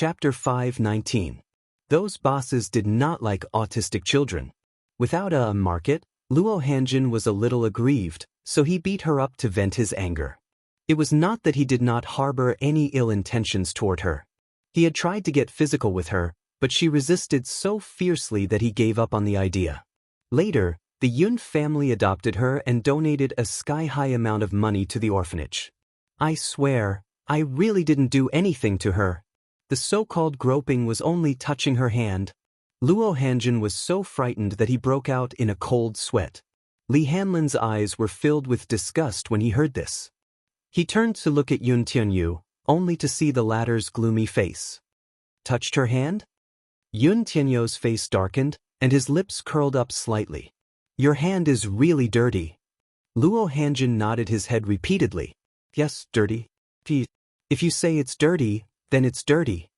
Chapter 5:19. Those bosses did not like autistic children. Without a market, Luo Hanjin was a little aggrieved, so he beat her up to vent his anger. It was not that he did not harbor any ill intentions toward her. He had tried to get physical with her, but she resisted so fiercely that he gave up on the idea. Later, the Yun family adopted her and donated a sky-high amount of money to the orphanage. I swear, I really didn't do anything to her. The so-called groping was only touching her hand. Luo Hanjin was so frightened that he broke out in a cold sweat. Li Hanlin's eyes were filled with disgust when he heard this. He turned to look at Yun Tianyu, only to see the latter's gloomy face. Touched her hand? Yun Tianyu's face darkened, and his lips curled up slightly. Your hand is really dirty. Luo Hanjin nodded his head repeatedly. Yes, dirty. If you say it's dirty, then it's dirty.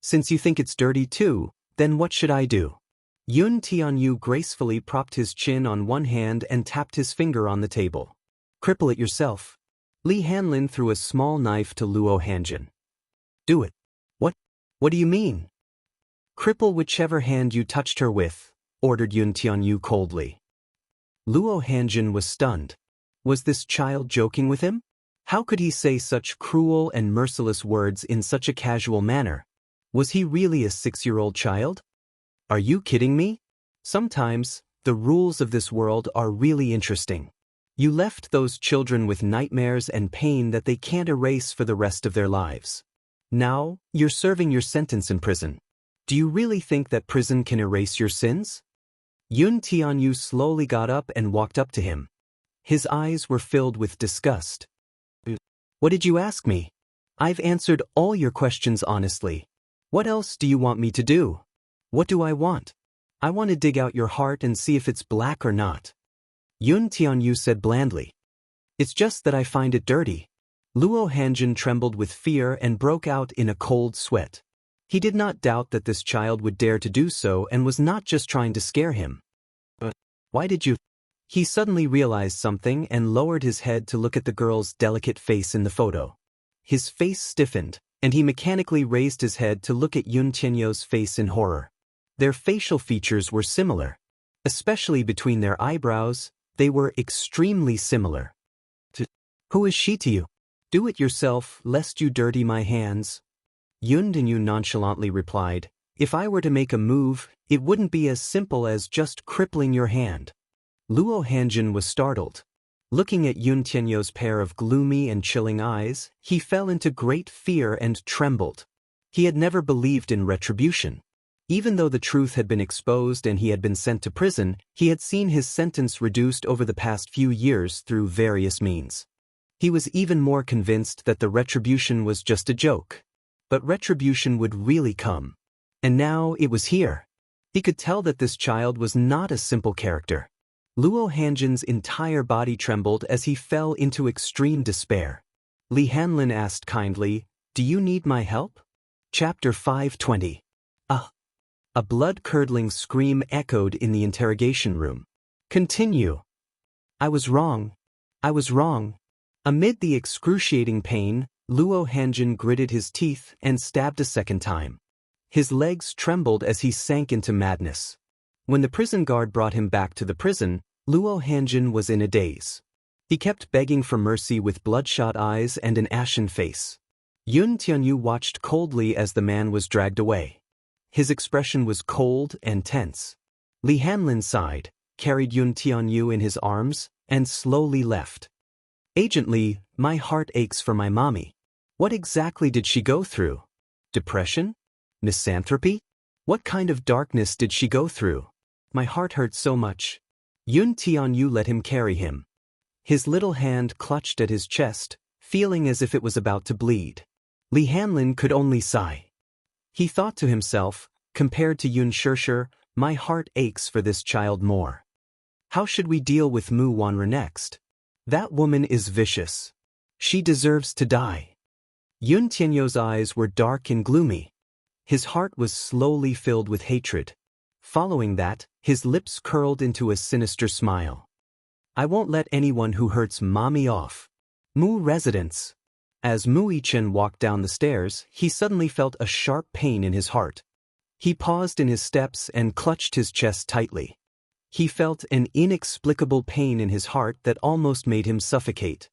Since you think it's dirty too, then what should I do? Yun Tianyu gracefully propped his chin on one hand and tapped his finger on the table. Cripple it yourself. Li Hanlin threw a small knife to Luo Hanjin. Do it. What do you mean? Cripple whichever hand you touched her with, ordered Yun Tianyu coldly. Luo Hanjin was stunned. Was this child joking with him? How could he say such cruel and merciless words in such a casual manner? Was he really a 6-year-old child? Are you kidding me? Sometimes, the rules of this world are really interesting. You left those children with nightmares and pain that they can't erase for the rest of their lives. Now, you're serving your sentence in prison. Do you really think that prison can erase your sins? Yun Tianyu slowly got up and walked up to him. His eyes were filled with disgust. What did you ask me? I've answered all your questions honestly. What else do you want me to do? What do I want? I want to dig out your heart and see if it's black or not. Yun Tianyu said blandly. It's just that I find it dirty. Luo Hanjin trembled with fear and broke out in a cold sweat. He did not doubt that this child would dare to do so and was not just trying to scare him. But why did you? He suddenly realized something and lowered his head to look at the girl's delicate face in the photo. His face stiffened, and he mechanically raised his head to look at Yun Tianyu's face in horror. Their facial features were similar. Especially between their eyebrows, they were extremely similar. Who is she to you? Do it yourself, lest you dirty my hands. Yun Tianyu nonchalantly replied, if I were to make a move, it wouldn't be as simple as just crippling your hand. Luo Hanjin was startled. Looking at Yun Tianyu's pair of gloomy and chilling eyes, he fell into great fear and trembled. He had never believed in retribution. Even though the truth had been exposed and he had been sent to prison, he had seen his sentence reduced over the past few years through various means. He was even more convinced that the retribution was just a joke. But retribution would really come. And now it was here. He could tell that this child was not a simple character. Luo Hanjin's entire body trembled as he fell into extreme despair. Li Hanlin asked kindly, do you need my help? Chapter 5:20. A blood-curdling scream echoed in the interrogation room. Continue. I was wrong. Amid the excruciating pain, Luo Hanjin gritted his teeth and stabbed a second time. His legs trembled as he sank into madness. When the prison guard brought him back to the prison, Luo Hanjin was in a daze. He kept begging for mercy with bloodshot eyes and an ashen face. Yun Tianyu watched coldly as the man was dragged away. His expression was cold and tense. Li Hanlin sighed, carried Yun Tianyu in his arms, and slowly left. Agent Li, my heart aches for my mommy. What exactly did she go through? Depression? Misanthropy? What kind of darkness did she go through? My heart hurts so much. Yun Tianyu let him carry him. His little hand clutched at his chest, feeling as if it was about to bleed. Li Hanlin could only sigh. He thought to himself, compared to Yun Shishir, my heart aches for this child more. How should we deal with Mu Wanru next? That woman is vicious. She deserves to die. Yun Tianyu's eyes were dark and gloomy. His heart was slowly filled with hatred. Following that, his lips curled into a sinister smile. I won't let anyone who hurts mommy off. Mu residents. As Mu Yichen walked down the stairs, he suddenly felt a sharp pain in his heart. He paused in his steps and clutched his chest tightly. He felt an inexplicable pain in his heart that almost made him suffocate.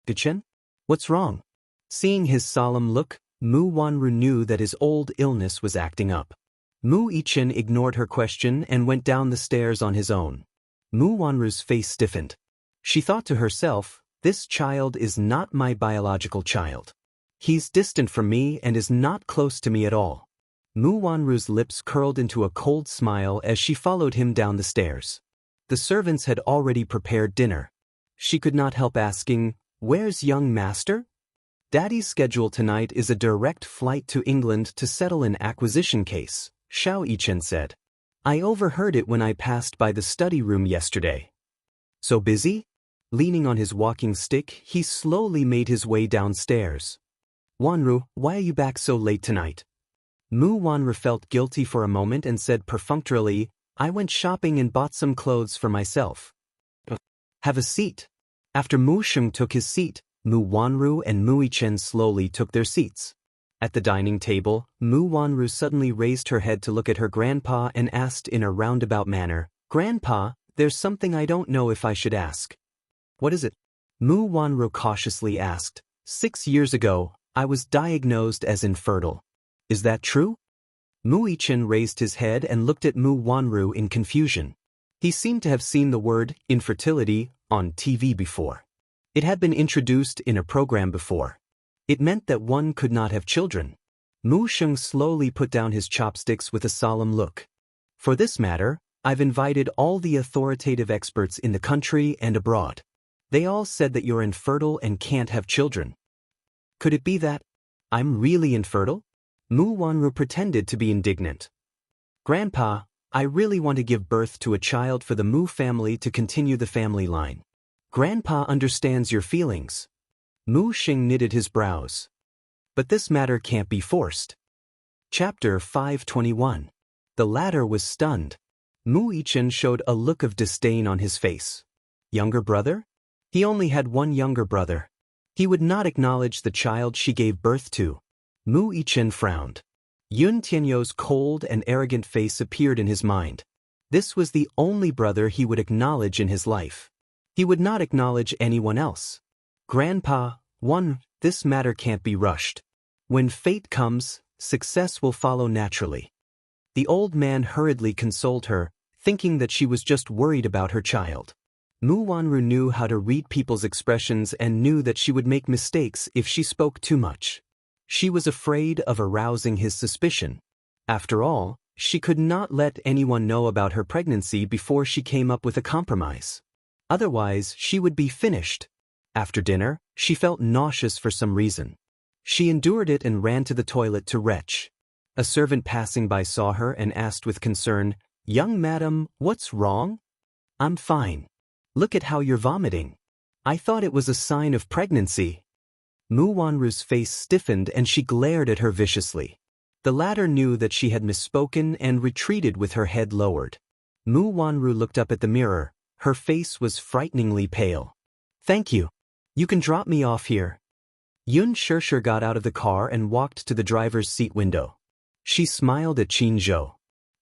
Yichen? What's wrong? Seeing his solemn look, Mu Wanru knew that his old illness was acting up. Mu Yichen ignored her question and went down the stairs on his own. Mu Wanru's face stiffened. She thought to herself, this child is not my biological child. He's distant from me and is not close to me at all. Mu Wanru's lips curled into a cold smile as she followed him down the stairs. The servants had already prepared dinner. She could not help asking, "Where's young master?" "Daddy's schedule tonight is a direct flight to England to settle an acquisition case," Xiao Yichen said. "I overheard it when I passed by the study room yesterday." "So busy?" Leaning on his walking stick, he slowly made his way downstairs. "Wanru, why are you back so late tonight?" Mu Wanru felt guilty for a moment and said perfunctorily, "I went shopping and bought some clothes for myself." "Have a seat." After Mu Sheng took his seat, Mu Wanru and Mu Yichen slowly took their seats. At the dining table, Mu Wanru suddenly raised her head to look at her grandpa and asked in a roundabout manner, "Grandpa, there's something I don't know if I should ask." "What is it?" Mu Wanru cautiously asked. "6 years ago, I was diagnosed as infertile. Is that true?" Mu Yichen raised his head and looked at Mu Wanru in confusion. He seemed to have seen the word infertility on TV before. It had been introduced in a program before. It meant that one could not have children. Mu Sheng slowly put down his chopsticks with a solemn look. "For this matter, I've invited all the authoritative experts in the country and abroad. They all said that you're infertile and can't have children." "Could it be that I'm really infertile?" Mu Wanru pretended to be indignant. "Grandpa, I really want to give birth to a child for the Mu family to continue the family line. Grandpa understands your feelings." Mu Sheng knitted his brows. "But this matter can't be forced." Chapter 521. The latter was stunned. Mu Yichen showed a look of disdain on his face. Younger brother? He only had one younger brother. He would not acknowledge the child she gave birth to. Mu Yichen frowned. Yun Tianyou's cold and arrogant face appeared in his mind. This was the only brother he would acknowledge in his life. He would not acknowledge anyone else. "Grandpa, this matter can't be rushed. When fate comes, success will follow naturally." The old man hurriedly consoled her, thinking that she was just worried about her child. Mu Wanru knew how to read people's expressions and knew that she would make mistakes if she spoke too much. She was afraid of arousing his suspicion. After all, she could not let anyone know about her pregnancy before she came up with a compromise. Otherwise, she would be finished. After dinner, she felt nauseous for some reason. She endured it and ran to the toilet to retch. A servant passing by saw her and asked with concern, "Young madam, what's wrong?" "I'm fine. Look at how you're vomiting." "I thought it was a sign of pregnancy." Mu Wanru's face stiffened and she glared at her viciously. The latter knew that she had misspoken and retreated with her head lowered. Mu Wanru looked up at the mirror. Her face was frighteningly pale. "Thank you. You can drop me off here." Yun Shishir got out of the car and walked to the driver's seat window. She smiled at Qin Zhou.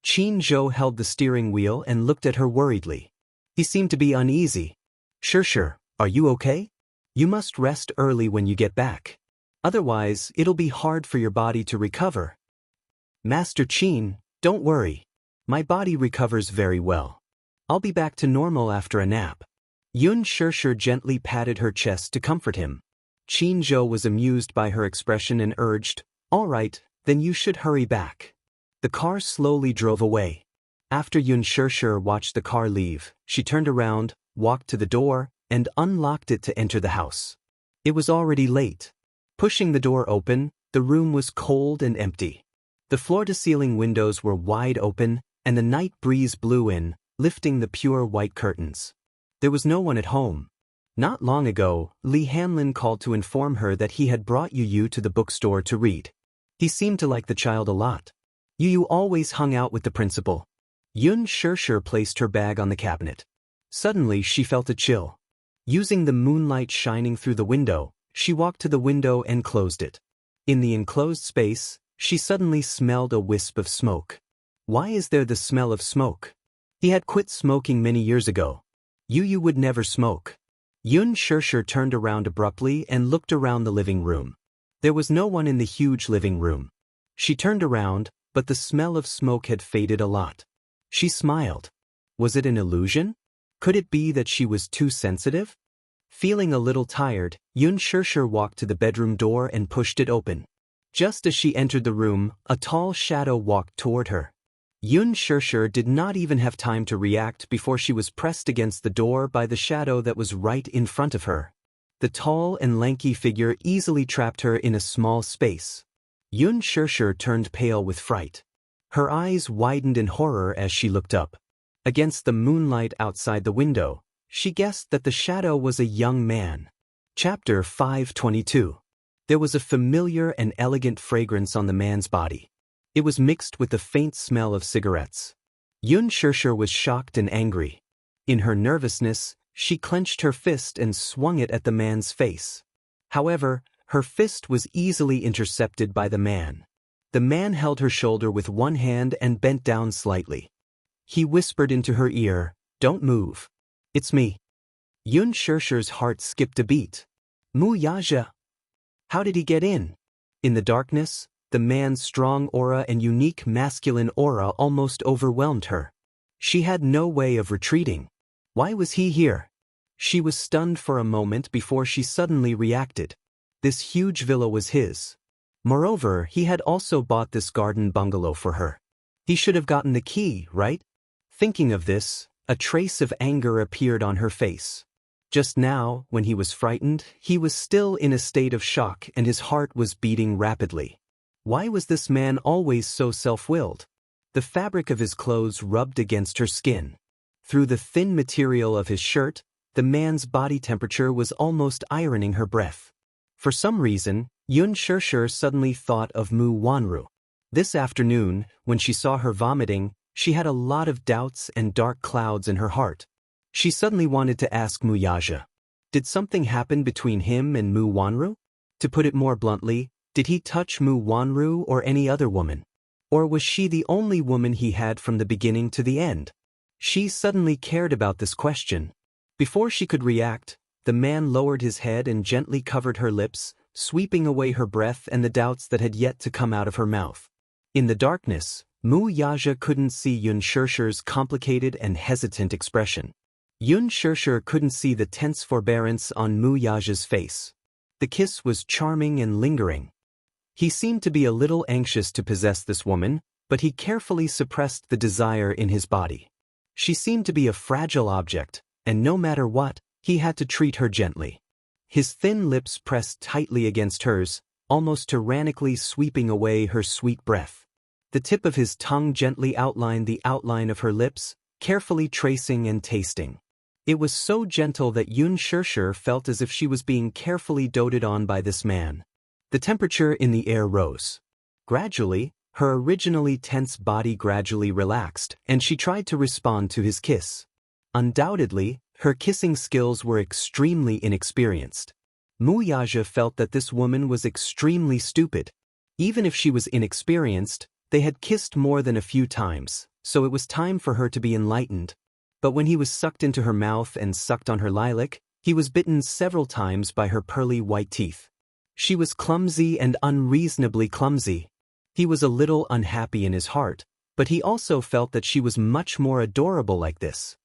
Qin Zhou held the steering wheel and looked at her worriedly. He seemed to be uneasy. "Shishir, are you okay? You must rest early when you get back. Otherwise, it'll be hard for your body to recover." "Master Qin, don't worry. My body recovers very well. I'll be back to normal after a nap." Yun Shishir gently patted her chest to comfort him. Qin Zhou was amused by her expression and urged, "All right, then you should hurry back." The car slowly drove away. After Yun Shishir watched the car leave, she turned around, walked to the door, and unlocked it to enter the house. It was already late. Pushing the door open, the room was cold and empty. The floor-to-ceiling windows were wide open, and the night breeze blew in, lifting the pure white curtains. There was no one at home. Not long ago, Li Hanlin called to inform her that he had brought Yu to the bookstore to read. He seemed to like the child a lot. Yu always hung out with the principal. Yun Shishir placed her bag on the cabinet. Suddenly she felt a chill. Using the moonlight shining through the window, She walked to the window and closed it. In the enclosed space, she suddenly smelled a wisp of smoke. Why is there the smell of smoke? He had quit smoking many years ago. You would never smoke. Yun Shirshir turned around abruptly and looked around the living room. There was no one in the huge living room. She turned around, but the smell of smoke had faded a lot. She smiled. Was it an illusion? Could it be that she was too sensitive? Feeling a little tired, Yun Shirshir walked to the bedroom door and pushed it open. Just as she entered the room, a tall shadow walked toward her. Yun Shirshir did not even have time to react before she was pressed against the door by the shadow that was right in front of her. The tall and lanky figure easily trapped her in a small space. Yun Shirshir turned pale with fright. Her eyes widened in horror as she looked up. Against the moonlight outside the window, she guessed that the shadow was a young man. Chapter 522. There was a familiar and elegant fragrance on the man's body. It was mixed with the faint smell of cigarettes. Yun Shirshir was shocked and angry. In her nervousness, she clenched her fist and swung it at the man's face. However, her fist was easily intercepted by the man. The man held her shoulder with one hand and bent down slightly. He whispered into her ear, "Don't move. It's me." Yun Shirshir's heart skipped a beat. Mu Yaja. How did he get in? In the darkness, the man's strong aura and unique masculine aura almost overwhelmed her. She had no way of retreating. Why was he here? She was stunned for a moment before she suddenly reacted. This huge villa was his. Moreover, he had also bought this garden bungalow for her. He should have gotten the key, right? Thinking of this, a trace of anger appeared on her face. Just now, when he was frightened, he was still in a state of shock and his heart was beating rapidly. Why was this man always so self-willed? The fabric of his clothes rubbed against her skin. Through the thin material of his shirt, the man's body temperature was almost ironing her breath. For some reason, Yun Shirshir suddenly thought of Mu Wanru. This afternoon, when she saw her vomiting, she had a lot of doubts and dark clouds in her heart. She suddenly wanted to ask Mu Yaja. Did something happen between him and Mu Wanru? To put it more bluntly, did he touch Mu Wanru or any other woman? Or was she the only woman he had from the beginning to the end? She suddenly cared about this question. Before she could react, the man lowered his head and gently covered her lips, sweeping away her breath and the doubts that had yet to come out of her mouth. In the darkness, Mu Yaja couldn't see Yun Shirshir's complicated and hesitant expression. Yun Shirshir couldn't see the tense forbearance on Mu Yaja's face. The kiss was charming and lingering. He seemed to be a little anxious to possess this woman, but he carefully suppressed the desire in his body. She seemed to be a fragile object, and no matter what, he had to treat her gently. His thin lips pressed tightly against hers, almost tyrannically sweeping away her sweet breath. The tip of his tongue gently outlined the outline of her lips, carefully tracing and tasting. It was so gentle that Yun Shirshir felt as if she was being carefully doted on by this man. The temperature in the air rose. Gradually, her originally tense body gradually relaxed, and she tried to respond to his kiss. Undoubtedly, her kissing skills were extremely inexperienced. Mu Yaja felt that this woman was extremely stupid. Even if she was inexperienced, they had kissed more than a few times, so it was time for her to be enlightened. But when he was sucked into her mouth and sucked on her lilac, he was bitten several times by her pearly white teeth. She was clumsy and unreasonably clumsy. He was a little unhappy in his heart, but he also felt that she was much more adorable like this.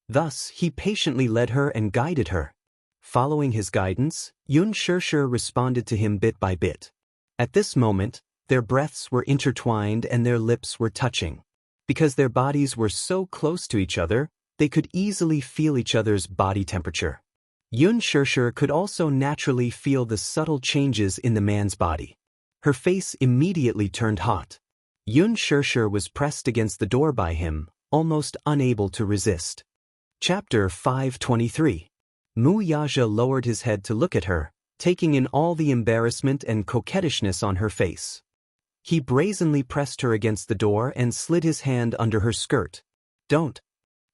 Thus, he patiently led her and guided her. Following his guidance, Yun Shirshir responded to him bit by bit. At this moment, their breaths were intertwined and their lips were touching. Because their bodies were so close to each other, they could easily feel each other's body temperature. Yun Shirshir could also naturally feel the subtle changes in the man's body. Her face immediately turned hot. Yun Shirshir was pressed against the door by him, almost unable to resist. Chapter 523. Mu Yaja lowered his head to look at her, taking in all the embarrassment and coquettishness on her face. He brazenly pressed her against the door and slid his hand under her skirt. "Don't."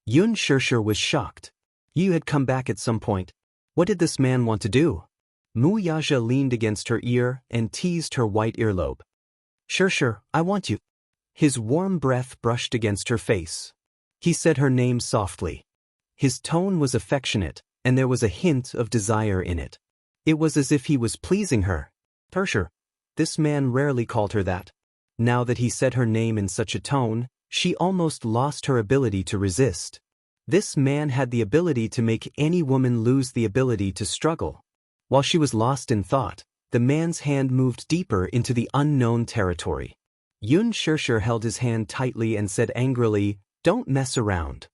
Yun Shirshir was shocked. "You had come back at some point. What did this man want to do?" Mu Yaja leaned against her ear and teased her white earlobe. Sure, I want you. His warm breath brushed against her face. He said her name softly. His tone was affectionate, and there was a hint of desire in it. It was as if he was pleasing her. Sure. This man rarely called her that. Now that he said her name in such a tone, she almost lost her ability to resist. This man had the ability to make any woman lose the ability to struggle. While she was lost in thought, the man's hand moved deeper into the unknown territory. Yun Shirshir held his hand tightly and said angrily, "Don't mess around."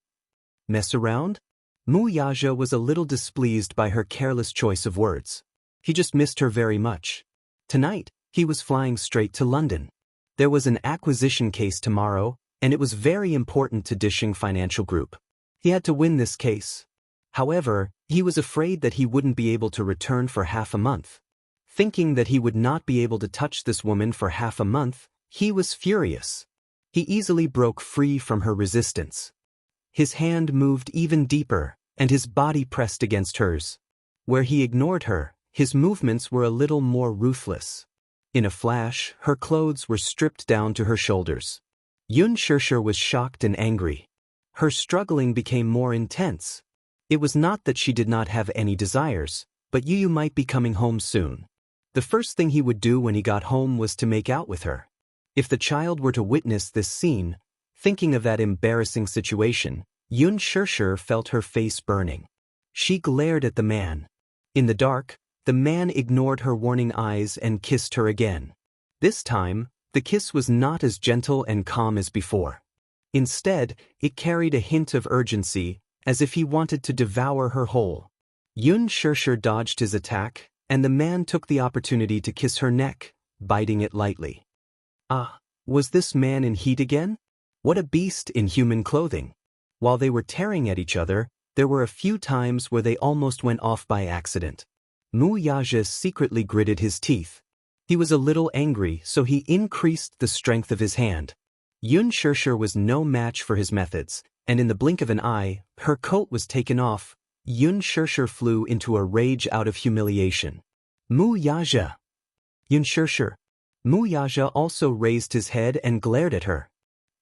Mess around? Mu Yaja was a little displeased by her careless choice of words. He just missed her very much. Tonight, he was flying straight to London. There was an acquisition case tomorrow, and it was very important to Dishing Financial Group. He had to win this case. However, he was afraid that he wouldn't be able to return for half a month. Thinking that he would not be able to touch this woman for half a month, he was furious. He easily broke free from her resistance. His hand moved even deeper, and his body pressed against hers. Where he ignored her, his movements were a little more ruthless. In a flash, her clothes were stripped down to her shoulders. Yun Shirshir was shocked and angry. Her struggling became more intense. It was not that she did not have any desires, but Yu might be coming home soon. The first thing he would do when he got home was to make out with her. If the child were to witness this scene, thinking of that embarrassing situation, Yun Shirshir felt her face burning. She glared at the man. In the dark, the man ignored her warning eyes and kissed her again. This time, the kiss was not as gentle and calm as before. Instead, it carried a hint of urgency, as if he wanted to devour her whole. Yun Shirshir dodged his attack, and the man took the opportunity to kiss her neck, biting it lightly. Ah, was this man in heat again? What a beast in human clothing. While they were tearing at each other, there were a few times where they almost went off by accident. Mu Yaja secretly gritted his teeth. He was a little angry, so he increased the strength of his hand. Yun Shirshir was no match for his methods, and in the blink of an eye, her coat was taken off. Yun Shirshir flew into a rage out of humiliation. Mu Yaja! Yun Shirshir! Mu Yaja also raised his head and glared at her.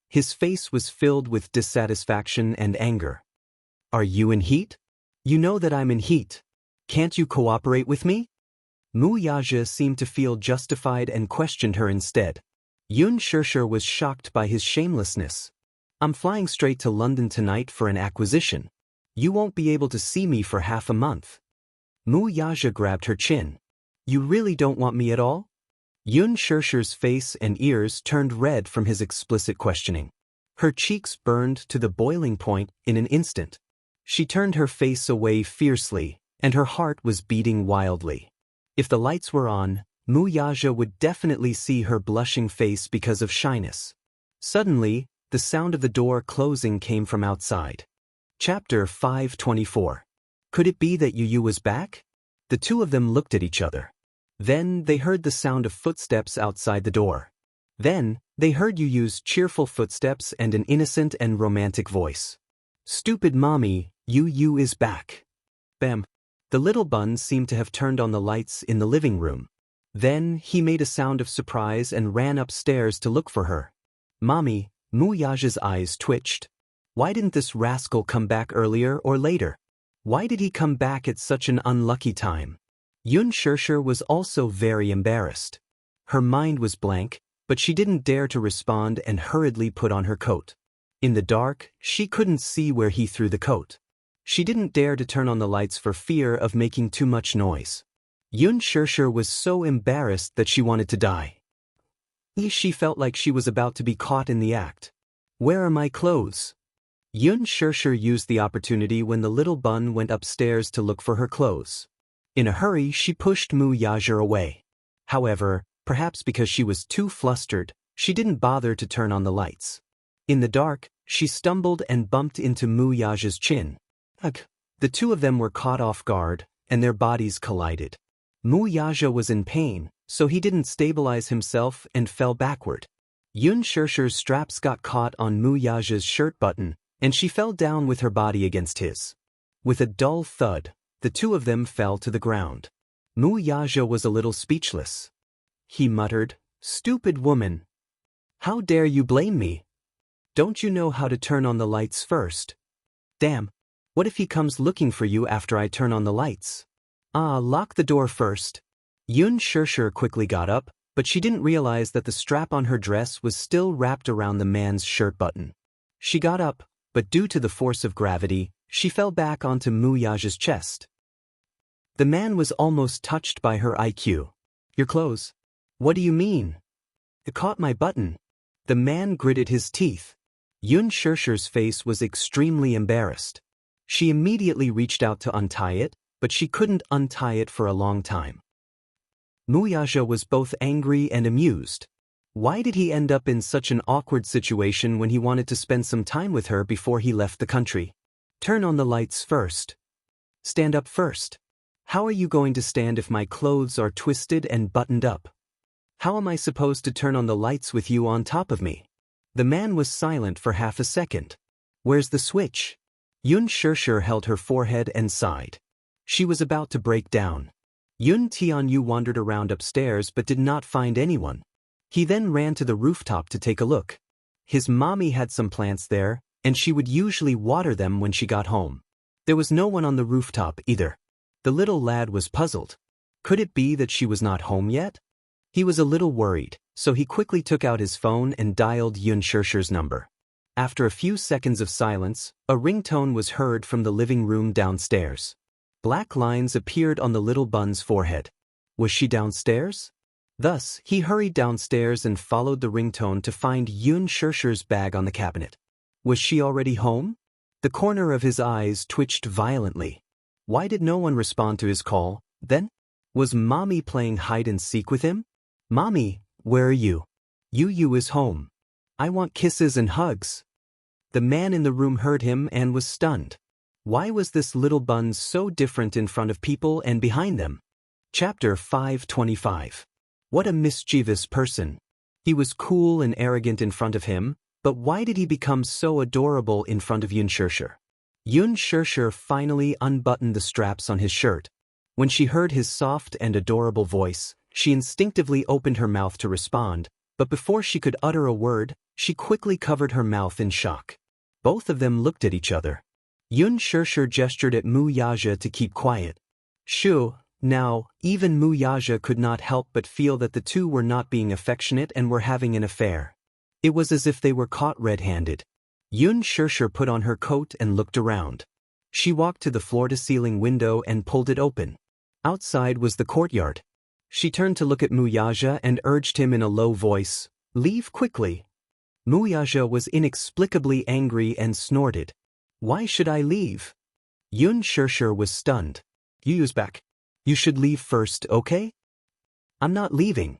His face was filled with dissatisfaction and anger. Are you in heat? You know that I'm in heat. Can't you cooperate with me? Mu Yaja seemed to feel justified and questioned her instead. Yun Shirshir was shocked by his shamelessness. I'm flying straight to London tonight for an acquisition. You won't be able to see me for half a month. Mu Yaja grabbed her chin. You really don't want me at all? Yun Shirshir's face and ears turned red from his explicit questioning. Her cheeks burned to the boiling point in an instant. She turned her face away fiercely, and her heart was beating wildly. If the lights were on, Mu Yaja would definitely see her blushing face because of shyness. Suddenly, the sound of the door closing came from outside. Chapter 524. Could it be that Yu was back? The two of them looked at each other. Then they heard the sound of footsteps outside the door. Then they heard Yu's cheerful footsteps and an innocent and romantic voice. Stupid mommy, Yu is back. Bam. The little bun seemed to have turned on the lights in the living room. Then he made a sound of surprise and ran upstairs to look for her. Mommy, Mu Yaja's eyes twitched. Why didn't this rascal come back earlier or later? Why did he come back at such an unlucky time? Yun Shirshir was also very embarrassed. Her mind was blank, but she didn't dare to respond and hurriedly put on her coat. In the dark, she couldn't see where he threw the coat. She didn't dare to turn on the lights for fear of making too much noise. Yun Shirshir was so embarrassed that she wanted to die. She felt like she was about to be caught in the act. Where are my clothes? Yun Shirshir used the opportunity when the little bun went upstairs to look for her clothes. In a hurry, she pushed Mu Yaja away. However, perhaps because she was too flustered, she didn't bother to turn on the lights. In the dark, she stumbled and bumped into Mu Yaja's chin. Ugh. The two of them were caught off guard, and their bodies collided. Mu Yaja was in pain, so he didn't stabilize himself and fell backward. Yun Shirshir's straps got caught on Mu Yaja's shirt button, and she fell down with her body against his. With a dull thud, the two of them fell to the ground. Mu Yaja was a little speechless. He muttered, "Stupid woman. How dare you blame me? Don't you know how to turn on the lights first? Damn, what if he comes looking for you after I turn on the lights? Lock the door first." Yun Shirshir quickly got up, but she didn't realize that the strap on her dress was still wrapped around the man's shirt button. She got up, but due to the force of gravity, she fell back onto Mu Yaja's chest. The man was almost touched by her IQ. "Your clothes? What do you mean? It caught my button." The man gritted his teeth. Yun Shirshir's face was extremely embarrassed. She immediately reached out to untie it, but she couldn't untie it for a long time. Mu Yaja was both angry and amused. Why did he end up in such an awkward situation when he wanted to spend some time with her before he left the country? "Turn on the lights first. Stand up first. How are you going to stand if my clothes are twisted and buttoned up? How am I supposed to turn on the lights with you on top of me?" The man was silent for half a second. "Where's the switch?" Yun Shirshir held her forehead and sighed. She was about to break down. Yun Tianyu wandered around upstairs but did not find anyone. He then ran to the rooftop to take a look. His mommy had some plants there, and she would usually water them when she got home. There was no one on the rooftop either. The little lad was puzzled. Could it be that she was not home yet? He was a little worried, so he quickly took out his phone and dialed Yun Shirshir's number. After a few seconds of silence, a ringtone was heard from the living room downstairs. Black lines appeared on the little bun's forehead. Was she downstairs? Thus, he hurried downstairs and followed the ringtone to find Yun Shirshir's bag on the cabinet. Was she already home? The corner of his eyes twitched violently. Why did no one respond to his call, then? Was Mommy playing hide-and-seek with him? "Mommy, where are you?" "Yu is home. I want kisses and hugs." The man in the room heard him and was stunned. Why was this little bun so different in front of people and behind them? Chapter 525. What a mischievous person. He was cool and arrogant in front of him, but why did he become so adorable in front of Yun Shirshir? Yun Shirshir finally unbuttoned the straps on his shirt. When she heard his soft and adorable voice, she instinctively opened her mouth to respond, but before she could utter a word, she quickly covered her mouth in shock. Both of them looked at each other. Yun Shirshir gestured at Mu Yaja to keep quiet. Shoo, now, even Mu Yaja could not help but feel that the two were not being affectionate and were having an affair. It was as if they were caught red-handed. Yun Shirshir put on her coat and looked around. She walked to the floor-to-ceiling window and pulled it open. Outside was the courtyard. She turned to look at Mu Yaja and urged him in a low voice, "Leave quickly." Mu Yaja was inexplicably angry and snorted. "Why should I leave?" Yun Shirshir was stunned. "Yu's back. You should leave first, okay?" "I'm not leaving.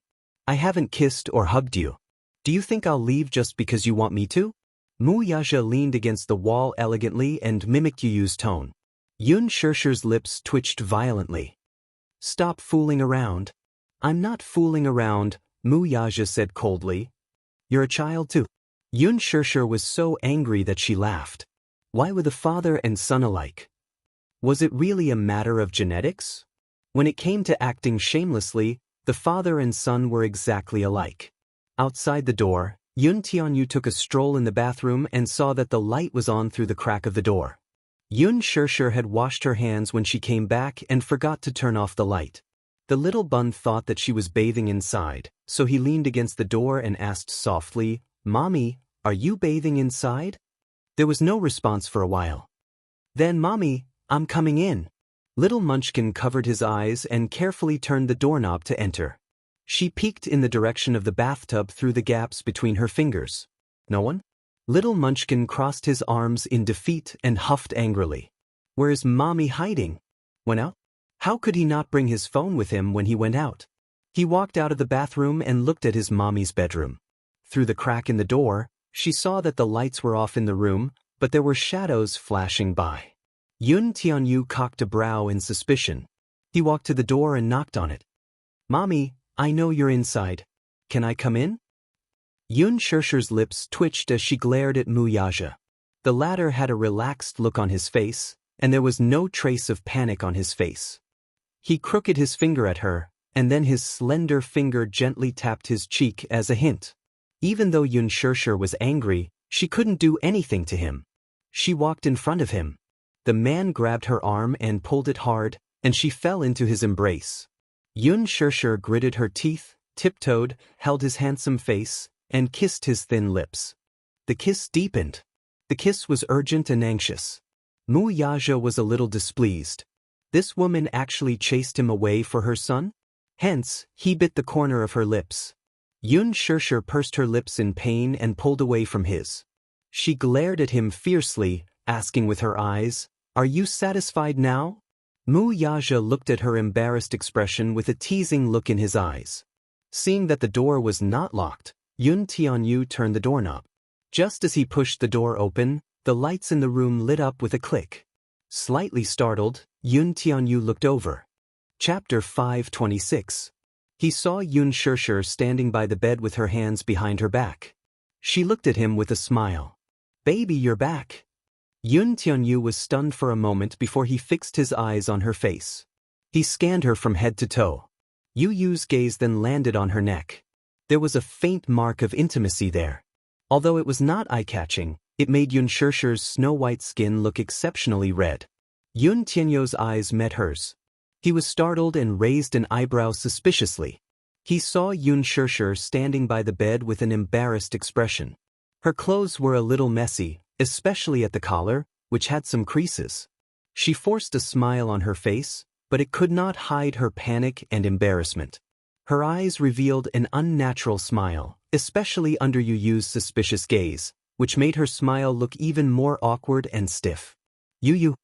I haven't kissed or hugged you. Do you think I'll leave just because you want me to?" Mu Yaja leaned against the wall elegantly and mimicked Yu's tone. Yun Shirshir's lips twitched violently. "Stop fooling around." "I'm not fooling around," Mu Yaja said coldly. "You're a child too." Yun Shirshir was so angry that she laughed. Why were the father and son alike? Was it really a matter of genetics? When it came to acting shamelessly, the father and son were exactly alike. Outside the door, Yun Tianyu took a stroll in the bathroom and saw that the light was on through the crack of the door. Yun Shirshir had washed her hands when she came back and forgot to turn off the light. The little bun thought that she was bathing inside, so he leaned against the door and asked softly, "Mommy, are you bathing inside?" There was no response for a while. Then, "Mommy, I'm coming in." Little Munchkin covered his eyes and carefully turned the doorknob to enter. She peeked in the direction of the bathtub through the gaps between her fingers. No one? Little Munchkin crossed his arms in defeat and huffed angrily. "Where is Mommy hiding? Went out?" How could he not bring his phone with him when he went out? He walked out of the bathroom and looked at his mommy's bedroom. Through the crack in the door, she saw that the lights were off in the room, but there were shadows flashing by. Yun Tianyu cocked a brow in suspicion. He walked to the door and knocked on it. "Mommy, I know you're inside. Can I come in?" Yun Shirshir's lips twitched as she glared at Mu Yaja. The latter had a relaxed look on his face, and there was no trace of panic on his face. He crooked his finger at her, and then his slender finger gently tapped his cheek as a hint. Even though Yun Shirshir was angry, she couldn't do anything to him. She walked in front of him. The man grabbed her arm and pulled it hard, and she fell into his embrace. Yun Shirshir gritted her teeth, tiptoed, held his handsome face, and kissed his thin lips. The kiss deepened. The kiss was urgent and anxious. Mu Yaja was a little displeased. This woman actually chased him away for her son? Hence, he bit the corner of her lips. Yun Shirshir pursed her lips in pain and pulled away from his. She glared at him fiercely, asking with her eyes, "Are you satisfied now?" Mu Yaja looked at her embarrassed expression with a teasing look in his eyes. Seeing that the door was not locked, Yun Tianyu turned the doorknob. Just as he pushed the door open, the lights in the room lit up with a click. Slightly startled, Yun Tianyu looked over. Chapter 526. He saw Yun Shirshir standing by the bed with her hands behind her back. She looked at him with a smile. "Baby, you're back." Yun Tianyu was stunned for a moment before he fixed his eyes on her face. He scanned her from head to toe. Yu Yu's gaze then landed on her neck. There was a faint mark of intimacy there. Although it was not eye-catching, it made Yun Shirshir's snow-white skin look exceptionally red. Yun Tianyu's eyes met hers. He was startled and raised an eyebrow suspiciously. He saw Yun Shirshir standing by the bed with an embarrassed expression. Her clothes were a little messy, especially at the collar, which had some creases. She forced a smile on her face, but it could not hide her panic and embarrassment. Her eyes revealed an unnatural smile, especially under Yu Yu's suspicious gaze, which made her smile look even more awkward and stiff. "Yu Yu."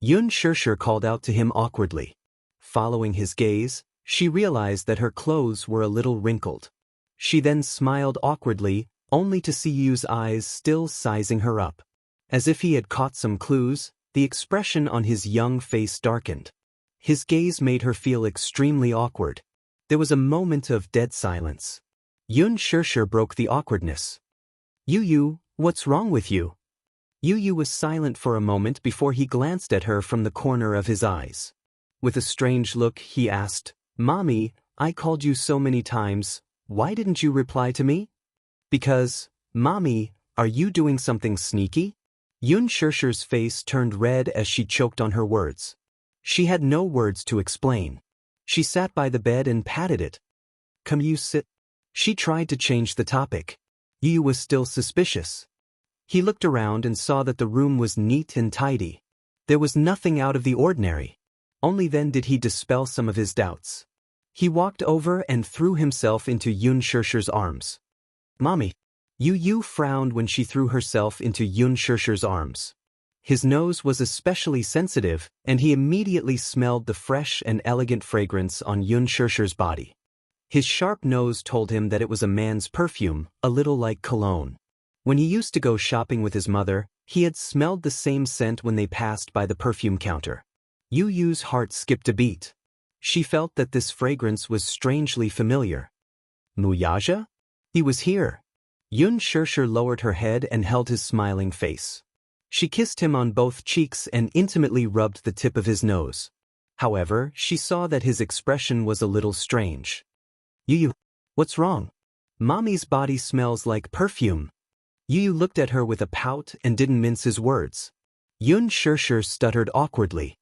Yun Shirshir called out to him awkwardly. Following his gaze, she realized that her clothes were a little wrinkled. She then smiled awkwardly, only to see Yu's eyes still sizing her up. As if he had caught some clues, the expression on his young face darkened. His gaze made her feel extremely awkward. There was a moment of dead silence. Yun Shirshir broke the awkwardness. "Yu Yu, what's wrong with you?" Yu Yu was silent for a moment before he glanced at her from the corner of his eyes. With a strange look, he asked, "Mommy, I called you so many times, why didn't you reply to me?" "Because, Mommy, are you doing something sneaky?" Yun Shirshir's face turned red as she choked on her words. She had no words to explain. She sat by the bed and patted it. "Come, you sit." She tried to change the topic. Yu was still suspicious. He looked around and saw that the room was neat and tidy. There was nothing out of the ordinary. Only then did he dispel some of his doubts. He walked over and threw himself into Yun Shirshir's arms. "Mommy." Yu Yu frowned when she threw herself into Yun Shirshir's arms. His nose was especially sensitive, and he immediately smelled the fresh and elegant fragrance on Yun Shirshir's body. His sharp nose told him that it was a man's perfume, a little like cologne. When he used to go shopping with his mother, he had smelled the same scent when they passed by the perfume counter. Yu Yu's heart skipped a beat. She felt that this fragrance was strangely familiar. Muyaja? He was here. Yun Shirshir lowered her head and held his smiling face. She kissed him on both cheeks and intimately rubbed the tip of his nose. However, she saw that his expression was a little strange. "Yu Yu, what's wrong? Mommy's body smells like perfume." Yu Yu looked at her with a pout and didn't mince his words. Yun Shirshir stuttered awkwardly.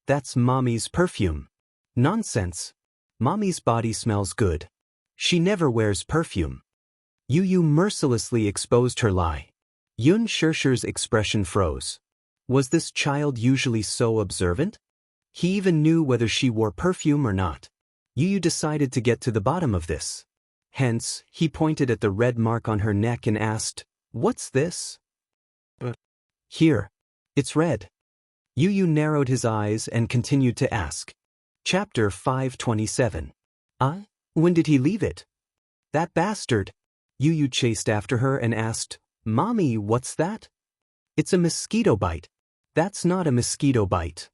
"That's Mommy's perfume." "Nonsense. Mommy's body smells good. She never wears perfume." Yu Yu mercilessly exposed her lie. Yun Shirshir's expression froze. Was this child usually so observant? He even knew whether she wore perfume or not. Yu Yu decided to get to the bottom of this. Hence, he pointed at the red mark on her neck and asked, "What's this?" "Here. It's red." Yu Yu narrowed his eyes and continued to ask. Chapter 527. When did he leave it?" "That bastard." Yu Yu chased after her and asked, "Mommy, what's that?" "It's a mosquito bite." "That's not a mosquito bite."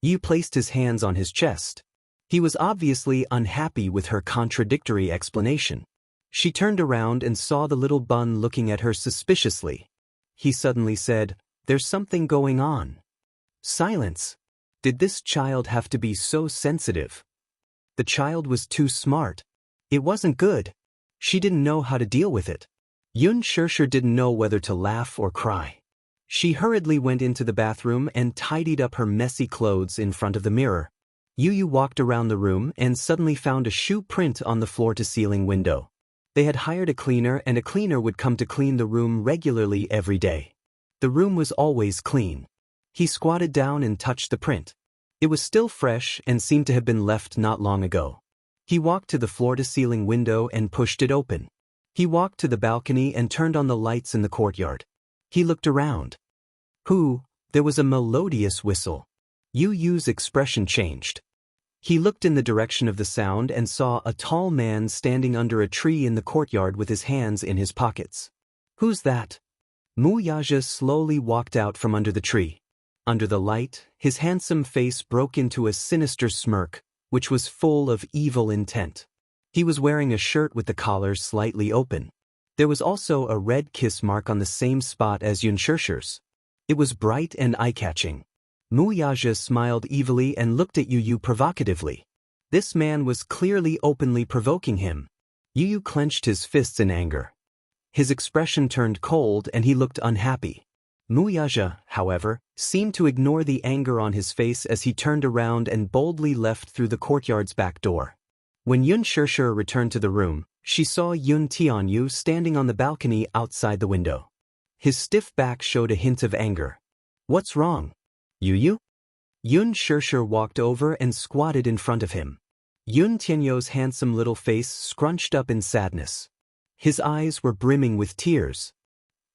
Yu placed his hands on his chest. He was obviously unhappy with her contradictory explanation. She turned around and saw the little bun looking at her suspiciously. He suddenly said, "There's something going on." Silence. Did this child have to be so sensitive? The child was too smart. It wasn't good. She didn't know how to deal with it. Yun Shirshir didn't know whether to laugh or cry. She hurriedly went into the bathroom and tidied up her messy clothes in front of the mirror. Yu walked around the room and suddenly found a shoe print on the floor-to-ceiling window. They had hired a cleaner, and a cleaner would come to clean the room regularly every day. The room was always clean. He squatted down and touched the print. It was still fresh and seemed to have been left not long ago. He walked to the floor-to-ceiling window and pushed it open. He walked to the balcony and turned on the lights in the courtyard. He looked around. There was a melodious whistle. Yu's expression changed. He looked in the direction of the sound and saw a tall man standing under a tree in the courtyard with his hands in his pockets. Who's that? Mu Yaja slowly walked out from under the tree. Under the light, his handsome face broke into a sinister smirk, which was full of evil intent. He was wearing a shirt with the collar slightly open. There was also a red kiss mark on the same spot as Yun Shirshir's. It was bright and eye-catching. Mu Yaja smiled evilly and looked at Yu provocatively. This man was clearly openly provoking him. Yu clenched his fists in anger. His expression turned cold and he looked unhappy. Mu Yaja, however, seemed to ignore the anger on his face as he turned around and boldly left through the courtyard's back door. When Yun Shirshir returned to the room, she saw Yun Tianyu standing on the balcony outside the window. His stiff back showed a hint of anger. What's wrong? Yu? Yun Shirshir walked over and squatted in front of him. Yun Tianyu's handsome little face scrunched up in sadness. His eyes were brimming with tears.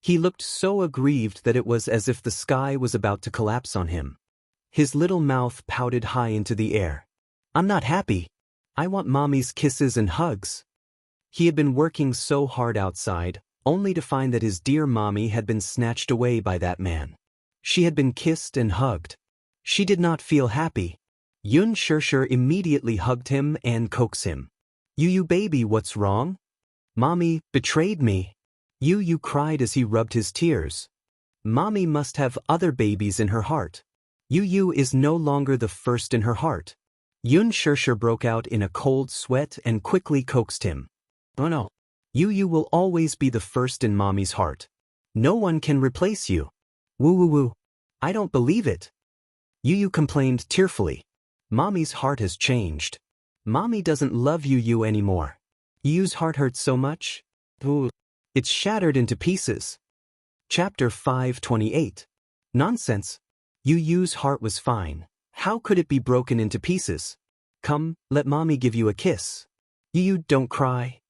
He looked so aggrieved that it was as if the sky was about to collapse on him. His little mouth pouted high into the air. I'm not happy. I want mommy's kisses and hugs. He had been working so hard outside, only to find that his dear mommy had been snatched away by that man. She had been kissed and hugged. She did not feel happy. Yun Shirshir immediately hugged him and coaxed him. Yu baby, what's wrong? Mommy betrayed me. Yu cried as he rubbed his tears. Mommy must have other babies in her heart. Yu is no longer the first in her heart. Yun Shirshir broke out in a cold sweat and quickly coaxed him. Oh no. Yu will always be the first in mommy's heart. No one can replace you. Woo. I don't believe it. Yu complained tearfully. Mommy's heart has changed. Mommy doesn't love Yu anymore. Yu's heart hurts so much. Ooh. It's shattered into pieces. Chapter 528. Nonsense. Yu's heart was fine. How could it be broken into pieces? Come, let mommy give you a kiss. Yu, don't cry.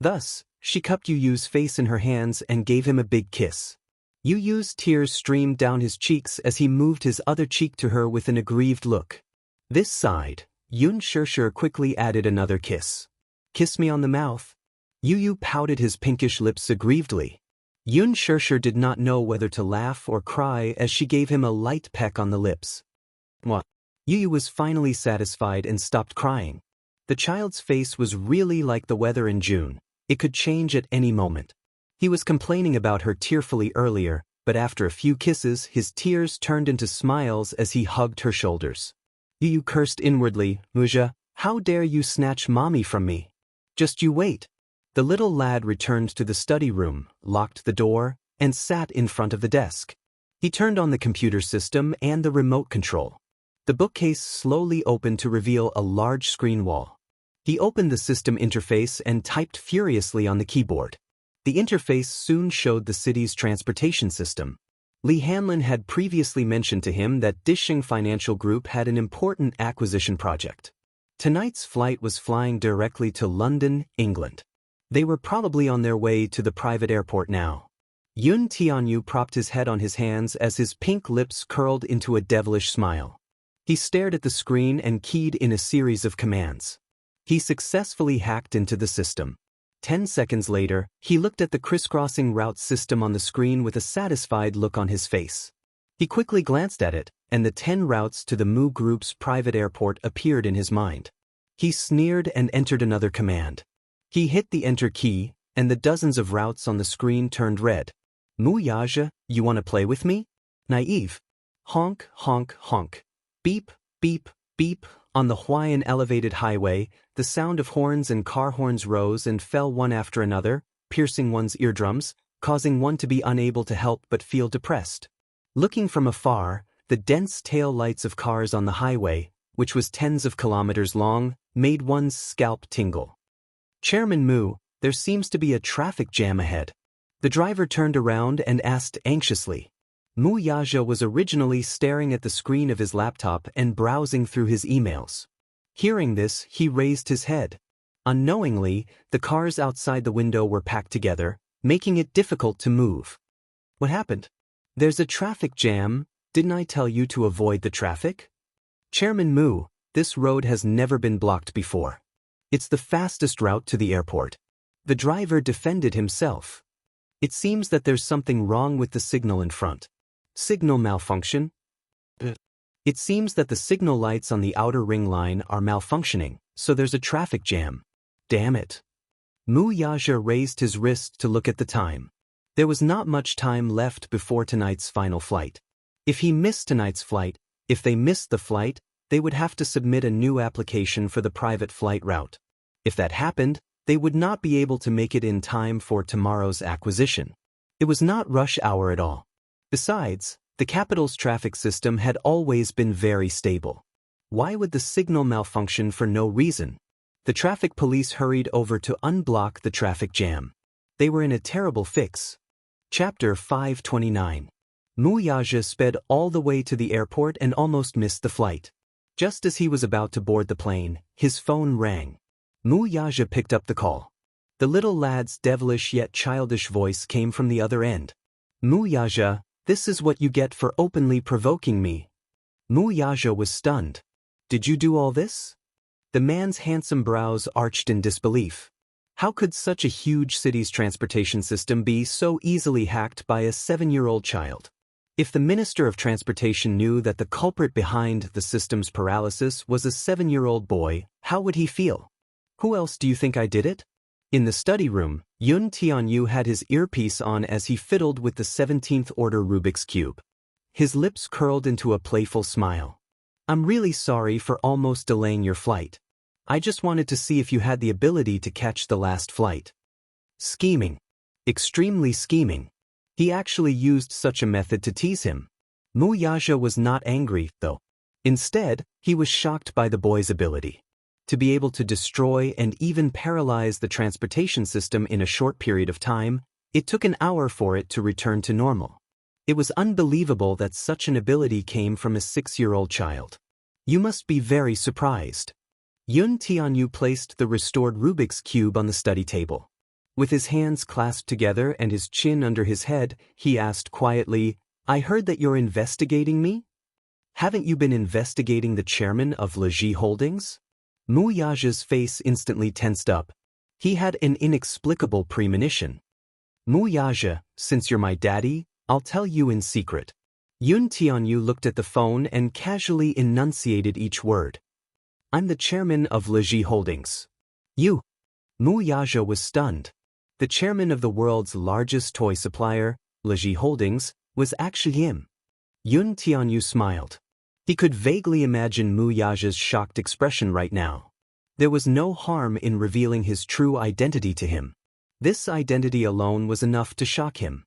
Thus, she cupped Yu's face in her hands and gave him a big kiss. Yu's tears streamed down his cheeks as he moved his other cheek to her with an aggrieved look. This side, Yun Shirshir quickly added another kiss. Kiss me on the mouth. Yu pouted his pinkish lips aggrievedly. Yun Shirshir did not know whether to laugh or cry as she gave him a light peck on the lips. What? Yu was finally satisfied and stopped crying. The child's face was really like the weather in June. It could change at any moment. He was complaining about her tearfully earlier, but after a few kisses, his tears turned into smiles as he hugged her shoulders. Yu cursed inwardly, Muja, how dare you snatch mommy from me? Just you wait. The little lad returned to the study room, locked the door, and sat in front of the desk. He turned on the computer system and the remote control. The bookcase slowly opened to reveal a large screen wall. He opened the system interface and typed furiously on the keyboard. The interface soon showed the city's transportation system. Li Hanlin had previously mentioned to him that Dishing Financial Group had an important acquisition project. Tonight's flight was flying directly to London, England. They were probably on their way to the private airport now. Yun Tianyu propped his head on his hands as his pink lips curled into a devilish smile. He stared at the screen and keyed in a series of commands. He successfully hacked into the system. 10 seconds later, he looked at the crisscrossing route system on the screen with a satisfied look on his face. He quickly glanced at it, and the 10 routes to the Mu Group's private airport appeared in his mind. He sneered and entered another command. He hit the enter key, and the dozens of routes on the screen turned red. Mu Yaja, you want to play with me? Naive. Honk, honk, honk. Beep, beep, beep. On the Hawaiian elevated highway, the sound of horns and car horns rose and fell one after another, piercing one's eardrums, causing one to be unable to help but feel depressed. Looking from afar, the dense tail lights of cars on the highway, which was tens of kilometers long, made one's scalp tingle. Chairman Mu, there seems to be a traffic jam ahead. The driver turned around and asked anxiously. Mu Yaja was originally staring at the screen of his laptop and browsing through his emails. Hearing this, he raised his head. Unknowingly, the cars outside the window were packed together, making it difficult to move. What happened? There's a traffic jam. Didn't I tell you to avoid the traffic? Chairman Mu, this road has never been blocked before. It's the fastest route to the airport. The driver defended himself. It seems that there's something wrong with the signal in front. Signal malfunction? It seems that the signal lights on the outer ring line are malfunctioning, so there's a traffic jam. Damn it. Mu Yaja raised his wrist to look at the time. There was not much time left before tonight's final flight. If he missed tonight's flight, if they missed the flight, they would have to submit a new application for the private flight route. If that happened, they would not be able to make it in time for tomorrow's acquisition. It was not rush hour at all. Besides, the capital's traffic system had always been very stable. Why would the signal malfunction for no reason? The traffic police hurried over to unblock the traffic jam. They were in a terrible fix. Chapter 529. Mu Yaja sped all the way to the airport and almost missed the flight. Just as he was about to board the plane, his phone rang. Mu Yaja picked up the call. The little lad's devilish yet childish voice came from the other end. Mu Yaja, this is what you get for openly provoking me. Mu Yaja was stunned. Did you do all this? The man's handsome brows arched in disbelief. How could such a huge city's transportation system be so easily hacked by a 7-year-old child? If the Minister of Transportation knew that the culprit behind the system's paralysis was a 7-year-old boy, how would he feel? Who else do you think I did it? In the study room, Yun Tianyu had his earpiece on as he fiddled with the 17th order Rubik's Cube. His lips curled into a playful smile. I'm really sorry for almost delaying your flight. I just wanted to see if you had the ability to catch the last flight. Scheming. Extremely scheming. He actually used such a method to tease him. Mu Yaja was not angry, though. Instead, he was shocked by the boy's ability to be able to destroy and even paralyze the transportation system in a short period of time. It took an hour for it to return to normal. It was unbelievable that such an ability came from a 6-year-old child. You must be very surprised. Yun Tianyu placed the restored Rubik's Cube on the study table. With his hands clasped together and his chin under his head, he asked quietly, I heard that you're investigating me? Haven't you been investigating the chairman of Leji Holdings? Mu Yaja's face instantly tensed up. He had an inexplicable premonition. Mu Yaja, since you're my daddy, I'll tell you in secret. Yun Tianyu looked at the phone and casually enunciated each word. I'm the chairman of Leji Holdings. You. Mu Yaja was stunned. The chairman of the world's largest toy supplier, Leji Holdings, was actually him. Yun Tianyu smiled. He could vaguely imagine Mu Yaja's shocked expression right now. There was no harm in revealing his true identity to him. This identity alone was enough to shock him.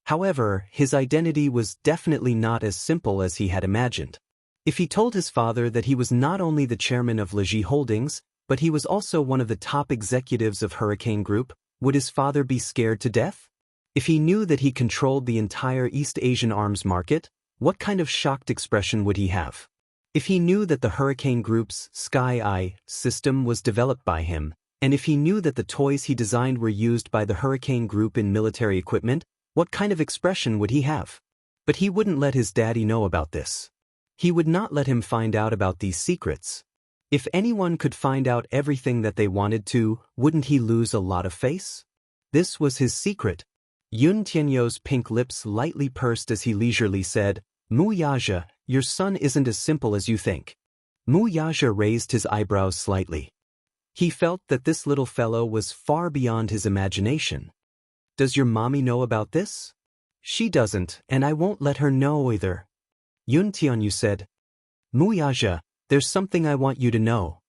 However, his identity was definitely not as simple as he had imagined. If he told his father that he was not only the chairman of Leji Holdings, but he was also one of the top executives of Hurricane Group, would his father be scared to death? If he knew that he controlled the entire East Asian arms market, what kind of shocked expression would he have? If he knew that the Hurricane Group's Sky Eye system was developed by him, and if he knew that the toys he designed were used by the Hurricane Group in military equipment, what kind of expression would he have? But he wouldn't let his daddy know about this. He would not let him find out about these secrets. If anyone could find out everything that they wanted to, wouldn't he lose a lot of face? This was his secret. Yun Tianyu's pink lips lightly pursed as he leisurely said, Mu Yaja, your son isn't as simple as you think. Mu Yaja raised his eyebrows slightly. He felt that this little fellow was far beyond his imagination. Does your mommy know about this? She doesn't, and I won't let her know either. Yun Tianyu said. Muyaja, there's something I want you to know.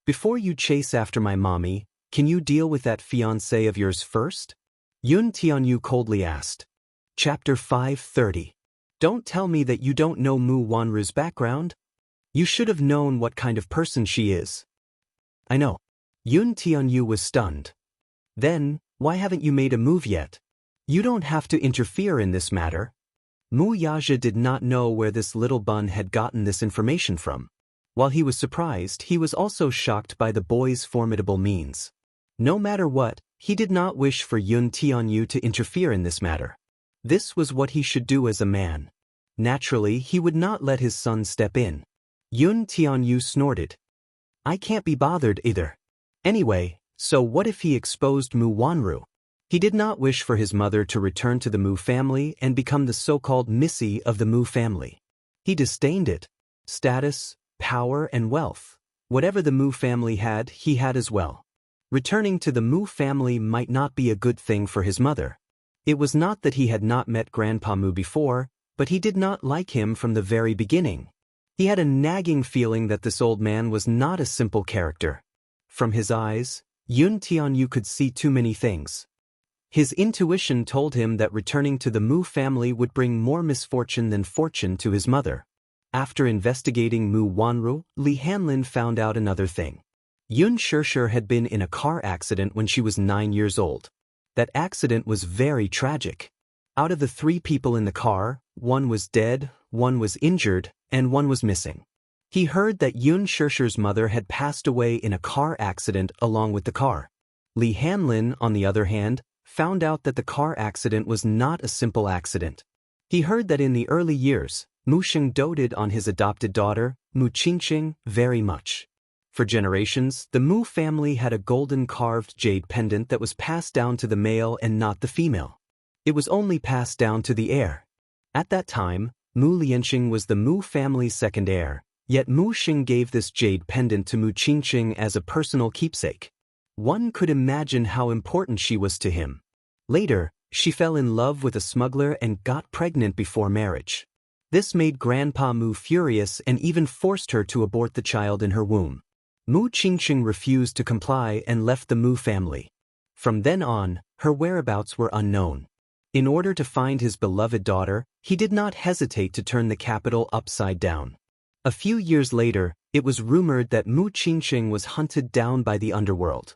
Before you chase after my mommy, can you deal with that fiancé of yours first? Yun Tianyu coldly asked. Chapter 530. Don't tell me that you don't know Mu Wanru's background. You should have known what kind of person she is. I know. Yun Tianyu was stunned. Then, why haven't you made a move yet? You don't have to interfere in this matter. Mu Yaja did not know where this little bun had gotten this information from. While he was surprised, he was also shocked by the boy's formidable means. No matter what, he did not wish for Yun Tianyu to interfere in this matter. This was what he should do as a man. Naturally, he would not let his son step in. Yun Tianyu snorted. I can't be bothered either. Anyway, so what if he exposed Mu Wanru? He did not wish for his mother to return to the Mu family and become the so-called Missy of the Mu family. He disdained it. Status, power, and wealth. Whatever the Mu family had, he had as well. Returning to the Mu family might not be a good thing for his mother. It was not that he had not met Grandpa Mu before, but he did not like him from the very beginning. He had a nagging feeling that this old man was not a simple character. From his eyes, Yun Tianyu could see too many things. His intuition told him that returning to the Mu family would bring more misfortune than fortune to his mother. After investigating Mu Wanru, Li Hanlin found out another thing. Yun Shishir had been in a car accident when she was 9 years old. That accident was very tragic. Out of the 3 people in the car, 1 was dead, 1 was injured, and 1 was missing. He heard that Yun Shishir's mother had passed away in a car accident along with the car. Li Hanlin, on the other hand, found out that the car accident was not a simple accident. He heard that in the early years, Mu Sheng doted on his adopted daughter, Mu Qingqing, very much. For generations, the Mu family had a golden carved jade pendant that was passed down to the male and not the female. It was only passed down to the heir. At that time, Mu Lianxing was the Mu family's second heir, yet Mu Sheng gave this jade pendant to Mu Qingqing as a personal keepsake. One could imagine how important she was to him. Later, she fell in love with a smuggler and got pregnant before marriage. This made Grandpa Mu furious and even forced her to abort the child in her womb. Mu Qingqing refused to comply and left the Mu family. From then on, her whereabouts were unknown. In order to find his beloved daughter, he did not hesitate to turn the capital upside down. A few years later, it was rumored that Mu Qingqing was hunted down by the underworld.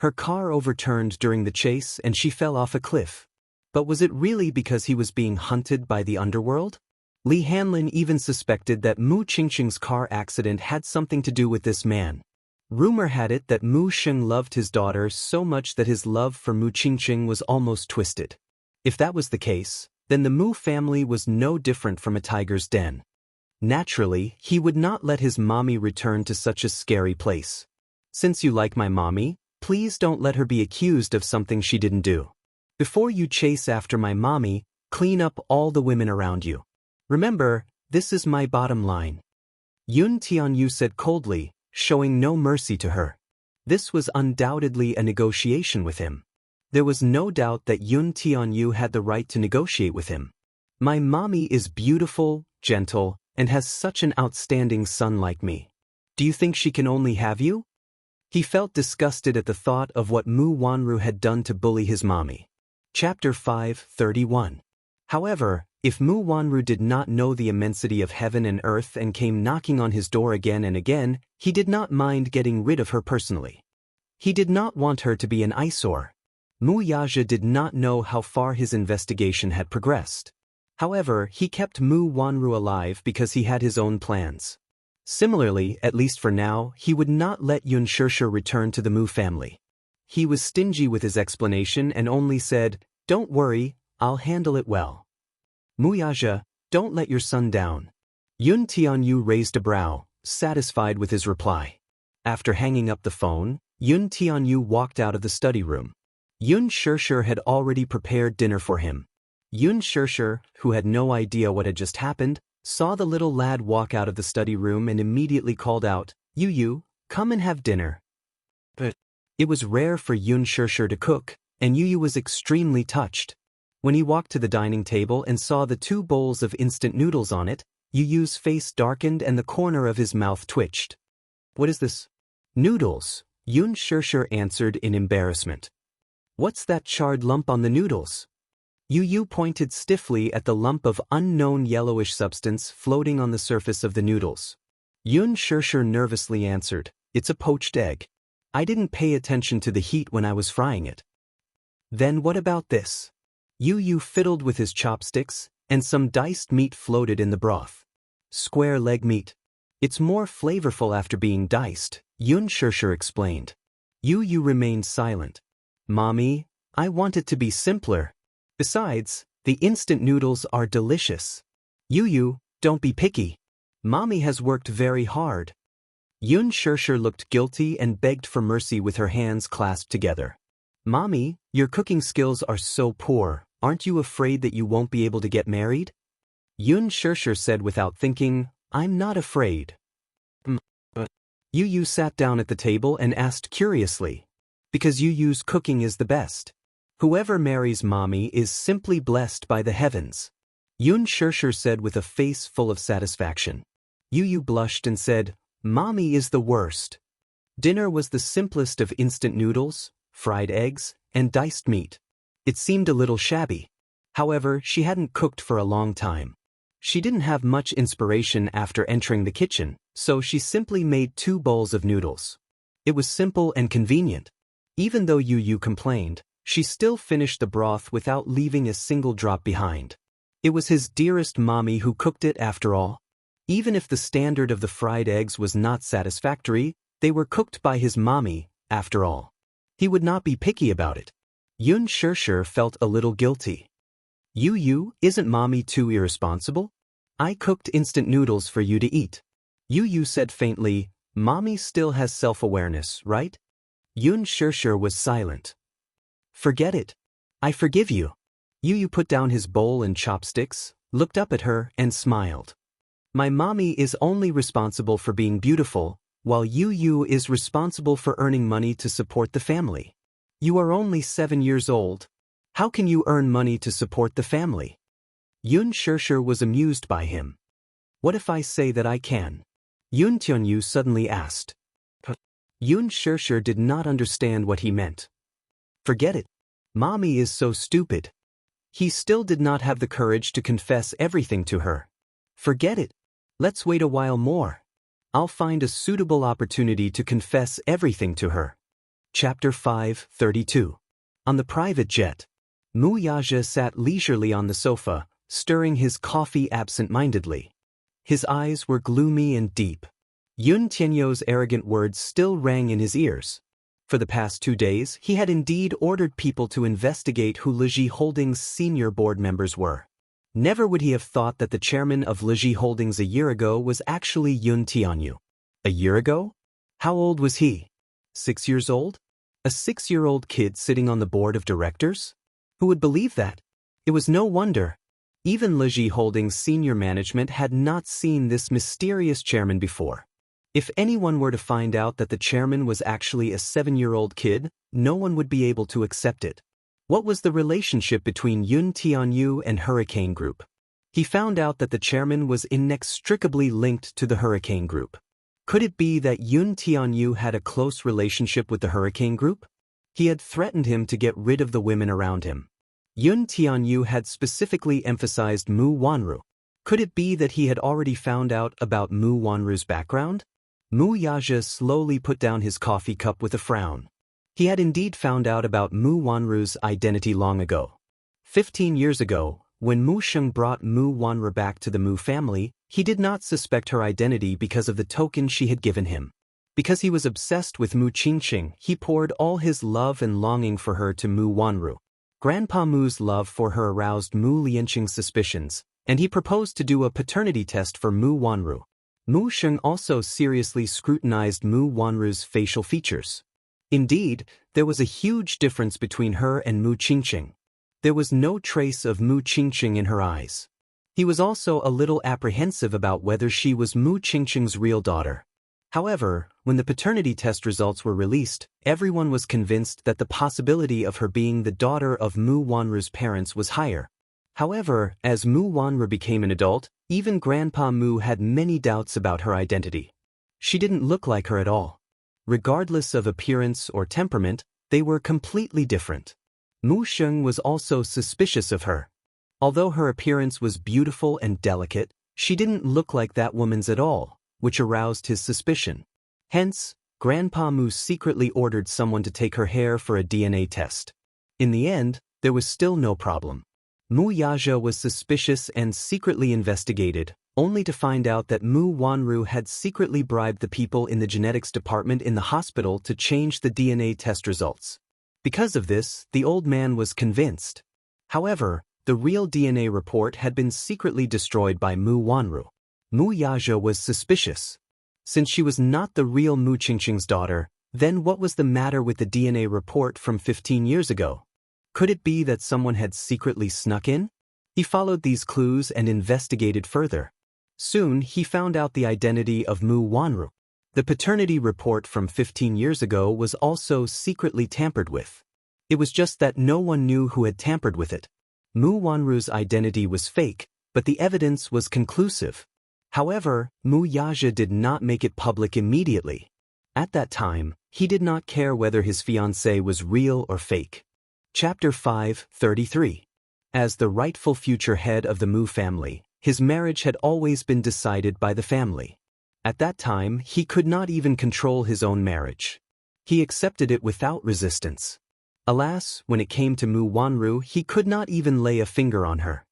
Her car overturned during the chase and she fell off a cliff. But was it really because he was being hunted by the underworld? Li Hanlin even suspected that Mu Qingqing's car accident had something to do with this man. Rumor had it that Mu Sheng loved his daughter so much that his love for Mu Qingqing was almost twisted. If that was the case, then the Mu family was no different from a tiger's den. Naturally, he would not let his mommy return to such a scary place. Since you like my mommy, please don't let her be accused of something she didn't do. Before you chase after my mommy, clean up all the women around you. Remember, this is my bottom line. Yun Tianyu said coldly, showing no mercy to her. This was undoubtedly a negotiation with him. There was no doubt that Yun Tianyu had the right to negotiate with him. My mommy is beautiful, gentle, and has such an outstanding son like me. Do you think she can only have you? He felt disgusted at the thought of what Mu Wanru had done to bully his mommy. Chapter 531. However, if Mu Wanru did not know the immensity of heaven and earth and came knocking on his door again and again, he did not mind getting rid of her personally. He did not want her to be an eyesore. Mu Yaja did not know how far his investigation had progressed. However, he kept Mu Wanru alive because he had his own plans. Similarly, at least for now, he would not let Yun Shishir return to the Mu family. He was stingy with his explanation and only said, "Don't worry, I'll handle it well." Muyaja, don't let your son down. Yun Tianyu raised a brow, satisfied with his reply. After hanging up the phone, Yun Tianyu walked out of the study room. Yun Shishir had already prepared dinner for him. Yun Shishir, who had no idea what had just happened, saw the little lad walk out of the study room and immediately called out, "Yu, come and have dinner." But it was rare for Yun Shishir to cook, and Yu was extremely touched. When he walked to the dining table and saw the 2 bowls of instant noodles on it, Yu Yu's face darkened and the corner of his mouth twitched. What is this? Noodles, Yun Shirshir answered in embarrassment. What's that charred lump on the noodles? Yu Yu pointed stiffly at the lump of unknown yellowish substance floating on the surface of the noodles. Yun Shirshir nervously answered, It's a poached egg. I didn't pay attention to the heat when I was frying it. Then what about this? Yu Yu fiddled with his chopsticks, and some diced meat floated in the broth. Square leg meat. It's more flavorful after being diced, Yun Shirshir explained. Yu Yu remained silent. Mommy, I want it to be simpler. Besides, the instant noodles are delicious. Yu Yu, don't be picky. Mommy has worked very hard. Yun Shirshir looked guilty and begged for mercy with her hands clasped together. Mommy, your cooking skills are so poor, aren't you afraid that you won't be able to get married? Yun Shirshir said without thinking, I'm not afraid. Yu Yu sat down at the table and asked curiously. Because Yu Yu's cooking is the best. Whoever marries Mommy is simply blessed by the heavens. Yun Shirshir said with a face full of satisfaction. Yu Yu blushed and said, Mommy is the worst. Dinner was the simplest of instant noodles, fried eggs, and diced meat. It seemed a little shabby. However, she hadn't cooked for a long time. She didn't have much inspiration after entering the kitchen, so she simply made 2 bowls of noodles. It was simple and convenient. Even though Yu Yu complained, she still finished the broth without leaving a single drop behind. It was his dearest mommy who cooked it after all. Even if the standard of the fried eggs was not satisfactory, they were cooked by his mommy, after all. He would not be picky about it. Yun Shirshir felt a little guilty. Yu Yu, isn't Mommy too irresponsible? I cooked instant noodles for you to eat. Yu Yu said faintly, Mommy still has self-awareness, right? Yun Shirshir was silent. Forget it. I forgive you. Yu Yu put down his bowl and chopsticks, looked up at her, and smiled. My mommy is only responsible for being beautiful, while Yu Yu is responsible for earning money to support the family. You are only 7 years old. How can you earn money to support the family? Yun Shirshir was amused by him. What if I say that I can? Yun Tianyu suddenly asked. Yun Shirshir did not understand what he meant. Forget it. Mommy is so stupid. He still did not have the courage to confess everything to her. Forget it. Let's wait a while more. I'll find a suitable opportunity to confess everything to her. Chapter 5:32. On the private jet. Mu Yaja sat leisurely on the sofa, stirring his coffee absent-mindedly. His eyes were gloomy and deep. Yun Tianyou's arrogant words still rang in his ears. For the past 2 days, he had indeed ordered people to investigate who Leji Holdings' senior board members were. Never would he have thought that the chairman of Leji Holdings a year ago was actually Yun Tianyu. A year ago? How old was he? 6 years old? A 6-year-old kid sitting on the board of directors? Who would believe that? It was no wonder. Even Leji Holdings' senior management had not seen this mysterious chairman before. If anyone were to find out that the chairman was actually a 7-year-old kid, no one would be able to accept it. What was the relationship between Yun Tianyu and Hurricane Group? He found out that the chairman was inextricably linked to the Hurricane Group. Could it be that Yun Tianyu had a close relationship with the Hurricane Group? He had threatened him to get rid of the women around him. Yun Tianyu had specifically emphasized Mu Wanru. Could it be that he had already found out about Mu Wanru's background? Mu Yaja slowly put down his coffee cup with a frown. He had indeed found out about Mu Wanru's identity long ago. 15 years ago, when Mu Sheng brought Mu Wanru back to the Mu family, he did not suspect her identity because of the token she had given him. Because he was obsessed with Mu Qingqing, he poured all his love and longing for her to Mu Wanru. Grandpa Mu's love for her aroused Mu Lianqing's suspicions, and he proposed to do a paternity test for Mu Wanru. Mu Sheng also seriously scrutinized Mu Wanru's facial features. Indeed, there was a huge difference between her and Mu Qingqing. There was no trace of Mu Qingqing in her eyes. He was also a little apprehensive about whether she was Mu Qingqing's real daughter. However, when the paternity test results were released, everyone was convinced that the possibility of her being the daughter of Mu Wanru's parents was higher. However, as Mu Wanru became an adult, Even Grandpa Mu had many doubts about her identity. She didn't look like her at all. Regardless of appearance or temperament, they were completely different. Mu Sheng was also suspicious of her. Although her appearance was beautiful and delicate, she didn't look like that woman's at all, which aroused his suspicion. Hence, Grandpa Mu secretly ordered someone to take her hair for a DNA test. In the end, there was still no problem. Mu Yaja was suspicious and secretly investigated, only to find out that Mu Wanru had secretly bribed the people in the genetics department in the hospital to change the DNA test results. Because of this, the old man was convinced. However, the real DNA report had been secretly destroyed by Mu Wanru. Mu Yaja was suspicious. Since she was not the real Mu Qingqing's daughter, then what was the matter with the DNA report from 15 years ago? Could it be that someone had secretly snuck in? He followed these clues and investigated further. Soon, he found out the identity of Mu Wanru. The paternity report from 15 years ago was also secretly tampered with. It was just that no one knew who had tampered with it. Mu Wanru's identity was fake, but the evidence was conclusive. However, Mu Yaja did not make it public immediately. At that time, he did not care whether his fiancée was real or fake. Chapter 5:33. As the rightful future head of the Mu family, his marriage had always been decided by the family. At that time, he could not even control his own marriage. He accepted it without resistance. Alas, when it came to Mu Wanru, he could not even lay a finger on her.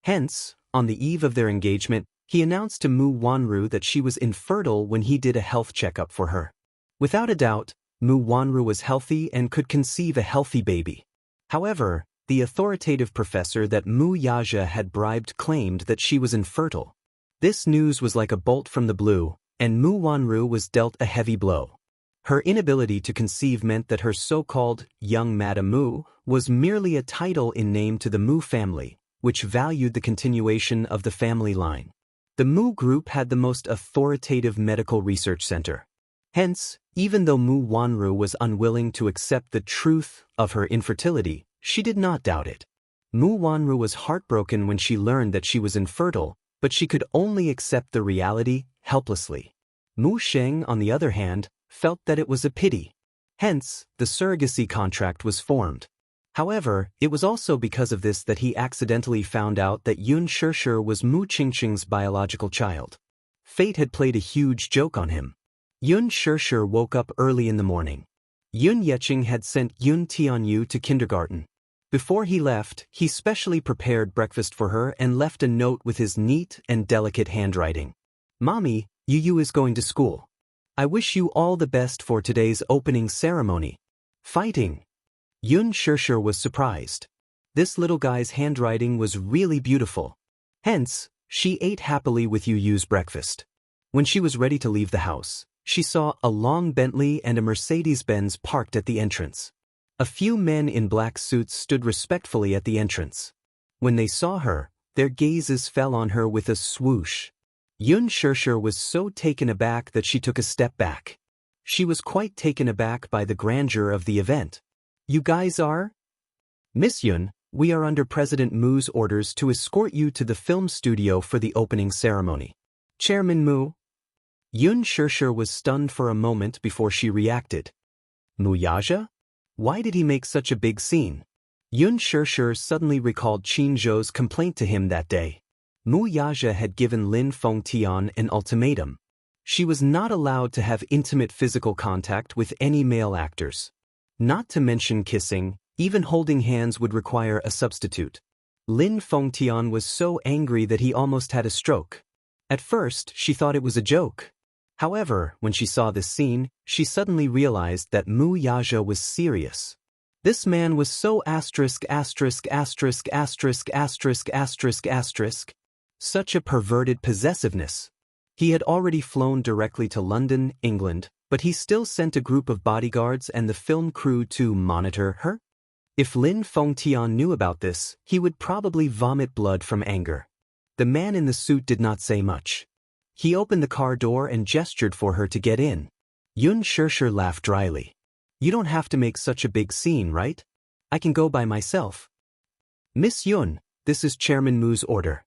Hence, on the eve of their engagement, he announced to Mu Wanru that she was infertile when he did a health checkup for her. Without a doubt, Mu Wanru was healthy and could conceive a healthy baby. However, the authoritative professor that Mu Yaja had bribed claimed that she was infertile. This news was like a bolt from the blue, and Mu Wanru was dealt a heavy blow. Her inability to conceive meant that her so-called young Madame Mu was merely a title in name to the Mu family, which valued the continuation of the family line. The Mu group had the most authoritative medical research center. Hence, even though Mu Wanru was unwilling to accept the truth of her infertility, she did not doubt it. Mu Wanru was heartbroken when she learned that she was infertile, but she could only accept the reality helplessly. Mu Sheng, on the other hand, felt that it was a pity. Hence, the surrogacy contract was formed. However, it was also because of this that he accidentally found out that Yun Shishir was Mu Qingqing's biological child. Fate had played a huge joke on him. Yun Shishir woke up early in the morning. Yun Yeqing had sent Yun Tianyu to kindergarten. Before he left, he specially prepared breakfast for her and left a note with his neat and delicate handwriting. "Mommy, Yu is going to school. I wish you all the best for today's opening ceremony." Fighting. Yun Shishir was surprised. This little guy's handwriting was really beautiful. Hence, she ate happily with Yu's breakfast. When she was ready to leave the house, she saw a long Bentley and a Mercedes-Benz parked at the entrance. A few men in black suits stood respectfully at the entrance. When they saw her, their gazes fell on her with a swoosh. Yun Shishir was so taken aback that she took a step back. She was quite taken aback by the grandeur of the event. "You guys are?" "Miss Yun, we are under President Mu's orders to escort you to the film studio for the opening ceremony." "Chairman Mu?" Yun Shishir was stunned for a moment before she reacted. "Mu Yaja? Why did he make such a big scene?" Yun Shishir suddenly recalled Qin Zhou's complaint to him that day. Mu Yaja had given Lin Fengtian an ultimatum. She was not allowed to have intimate physical contact with any male actors. Not to mention kissing, even holding hands would require a substitute. Lin Fengtian was so angry that he almost had a stroke. At first, she thought it was a joke. However, when she saw this scene, she suddenly realized that Mu Yaja was serious. This man was so such a perverted possessiveness. He had already flown directly to London, England, but he still sent a group of bodyguards and the film crew to monitor her. If Lin Fengtian knew about this, he would probably vomit blood from anger. The man in the suit did not say much. He opened the car door and gestured for her to get in. Yun Shishir laughed dryly. "You don't have to make such a big scene, right? I can go by myself." "Miss Yun, this is Chairman Mu's order.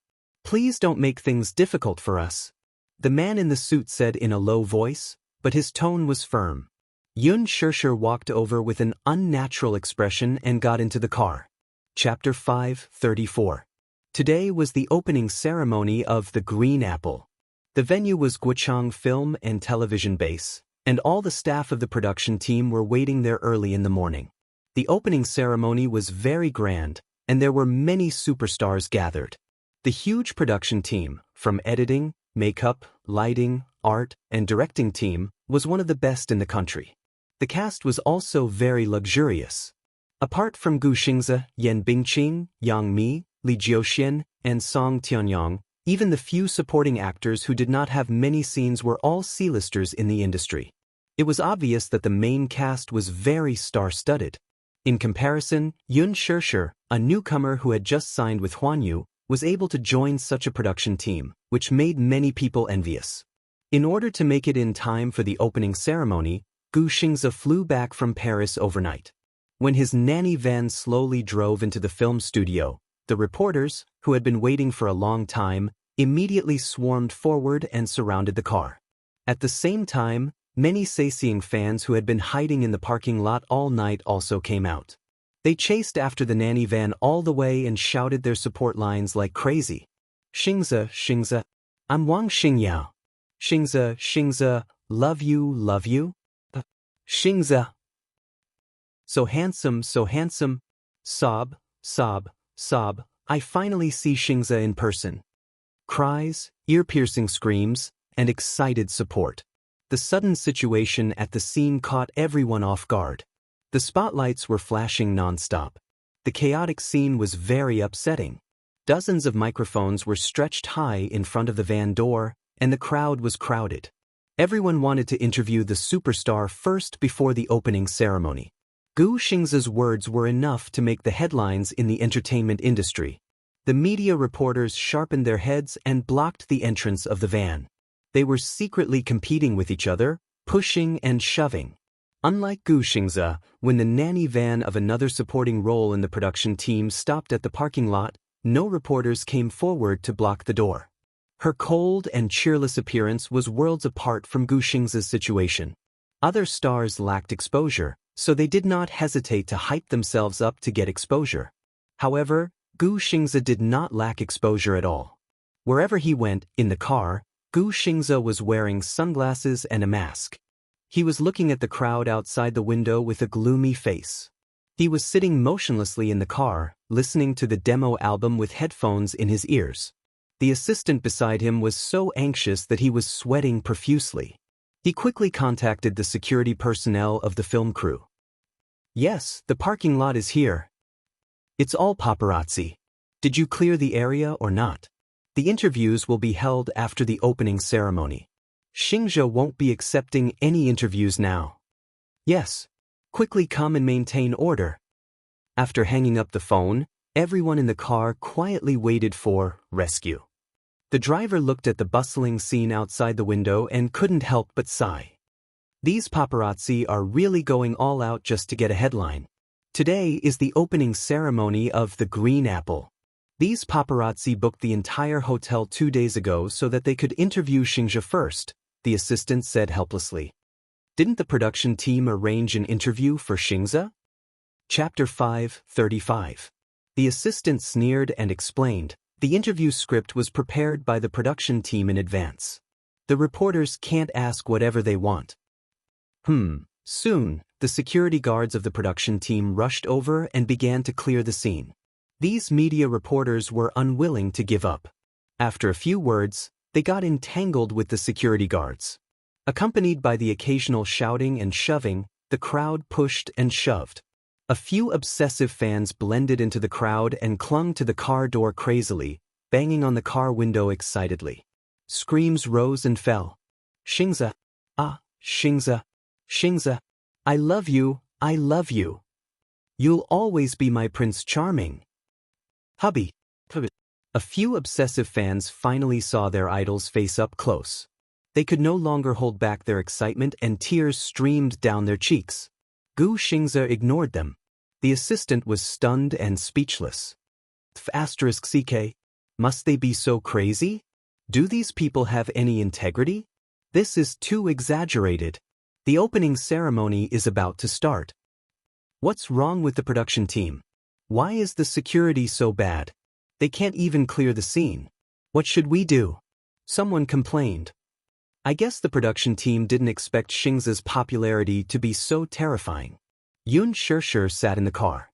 Please don't make things difficult for us. The man in the suit said in a low voice, but his tone was firm. Yun Shirshir walked over with an unnatural expression and got into the car. Chapter 5:34. Today was the opening ceremony of The Green Apple. The venue was Gwichang Film and Television Base, and all the staff of the production team were waiting there early in the morning. The opening ceremony was very grand, and there were many superstars gathered. The huge production team, from editing, makeup, lighting, art, and directing team, was one of the best in the country. The cast was also very luxurious. Apart from Gu Xingze, Yan Bingqing, Yang Mi, Li Jiuxian, and Song Tianyong, even the few supporting actors who did not have many scenes were all C-listers in the industry. It was obvious that the main cast was very star-studded. In comparison, Yun Shirshir, a newcomer who had just signed with Huanyu, was able to join such a production team, which made many people envious. In order to make it in time for the opening ceremony, Gu Xingze flew back from Paris overnight. When his nanny van slowly drove into the film studio, the reporters, who had been waiting for a long time, immediately swarmed forward and surrounded the car. At the same time, many Saseing fans who had been hiding in the parking lot all night also came out. They chased after the nanny van all the way and shouted their support lines like crazy. Xingze, Xingze, I'm Wang Xingyao. Xingze, Xingze, love you, love you. Xingze. So handsome, sob, sob, sob, I finally see Xingze in person. Cries, ear-piercing screams, and excited support. The sudden situation at the scene caught everyone off guard. The spotlights were flashing non-stop. The chaotic scene was very upsetting. Dozens of microphones were stretched high in front of the van door, and the crowd was crowded. Everyone wanted to interview the superstar first before the opening ceremony. Gu Xingze's words were enough to make the headlines in the entertainment industry. The media reporters sharpened their heads and blocked the entrance of the van. They were secretly competing with each other, pushing and shoving. Unlike Gu Xingze, when the nanny van of another supporting role in the production team stopped at the parking lot, no reporters came forward to block the door. Her cold and cheerless appearance was worlds apart from Gu Xingze's situation. Other stars lacked exposure, so they did not hesitate to hype themselves up to get exposure. However, Gu Xingze did not lack exposure at all. Wherever he went, in the car, Gu Xingze was wearing sunglasses and a mask. He was looking at the crowd outside the window with a gloomy face. He was sitting motionlessly in the car, listening to the demo album with headphones in his ears. The assistant beside him was so anxious that he was sweating profusely. He quickly contacted the security personnel of the film crew. Yes, the parking lot is here. It's all paparazzi. Did you clear the area or not? The interviews will be held after the opening ceremony. Xingze won't be accepting any interviews now. Yes. Quickly come and maintain order. After hanging up the phone, everyone in the car quietly waited for rescue. The driver looked at the bustling scene outside the window and couldn't help but sigh. These paparazzi are really going all out just to get a headline. Today is the opening ceremony of The Green Apple. These paparazzi booked the entire hotel 2 days ago so that they could interview Xingze first, the assistant said helplessly. Didn't the production team arrange an interview for Xingze? Chapter 5:35. The assistant sneered and explained, the interview script was prepared by the production team in advance. The reporters can't ask whatever they want. Soon, the security guards of the production team rushed over and began to clear the scene. These media reporters were unwilling to give up. After a few words, they got entangled with the security guards. Accompanied by the occasional shouting and shoving, the crowd pushed and shoved. A few obsessive fans blended into the crowd and clung to the car door crazily, banging on the car window excitedly. Screams rose and fell. Xingze! Ah, Xingze! Xingze! I love you, I love you. You'll always be my Prince Charming. Hubby! A few obsessive fans finally saw their idols face up close. They could no longer hold back their excitement and tears streamed down their cheeks. Gu Xingze ignored them. The assistant was stunned and speechless. CK. Must they be so crazy? Do these people have any integrity? This is too exaggerated. The opening ceremony is about to start. What's wrong with the production team? Why is the security so bad? They can't even clear the scene. What should we do? Someone complained. I guess the production team didn't expect Xingza's popularity to be so terrifying. Yun Shishir sat in the car.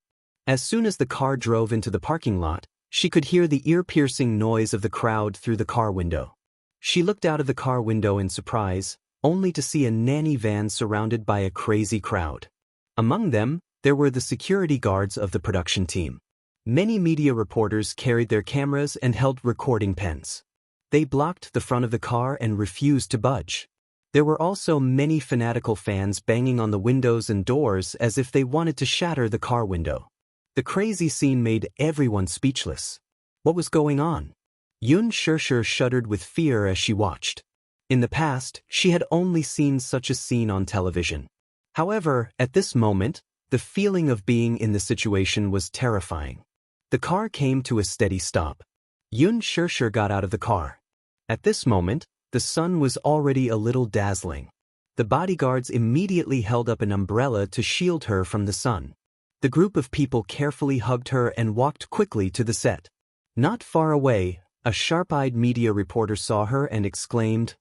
As soon as the car drove into the parking lot, she could hear the ear-piercing noise of the crowd through the car window. She looked out of the car window in surprise, only to see a nanny van surrounded by a crazy crowd. Among them, there were the security guards of the production team. Many media reporters carried their cameras and held recording pens. They blocked the front of the car and refused to budge. There were also many fanatical fans banging on the windows and doors as if they wanted to shatter the car window. The crazy scene made everyone speechless. What was going on? Yun Shishir shuddered with fear as she watched. In the past, she had only seen such a scene on television. However, at this moment, the feeling of being in the situation was terrifying. The car came to a steady stop. Yun Shishir got out of the car. At this moment, the sun was already a little dazzling. The bodyguards immediately held up an umbrella to shield her from the sun. The group of people carefully hugged her and walked quickly to the set. Not far away, a sharp-eyed media reporter saw her and exclaimed,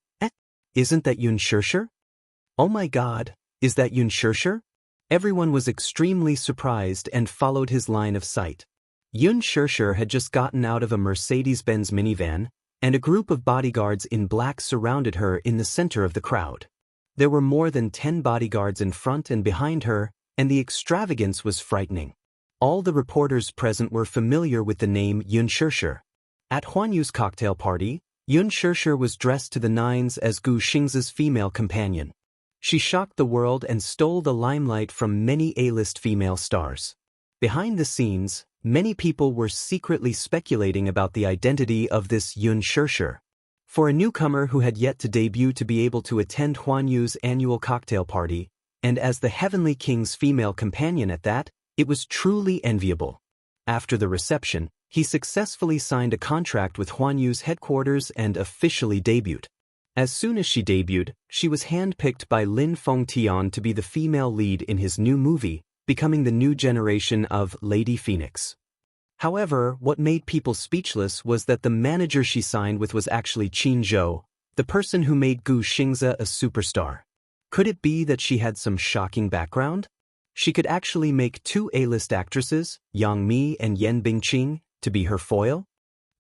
Isn't that Yun Shishir? Oh my God, is that Yun Shishir? Everyone was extremely surprised and followed his line of sight. Yun Shishir had just gotten out of a Mercedes-Benz minivan, and a group of bodyguards in black surrounded her in the center of the crowd. There were more than 10 bodyguards in front and behind her, and the extravagance was frightening. All the reporters present were familiar with the name Yun Shishir. At Huan Yu's cocktail party, Yun Shishir was dressed to the nines as Gu Xingza's female companion. She shocked the world and stole the limelight from many A-list female stars. Behind the scenes, many people were secretly speculating about the identity of this Yun Shishir. For a newcomer who had yet to debut to be able to attend Huan Yu's annual cocktail party, and as the Heavenly King's female companion at that, it was truly enviable. After the reception, he successfully signed a contract with Huan Yu's headquarters and officially debuted. As soon as she debuted, she was handpicked by Lin Fengtian to be the female lead in his new movie, becoming the new generation of Lady Phoenix. However, what made people speechless was that the manager she signed with was actually Qin Zhou, the person who made Gu Xingza a superstar. Could it be that she had some shocking background? She could actually make 2 A-list actresses, Yang Mi and Yan Bingqing, to be her foil?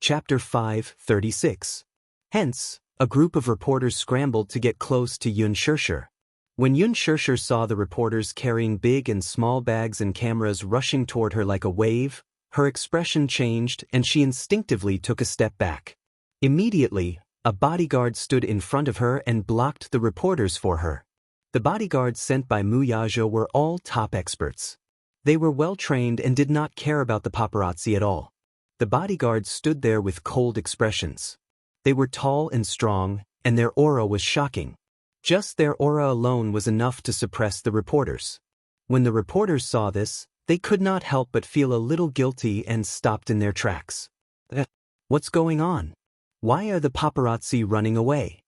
Chapter 5:36. Hence, a group of reporters scrambled to get close to Yun Shishir. When Yun Shishir saw the reporters carrying big and small bags and cameras rushing toward her like a wave, her expression changed and she instinctively took a step back. Immediately, a bodyguard stood in front of her and blocked the reporters for her. The bodyguards sent by Mu Yazhou were all top experts. They were well-trained and did not care about the paparazzi at all. The bodyguards stood there with cold expressions. They were tall and strong, and their aura was shocking. Just their aura alone was enough to suppress the reporters. When the reporters saw this, they could not help but feel a little guilty and stopped in their tracks. What's going on? Why are the paparazzi running away?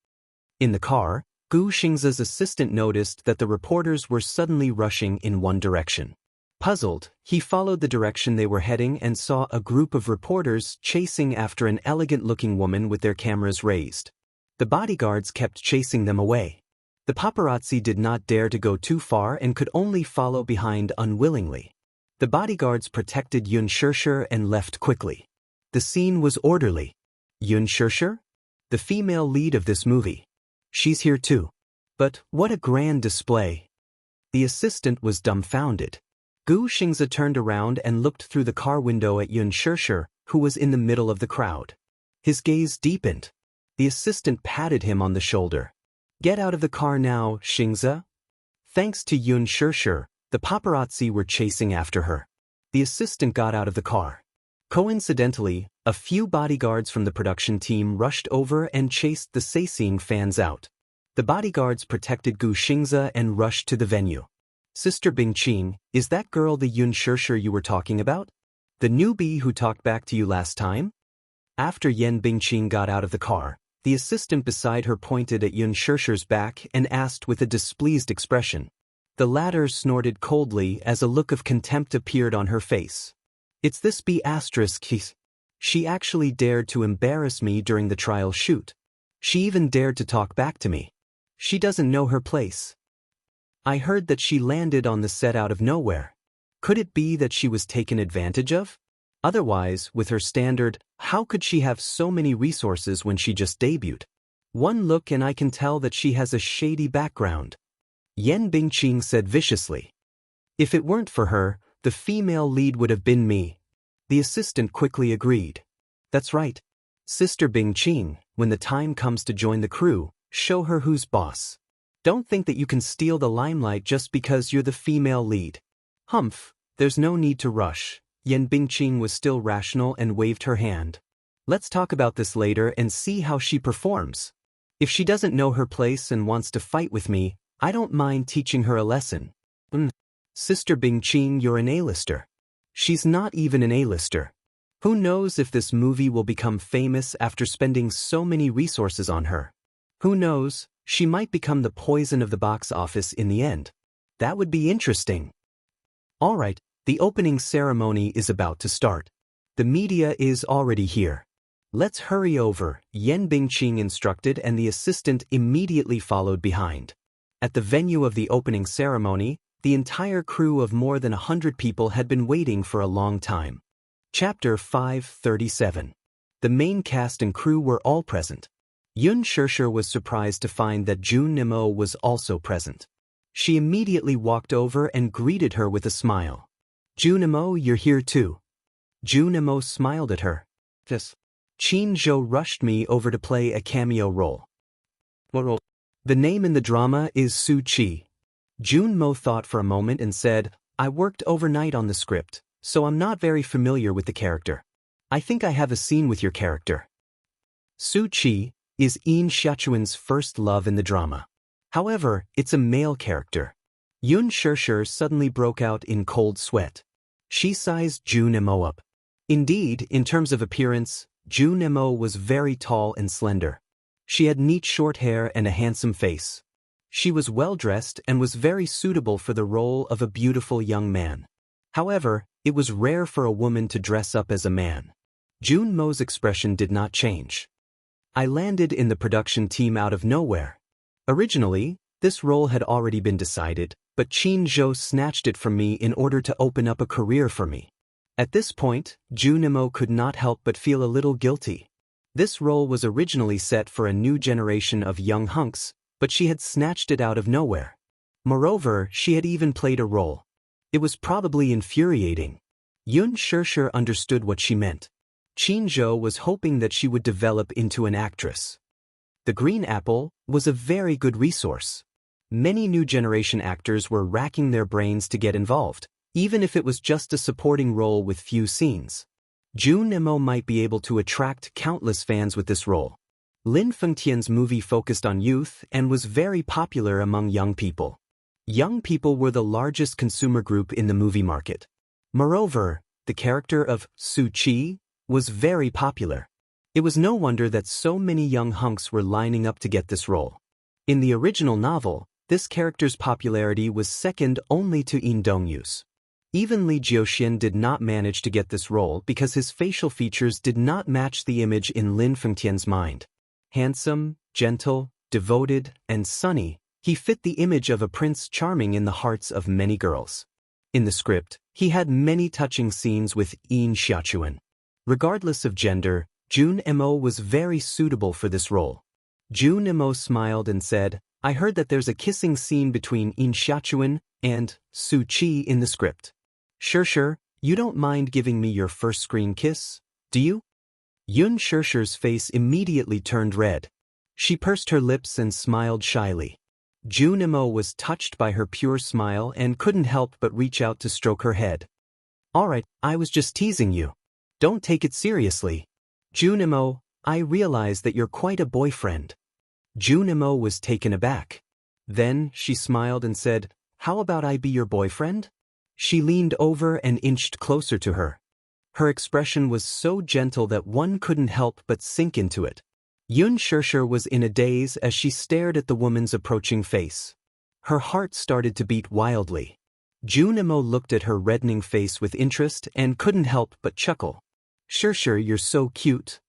In the car, Gu Xingza's assistant noticed that the reporters were suddenly rushing in one direction. Puzzled, he followed the direction they were heading and saw a group of reporters chasing after an elegant-looking woman with their cameras raised. The bodyguards kept chasing them away. The paparazzi did not dare to go too far and could only follow behind unwillingly. The bodyguards protected Yun Shishir and left quickly. The scene was orderly. Yun Shishir? The female lead of this movie. She's here too. But what a grand display. The assistant was dumbfounded. Gu Xingza turned around and looked through the car window at Yun Shishir, who was in the middle of the crowd. His gaze deepened. The assistant patted him on the shoulder. Get out of the car now, Xingza. Thanks to Yun Shishir, the paparazzi were chasing after her. The assistant got out of the car. Coincidentally, a few bodyguards from the production team rushed over and chased the sightseeing fans out. The bodyguards protected Gu Xingza and rushed to the venue. Sister Bingqing, is that girl the Yun Shishir you were talking about? The newbie who talked back to you last time? After Yen Bingqing got out of the car, the assistant beside her pointed at Yun Shishir's back and asked with a displeased expression. The latter snorted coldly as a look of contempt appeared on her face. It's this B****. She actually dared to embarrass me during the trial shoot. She even dared to talk back to me. She doesn't know her place. I heard that she landed on the set out of nowhere. Could it be that she was taken advantage of? Otherwise, with her standard, how could she have so many resources when she just debuted? One look and I can tell that she has a shady background. Yen Bingqing said viciously. If it weren't for her, the female lead would have been me. The assistant quickly agreed. That's right. Sister Bingqing, when the time comes to join the crew, show her who's boss. Don't think that you can steal the limelight just because you're the female lead. Humph, there's no need to rush. Yen Bingqing was still rational and waved her hand. Let's talk about this later and see how she performs. If she doesn't know her place and wants to fight with me, I don't mind teaching her a lesson. Sister Bingqing, you're an A-lister. She's not even an A-lister. Who knows if this movie will become famous after spending so many resources on her? Who knows, she might become the poison of the box office in the end. That would be interesting. Alright, the opening ceremony is about to start. The media is already here. Let's hurry over, Yen Bingqing instructed, and the assistant immediately followed behind. At the venue of the opening ceremony, the entire crew of more than 100 people had been waiting for a long time. Chapter 537. The main cast and crew were all present. Yun Shishir was surprised to find that Jun Nemo was also present. She immediately walked over and greeted her with a smile. Jun Nemo, you're here too. Jun Nemo smiled at her. Yes. Qin Zhou rushed me over to play a cameo role. What role? The name in the drama is Su Qi. Jun Mo thought for a moment and said, I worked overnight on the script, so I'm not very familiar with the character. I think I have a scene with your character. Su Qi is Yin Xiaochuan's first love in the drama. However, it's a male character. Yun Shishir suddenly broke out in cold sweat. She sized Jun Nemo up. Indeed, in terms of appearance, Jun Nemo was very tall and slender. She had neat short hair and a handsome face. She was well-dressed and was very suitable for the role of a beautiful young man. However, it was rare for a woman to dress up as a man. Jun Mo's expression did not change. I landed in the production team out of nowhere. Originally, this role had already been decided, but Qin Zhou snatched it from me in order to open up a career for me. At this point, Jun Nemo could not help but feel a little guilty. This role was originally set for a new generation of young hunks, but she had snatched it out of nowhere. Moreover, she had even played a role. It was probably infuriating. Yun Shishir understood what she meant. Qin Zhou was hoping that she would develop into an actress. The Green Apple was a very good resource. Many new generation actors were racking their brains to get involved, even if it was just a supporting role with few scenes. Jun Nemo might be able to attract countless fans with this role. Lin Fengtian's movie focused on youth and was very popular among young people. Young people were the largest consumer group in the movie market. Moreover, the character of Su Qi was very popular. It was no wonder that so many young hunks were lining up to get this role. In the original novel, this character's popularity was second only to Yin Dongyu's. Even Li Jiuxian did not manage to get this role because his facial features did not match the image in Lin Fengtian's mind. Handsome, gentle, devoted, and sunny, he fit the image of a Prince Charming in the hearts of many girls. In the script, he had many touching scenes with Yin Xiaochuan. Regardless of gender, Jun Nemo was very suitable for this role. Jun Nemo smiled and said, I heard that there's a kissing scene between Yin Xiaochuan and Su Qi in the script. Shishir, you don't mind giving me your first screen kiss, do you? Yun Shishir's face immediately turned red. She pursed her lips and smiled shyly. Jun Nemo was touched by her pure smile and couldn't help but reach out to stroke her head. Alright, I was just teasing you. Don't take it seriously. Jun Nemo, I realize that you're quite a boyfriend. Jun Nemo was taken aback. Then, she smiled and said, how about I be your boyfriend? She leaned over and inched closer to her. Her expression was so gentle that one couldn't help but sink into it. Yoon Shirshir was in a daze as she stared at the woman's approaching face. Her heart started to beat wildly. Jun Imo looked at her reddening face with interest and couldn't help but chuckle. "Shirshir, you're so cute.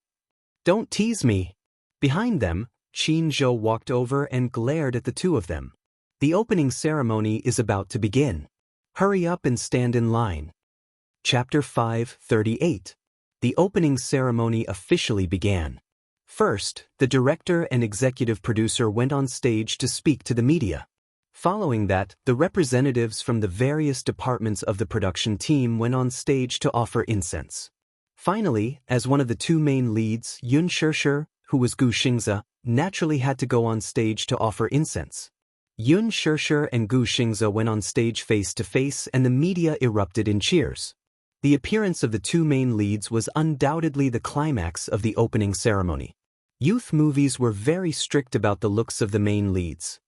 Don't tease me." Behind them, Chin Zhou walked over and glared at the two of them. "The opening ceremony is about to begin. Hurry up and stand in line." Chapter 538. The opening ceremony officially began. First, the director and executive producer went on stage to speak to the media. Following that, the representatives from the various departments of the production team went on stage to offer incense. Finally, as one of the two main leads, Yoon Shirshir, who was Gu Xingze, naturally had to go on stage to offer incense. Yoon Shirshir and Gu Xingze went on stage face to face and the media erupted in cheers. The appearance of the two main leads was undoubtedly the climax of the opening ceremony. Youth movies were very strict about the looks of the main leads.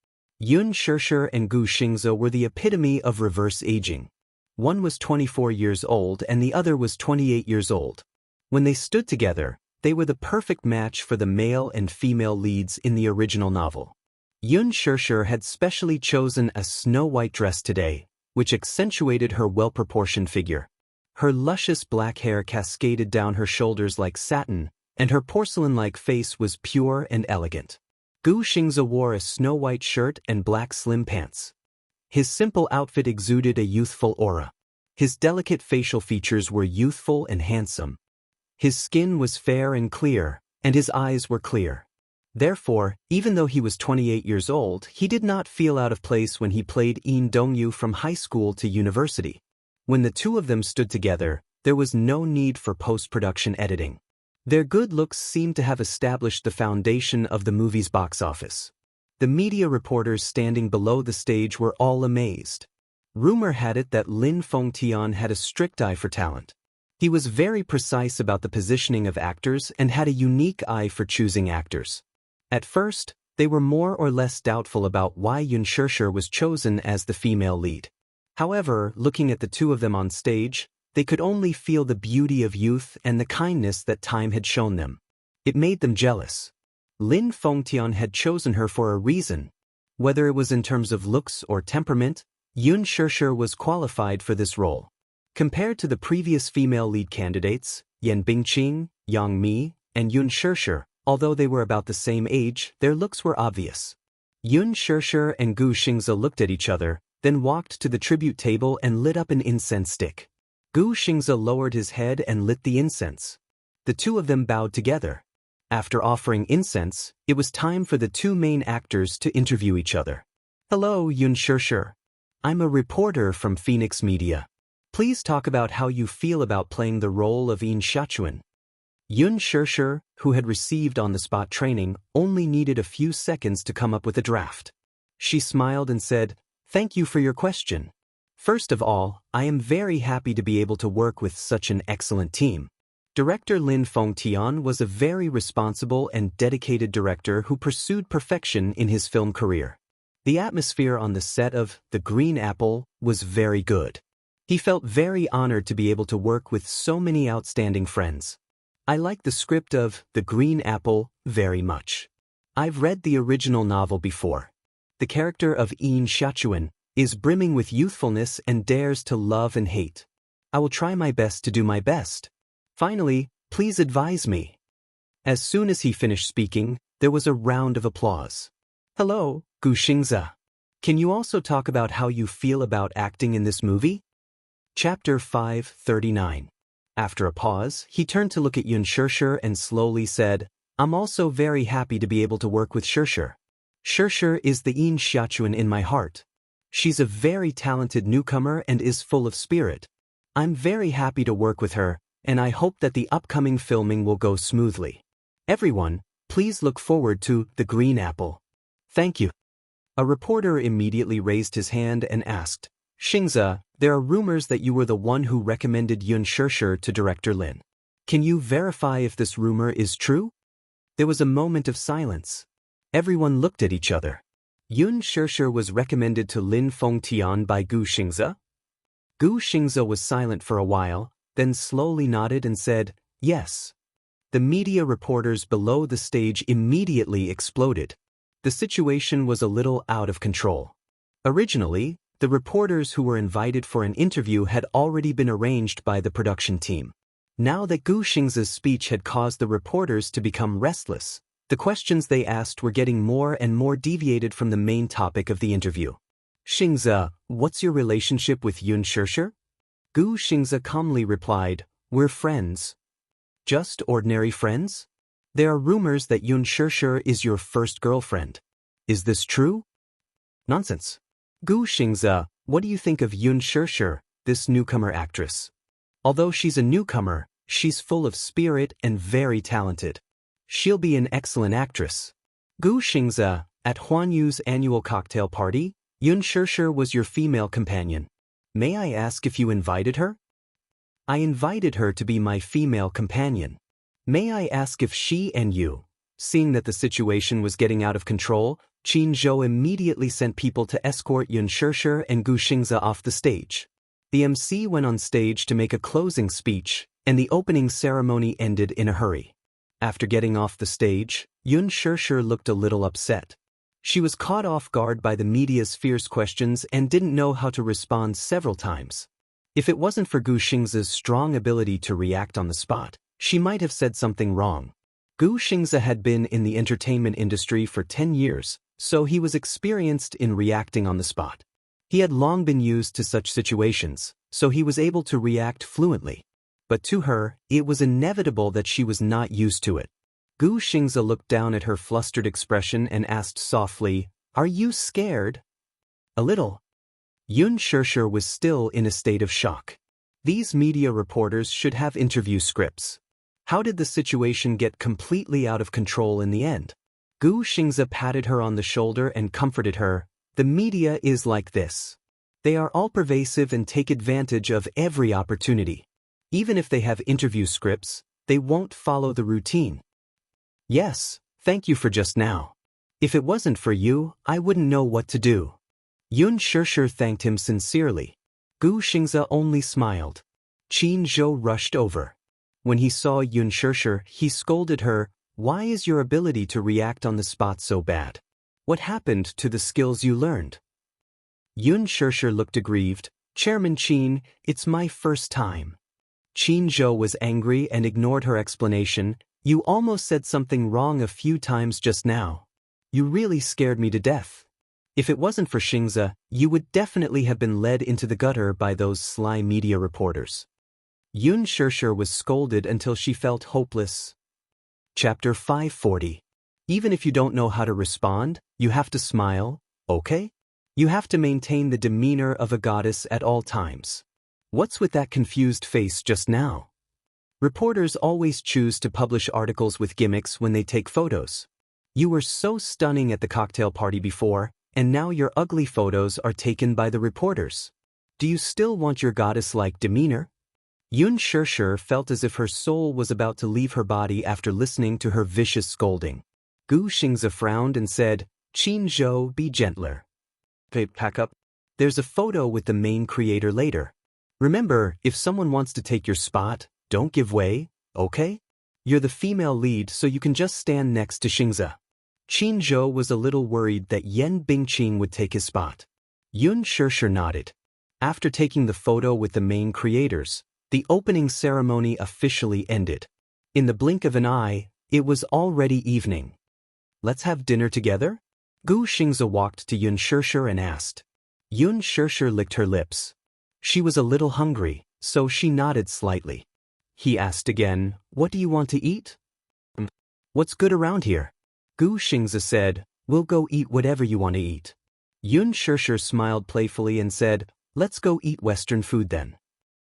Yoon Shirshir and Gu Xingze were the epitome of reverse aging. One was 24 years old and the other was 28 years old. When they stood together, they were the perfect match for the male and female leads in the original novel. Yoon Shirshir had specially chosen a snow-white dress today, which accentuated her well-proportioned figure. Her luscious black hair cascaded down her shoulders like satin, and her porcelain-like face was pure and elegant. Gu Xingze wore a snow-white shirt and black slim pants. His simple outfit exuded a youthful aura. His delicate facial features were youthful and handsome. His skin was fair and clear, and his eyes were clear. Therefore, even though he was 28 years old, he did not feel out of place when he played Eun Dongyu from high school to university. When the two of them stood together, there was no need for post-production editing. Their good looks seemed to have established the foundation of the movie's box office. The media reporters standing below the stage were all amazed. Rumor had it that Lin Fengtian had a strict eye for talent. He was very precise about the positioning of actors and had a unique eye for choosing actors. At first, they were more or less doubtful about why Yoon Shirshir was chosen as the female lead. However, looking at the two of them on stage, they could only feel the beauty of youth and the kindness that time had shown them. It made them jealous. Lin Fengtian had chosen her for a reason. Whether it was in terms of looks or temperament, Yoon Shirshir was qualified for this role. Compared to the previous female lead candidates, Yan Bingqing, Yang Mi, and Yoon Shirshir, although they were about the same age, their looks were obvious. Yoon Shirshir and Gu Xingze looked at each other, then walked to the tribute table and lit up an incense stick. Gu Xingze lowered his head and lit the incense. The two of them bowed together. After offering incense, it was time for the two main actors to interview each other. "Hello, Yoon Shirshir. I'm a reporter from Phoenix Media. Please talk about how you feel about playing the role of Eun Shachuan." Yoon Shirshir, who had received on-the-spot training, only needed a few seconds to come up with a draft. She smiled and said, "Thank you for your question. First of all, I am very happy to be able to work with such an excellent team. Director Lin Fengtian was a very responsible and dedicated director who pursued perfection in his film career. The atmosphere on the set of The Green Apple was very good. He felt very honored to be able to work with so many outstanding friends. I like the script of The Green Apple very much. I've read the original novel before. The character of Eun Shachuan is brimming with youthfulness and dares to love and hate. I will try my best to do my best. Finally, please advise me." As soon as he finished speaking, there was a round of applause. "Hello, Gu Xingze. Can you also talk about how you feel about acting in this movie?" Chapter 539. After a pause, he turned to look at Yoon Shirshir and slowly said, "I'm also very happy to be able to work with Shirshir. Shirshir is the Eun Shachuan in my heart. She's a very talented newcomer and is full of spirit. I'm very happy to work with her, and I hope that the upcoming filming will go smoothly. Everyone, please look forward to The Green Apple." "Thank you." A reporter immediately raised his hand and asked, "Xingze, there are rumors that you were the one who recommended Yoon Shirshir to Director Lin. Can you verify if this rumor is true?" There was a moment of silence. Everyone looked at each other. Yoon Shirshir was recommended to Lin Fengtian by Gu Xingze? Gu Xingze was silent for a while, then slowly nodded and said, yes. The media reporters below the stage immediately exploded. The situation was a little out of control. Originally, the reporters who were invited for an interview had already been arranged by the production team. Now that Gu Xingze's speech had caused the reporters to become restless, the questions they asked were getting more and more deviated from the main topic of the interview. Xingze, what's your relationship with Yun Shishir? Gu Xingze calmly replied, we're friends. Just ordinary friends? There are rumors that Yun Shishir is your first girlfriend. Is this true? Nonsense. Gu Xingze, what do you think of Yun Shishir, this newcomer actress? Although she's a newcomer, she's full of spirit and very talented. She'll be an excellent actress. Gu Xingze, at Huan Yu's annual cocktail party, Yun Shishir was your female companion. May I ask if you invited her? I invited her to be my female companion. May I ask if she and you? Seeing that the situation was getting out of control, Qin Zhou immediately sent people to escort Yun Shishir and Gu Xingze off the stage. The MC went on stage to make a closing speech, and the opening ceremony ended in a hurry. After getting off the stage, Yun Shishir looked a little upset. She was caught off guard by the media's fierce questions and didn't know how to respond several times. If it wasn't for Gu Xingze's strong ability to react on the spot, she might have said something wrong. Gu Xingze had been in the entertainment industry for 10 years, so he was experienced in reacting on the spot. He had long been used to such situations, so he was able to react fluently. But to her, it was inevitable that she was not used to it. Gu Xingze looked down at her flustered expression and asked softly, are you scared? A little. Yun Shishir was still in a state of shock. These media reporters should have interview scripts. How did the situation get completely out of control in the end? Gu Xingze patted her on the shoulder and comforted her. The media is like this. They are all pervasive and take advantage of every opportunity. Even if they have interview scripts, they won't follow the routine. Yes, thank you for just now. If it wasn't for you, I wouldn't know what to do. Yun Shishir thanked him sincerely. Gu Xingze only smiled. Qin Zhou rushed over. When he saw Yun Shishir, he scolded her, why is your ability to react on the spot so bad? What happened to the skills you learned? Yun Shishir looked aggrieved. Chairman Qin, it's my first time. Qin Zhou was angry and ignored her explanation. You almost said something wrong a few times just now. You really scared me to death. If it wasn't for Xingze, you would definitely have been led into the gutter by those sly media reporters. Yun Shishir was scolded until she felt hopeless. Chapter 540. Even if you don't know how to respond, you have to smile, okay? You have to maintain the demeanor of a goddess at all times. What's with that confused face just now? Reporters always choose to publish articles with gimmicks when they take photos. You were so stunning at the cocktail party before, and now your ugly photos are taken by the reporters. Do you still want your goddess-like demeanor? Yun Shishir felt as if her soul was about to leave her body after listening to her vicious scolding. Gu Xingze frowned and said, Qin Zhou, be gentler. Pack up. There's a photo with the main creator later. Remember, if someone wants to take your spot, don't give way, okay? You're the female lead, so you can just stand next to Xingze. Qin Zhou was a little worried that Yan Bingqing would take his spot. Yun Shishir nodded. After taking the photo with the main creators, the opening ceremony officially ended. In the blink of an eye, it was already evening. Let's have dinner together? Gu Xingze walked to Yun Shishir and asked. Yun Shishir licked her lips. She was a little hungry, so she nodded slightly. He asked again, what do you want to eat? What's good around here? Gu Xingze said, we'll go eat whatever you want to eat. Yun Shishir smiled playfully and said, let's go eat Western food then.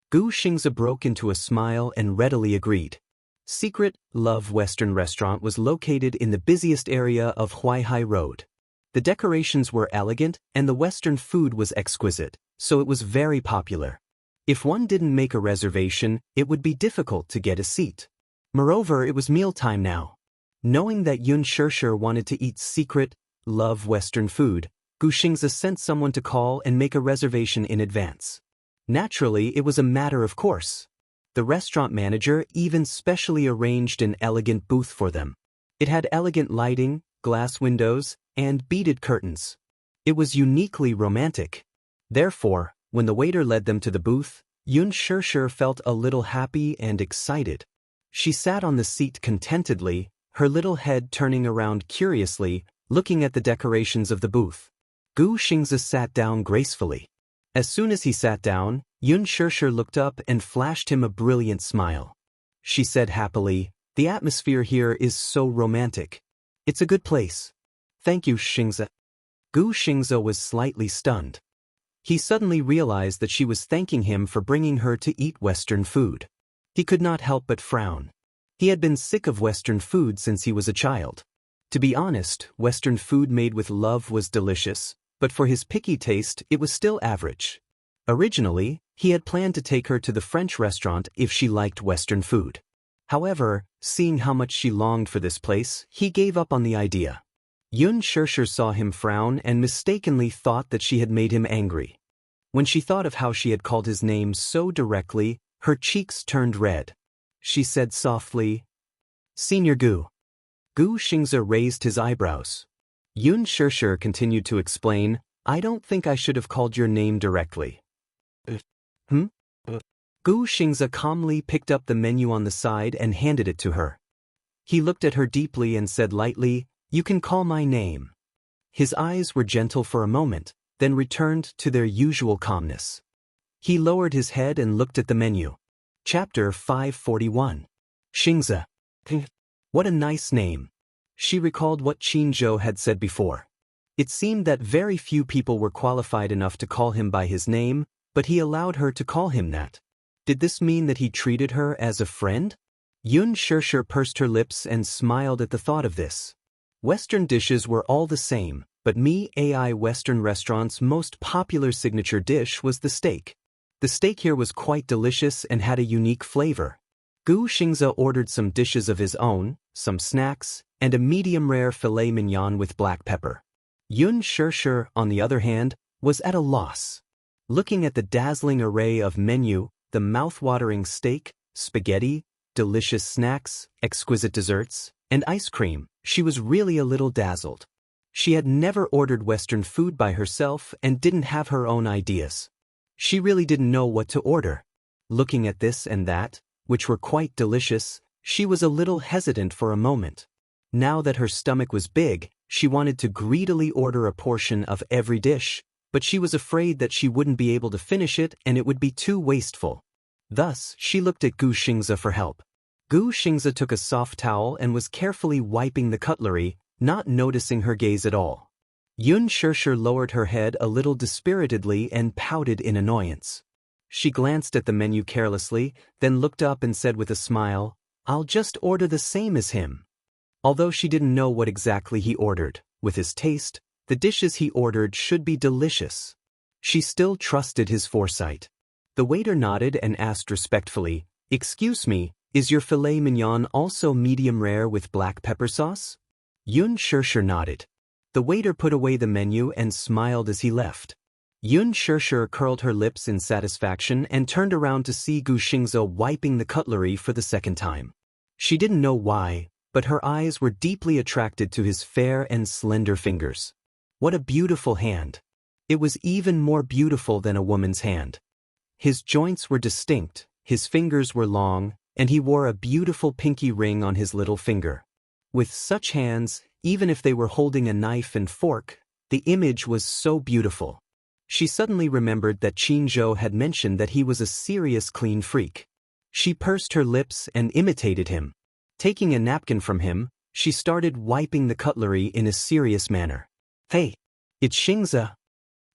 Gu Xingze broke into a smile and readily agreed. Secret Love Western Restaurant was located in the busiest area of Huaihai Road. The decorations were elegant and the Western food was exquisite, so it was very popular. If one didn't make a reservation, it would be difficult to get a seat. Moreover, it was mealtime now. Knowing that Yun Shishir wanted to eat Secret Love Western food, Gu Xingze sent someone to call and make a reservation in advance. Naturally, it was a matter of course. The restaurant manager even specially arranged an elegant booth for them. It had elegant lighting, glass windows, and beaded curtains. It was uniquely romantic. Therefore, when the waiter led them to the booth, Yun Shirshir felt a little happy and excited. She sat on the seat contentedly, her little head turning around curiously, looking at the decorations of the booth. Gu Xingze sat down gracefully. As soon as he sat down, Yun Shirshir looked up and flashed him a brilliant smile. She said happily, "The atmosphere here is so romantic. It's a good place. Thank you, Xingze." Gu Xingze was slightly stunned. He suddenly realized that she was thanking him for bringing her to eat Western food. He could not help but frown. He had been sick of Western food since he was a child. To be honest, Western food made with love was delicious, but for his picky taste, it was still average. Originally, he had planned to take her to the French restaurant if she liked Western food. However, seeing how much she longed for this place, he gave up on the idea. Yun Shirshir saw him frown and mistakenly thought that she had made him angry. When she thought of how she had called his name so directly, her cheeks turned red. She said softly, "Senior Gu." Gu Xingze raised his eyebrows. Yun Shirshir continued to explain, "I don't think I should have called your name directly." Gu Xingze calmly picked up the menu on the side and handed it to her. He looked at her deeply and said lightly, "You can call my name." His eyes were gentle for a moment, then returned to their usual calmness. He lowered his head and looked at the menu. Chapter 541. Xingze. What a nice name. She recalled what Qin Zhou had said before. It seemed that very few people were qualified enough to call him by his name, but he allowed her to call him that. Did this mean that he treated her as a friend? Yun Shirshir pursed her lips and smiled at the thought of this. Western dishes were all the same, but AI Western restaurant's most popular signature dish was the steak. The steak here was quite delicious and had a unique flavor. Gu Xingze ordered some dishes of his own, some snacks, and a medium-rare filet mignon with black pepper. Yun Shirshir, on the other hand, was at a loss. Looking at the dazzling array of menu, the mouth-watering steak, spaghetti, delicious snacks, exquisite desserts, and ice cream, she was really a little dazzled. She had never ordered Western food by herself and didn't have her own ideas. She really didn't know what to order. Looking at this and that, which were quite delicious, she was a little hesitant for a moment. Now that her stomach was big, she wanted to greedily order a portion of every dish, but she was afraid that she wouldn't be able to finish it and it would be too wasteful. Thus, she looked at Gu Xingze for help. Gu Xingze took a soft towel and was carefully wiping the cutlery, not noticing her gaze at all. Yun Shirshir lowered her head a little dispiritedly and pouted in annoyance. She glanced at the menu carelessly, then looked up and said with a smile, "I'll just order the same as him." Although she didn't know what exactly he ordered, with his taste, the dishes he ordered should be delicious. She still trusted his foresight. The waiter nodded and asked respectfully, "Excuse me, is your filet mignon also medium rare with black pepper sauce?" Yun Shirshir nodded. The waiter put away the menu and smiled as he left. Yun Shirshir curled her lips in satisfaction and turned around to see Gu Xingze wiping the cutlery for the second time. She didn't know why, but her eyes were deeply attracted to his fair and slender fingers. What a beautiful hand. It was even more beautiful than a woman's hand. His joints were distinct, his fingers were long, and he wore a beautiful pinky ring on his little finger. With such hands, even if they were holding a knife and fork, the image was so beautiful. She suddenly remembered that Qin Zhou had mentioned that he was a serious clean freak. She pursed her lips and imitated him. Taking a napkin from him, she started wiping the cutlery in a serious manner. "Hey, it's Xingze."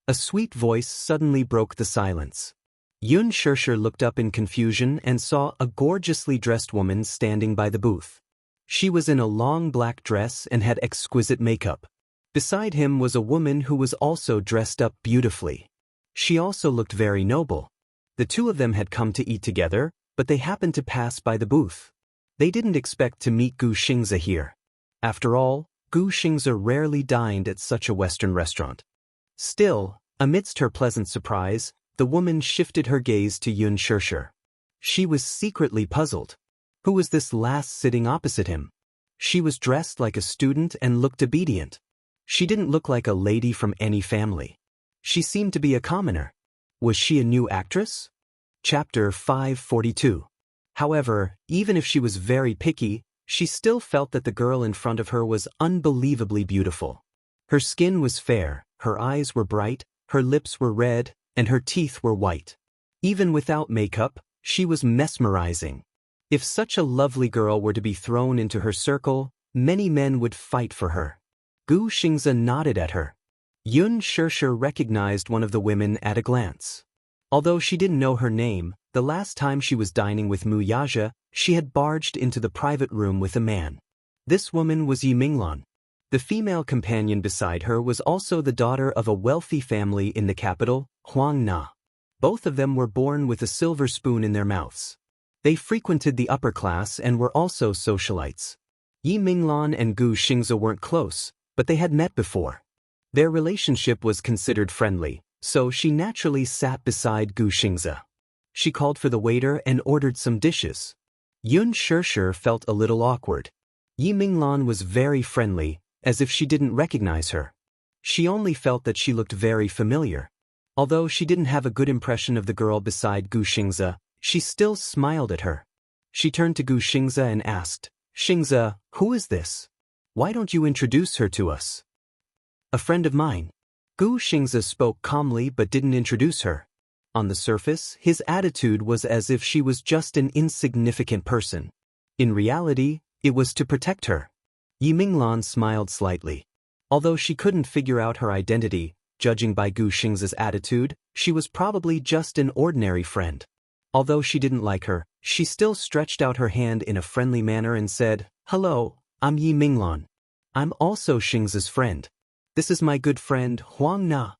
A sweet voice suddenly broke the silence. Yun Shirshir looked up in confusion and saw a gorgeously dressed woman standing by the booth. She was in a long black dress and had exquisite makeup. Beside him was a woman who was also dressed up beautifully. She also looked very noble. The two of them had come to eat together, but they happened to pass by the booth. They didn't expect to meet Gu Xingze here. After all, Gu Xingze rarely dined at such a Western restaurant. Still, amidst her pleasant surprise, the woman shifted her gaze to Yun Shirshir. She was secretly puzzled. Who was this lass sitting opposite him? She was dressed like a student and looked obedient. She didn't look like a lady from any family. She seemed to be a commoner. Was she a new actress? Chapter 542. However, even if she was very picky, she still felt that the girl in front of her was unbelievably beautiful. Her skin was fair, her eyes were bright, her lips were red, and her teeth were white. Even without makeup, she was mesmerizing. If such a lovely girl were to be thrown into her circle, many men would fight for her. Gu Xingze nodded at her. Yun Shishir recognized one of the women at a glance. Although she didn't know her name, the last time she was dining with Mu Yaja, she had barged into the private room with a man. This woman was Yi Minglan. The female companion beside her was also the daughter of a wealthy family in the capital, Huang Na. Both of them were born with a silver spoon in their mouths. They frequented the upper class and were also socialites. Yi Minglan and Gu Xingze weren't close, but they had met before. Their relationship was considered friendly, so she naturally sat beside Gu Xingze. She called for the waiter and ordered some dishes. Yun Shishir felt a little awkward. Yi Minglan was very friendly, as if she didn't recognize her. She only felt that she looked very familiar. Although she didn't have a good impression of the girl beside Gu Xingze, she still smiled at her. She turned to Gu Xingze and asked, "Xingze, who is this? Why don't you introduce her to us?" "A friend of mine." Gu Xingze spoke calmly but didn't introduce her. On the surface, his attitude was as if she was just an insignificant person. In reality, it was to protect her. Yi Minglan smiled slightly. Although she couldn't figure out her identity, judging by Gu Xingze's attitude, she was probably just an ordinary friend. Although she didn't like her, she still stretched out her hand in a friendly manner and said, "Hello, I'm Yi Minglan. I'm also Xingze's friend. This is my good friend, Huang Na."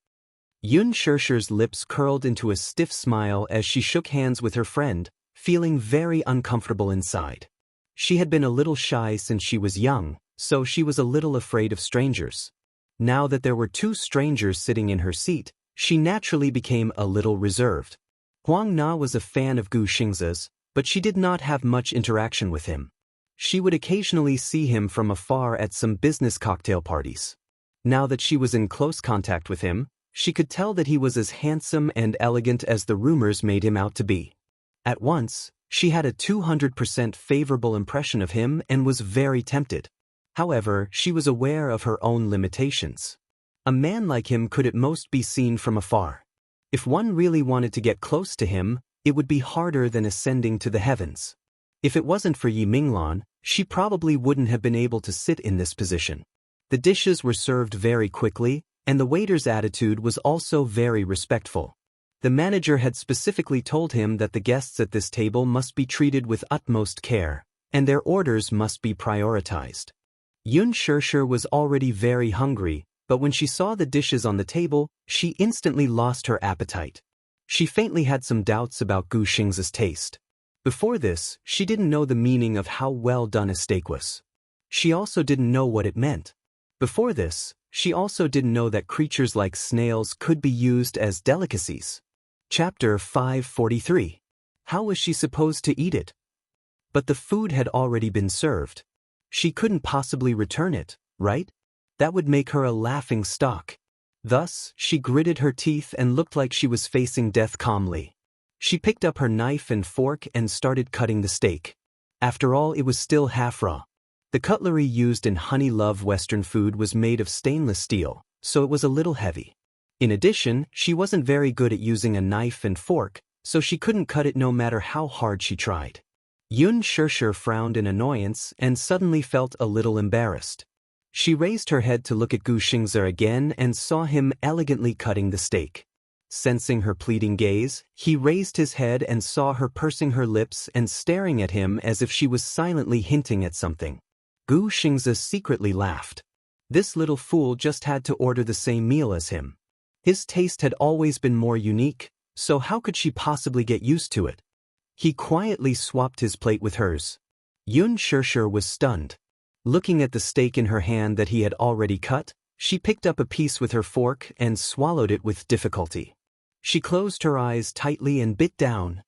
Yun Shishir's lips curled into a stiff smile as she shook hands with her friend, feeling very uncomfortable inside. She had been a little shy since she was young, so she was a little afraid of strangers. Now that there were two strangers sitting in her seat, she naturally became a little reserved. Huang Na was a fan of Gu Xingze's, but she did not have much interaction with him. She would occasionally see him from afar at some business cocktail parties. Now that she was in close contact with him, she could tell that he was as handsome and elegant as the rumors made him out to be. At once, she had a 200% favorable impression of him and was very tempted. However, she was aware of her own limitations. A man like him could at most be seen from afar. If one really wanted to get close to him, it would be harder than ascending to the heavens. If it wasn't for Yi Minglan, she probably wouldn't have been able to sit in this position. The dishes were served very quickly, and the waiter's attitude was also very respectful. The manager had specifically told him that the guests at this table must be treated with utmost care, and their orders must be prioritized. Yun Shishir was already very hungry, but when she saw the dishes on the table, she instantly lost her appetite. She faintly had some doubts about Gu Xingze's taste. Before this, she didn't know the meaning of how well done a steak was. She also didn't know what it meant. Before this, she also didn't know that creatures like snails could be used as delicacies. Chapter 543. How was she supposed to eat it? But the food had already been served. She couldn't possibly return it, right? That would make her a laughing stock. Thus, she gritted her teeth and looked like she was facing death calmly. She picked up her knife and fork and started cutting the steak. After all, it was still half raw. The cutlery used in Honey Love Western food was made of stainless steel, so it was a little heavy. In addition, she wasn't very good at using a knife and fork, so she couldn't cut it no matter how hard she tried. Yun Shishir frowned in annoyance and suddenly felt a little embarrassed. She raised her head to look at Gu Xingze again and saw him elegantly cutting the steak. Sensing her pleading gaze, he raised his head and saw her pursing her lips and staring at him as if she was silently hinting at something. Gu Xingze secretly laughed. This little fool just had to order the same meal as him. His taste had always been more unique, so how could she possibly get used to it? He quietly swapped his plate with hers. Yun Shishir was stunned. Looking at the steak in her hand that he had already cut, she picked up a piece with her fork and swallowed it with difficulty. She closed her eyes tightly and bit down.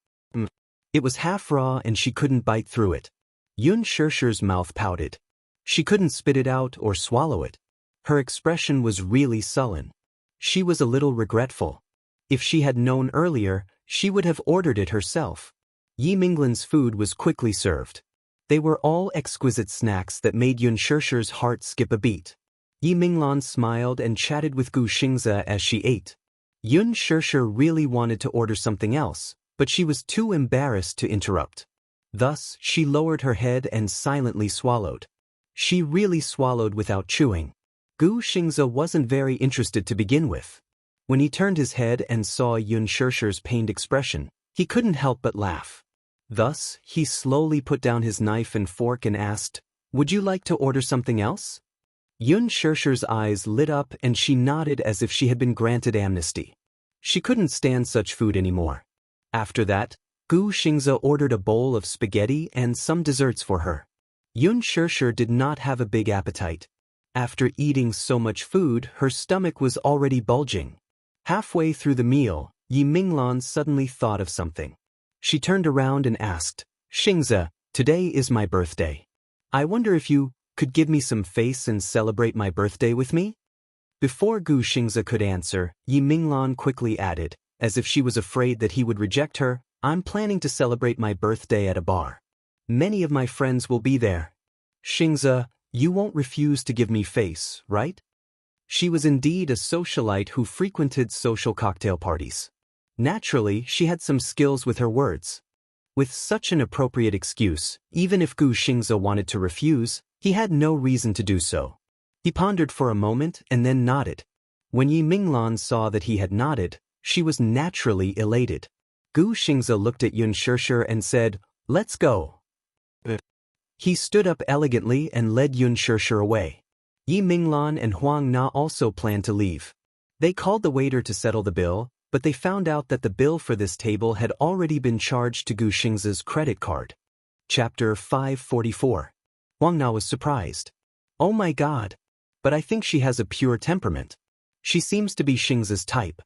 It was half raw and she couldn't bite through it. Yun Shirshi's mouth pouted. She couldn't spit it out or swallow it. Her expression was really sullen. She was a little regretful. If she had known earlier, she would have ordered it herself. Yi Minglan's food was quickly served. They were all exquisite snacks that made Yun Shirshi's heart skip a beat. Yi Minglan smiled and chatted with Gu Xingze as she ate. Yun Shirshi really wanted to order something else, but she was too embarrassed to interrupt. Thus, she lowered her head and silently swallowed. She really swallowed without chewing. Gu Xingze wasn't very interested to begin with. When he turned his head and saw Yun Shirshi's pained expression, he couldn't help but laugh. Thus, he slowly put down his knife and fork and asked, "Would you like to order something else?" Yun Shirshi's eyes lit up and she nodded as if she had been granted amnesty. She couldn't stand such food anymore. After that, Gu Xingze ordered a bowl of spaghetti and some desserts for her. Yun Shirshi did not have a big appetite. After eating so much food, her stomach was already bulging. Halfway through the meal, Yi Minglan suddenly thought of something. She turned around and asked, "Xingze, today is my birthday. I wonder if you could give me some face and celebrate my birthday with me?" Before Gu Xingze could answer, Yi Minglan quickly added, as if she was afraid that he would reject her, "I'm planning to celebrate my birthday at a bar. Many of my friends will be there. Xingze, you won't refuse to give me face, right?" She was indeed a socialite who frequented social cocktail parties. Naturally, she had some skills with her words. With such an appropriate excuse, even if Gu Xingze wanted to refuse, he had no reason to do so. He pondered for a moment and then nodded. When Yi Minglan saw that he had nodded, she was naturally elated. Gu Xingze looked at Yun Shirshi and said, "Let's go." He stood up elegantly and led Yun Shirshi away. Yi Minglan and Huang Na also planned to leave. They called the waiter to settle the bill, but they found out that the bill for this table had already been charged to Gu Xingze's credit card. Chapter 544. Huang Na was surprised. "Oh my God! But I think she has a pure temperament. She seems to be Xingze's type."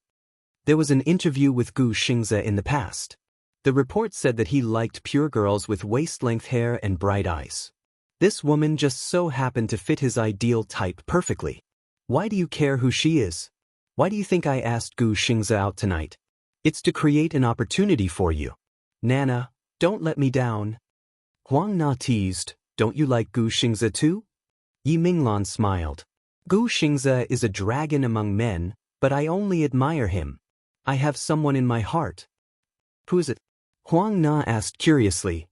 There was an interview with Gu Xingze in the past. The report said that he liked pure girls with waist-length hair and bright eyes. This woman just so happened to fit his ideal type perfectly. "Why do you care who she is? Why do you think I asked Gu Xingze out tonight? It's to create an opportunity for you. Nana, don't let me down." Huang Na teased, "Don't you like Gu Xingze too?" Yi Minglan smiled. "Gu Xingze is a dragon among men, but I only admire him. I have someone in my heart." "Who is it?" Huang Na asked curiously.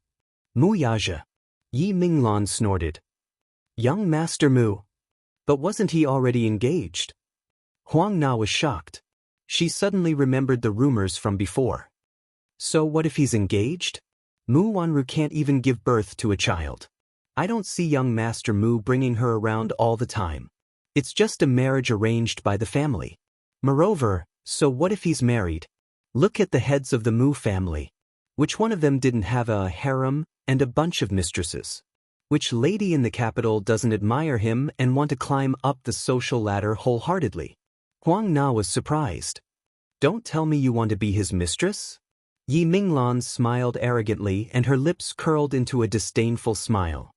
"Mu Yaja." Yi Minglan snorted. "Young Master Mu. But wasn't he already engaged?" Huang Na was shocked. She suddenly remembered the rumors from before. So what if he's engaged? Mu Wanru can't even give birth to a child. I don't see young Master Mu bringing her around all the time. It's just a marriage arranged by the family. Moreover, so what if he's married? Look at the heads of the Mu family. Which one of them didn't have a harem and a bunch of mistresses? Which lady in the capital doesn't admire him and want to climb up the social ladder wholeheartedly? Huang Na was surprised. "Don't tell me you want to be his mistress?" Yi Minglan smiled arrogantly and her lips curled into a disdainful smile.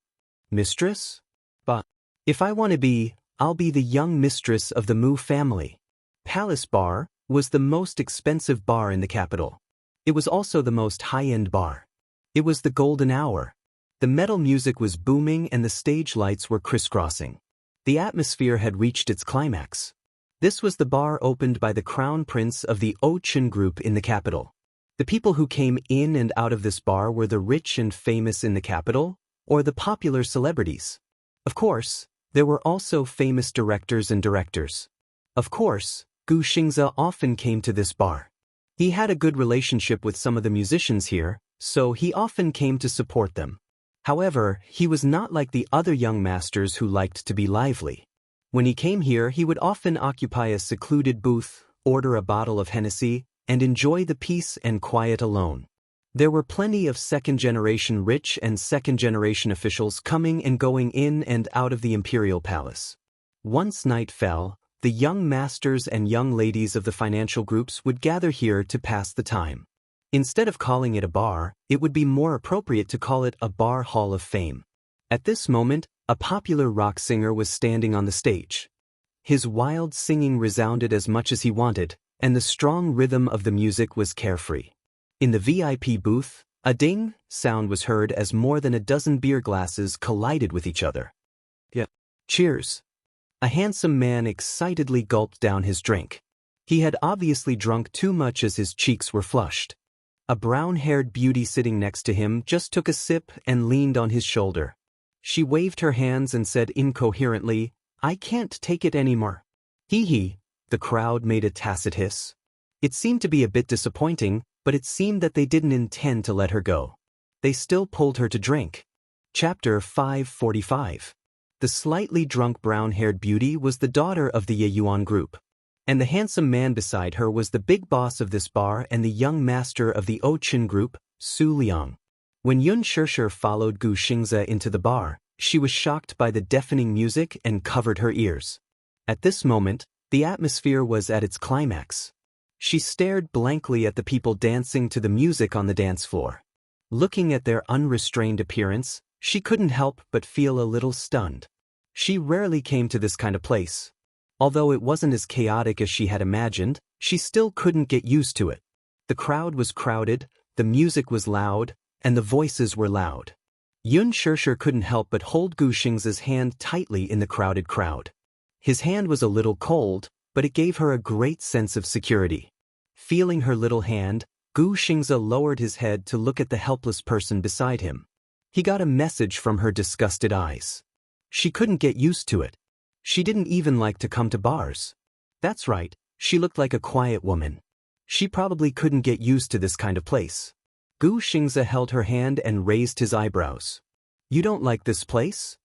"Mistress? But if I want to be, I'll be the young mistress of the Mu family." Palace Bar was the most expensive bar in the capital. It was also the most high-end bar. It was the golden hour. The metal music was booming and the stage lights were crisscrossing. The atmosphere had reached its climax. This was the bar opened by the crown prince of the Ochen group in the capital. The people who came in and out of this bar were the rich and famous in the capital, or the popular celebrities. Of course, there were also famous directors and directors. Of course, Gu Xingze often came to this bar. He had a good relationship with some of the musicians here, so he often came to support them. However, he was not like the other young masters who liked to be lively. When he came here, he would often occupy a secluded booth, order a bottle of Hennessy, and enjoy the peace and quiet alone. There were plenty of second-generation rich and second-generation officials coming and going in and out of the imperial palace. Once night fell, the young masters and young ladies of the financial groups would gather here to pass the time. Instead of calling it a bar, it would be more appropriate to call it a bar hall of fame. At this moment, a popular rock singer was standing on the stage. His wild singing resounded as much as he wanted, and the strong rhythm of the music was carefree. In the VIP booth, a ding sound was heard as more than a dozen beer glasses collided with each other. Yeah. Cheers. A handsome man excitedly gulped down his drink. He had obviously drunk too much as his cheeks were flushed. A brown-haired beauty sitting next to him just took a sip and leaned on his shoulder. She waved her hands and said incoherently, "I can't take it anymore." Hee. The crowd made a tacit hiss. It seemed to be a bit disappointing, but it seemed that they didn't intend to let her go. They still pulled her to drink. Chapter 545. The slightly drunk brown-haired beauty was the daughter of the Yeyuan group, and the handsome man beside her was the big boss of this bar and the young master of the Ochin group, Su Liang. When Yun Shishir followed Gu Xingze into the bar, she was shocked by the deafening music and covered her ears. At this moment, the atmosphere was at its climax. She stared blankly at the people dancing to the music on the dance floor. Looking at their unrestrained appearance, she couldn't help but feel a little stunned. She rarely came to this kind of place. Although it wasn't as chaotic as she had imagined, she still couldn't get used to it. The crowd was crowded, the music was loud, and the voices were loud. Yun Shishir couldn't help but hold Gu Xingze's hand tightly in the crowded crowd. His hand was a little cold, but it gave her a great sense of security. Feeling her little hand, Gu Xingze lowered his head to look at the helpless person beside him. He got a message from her disgusted eyes. She couldn't get used to it. She didn't even like to come to bars. That's right, she looked like a quiet woman. She probably couldn't get used to this kind of place. Gu Xingze held her hand and raised his eyebrows. "You don't like this place?"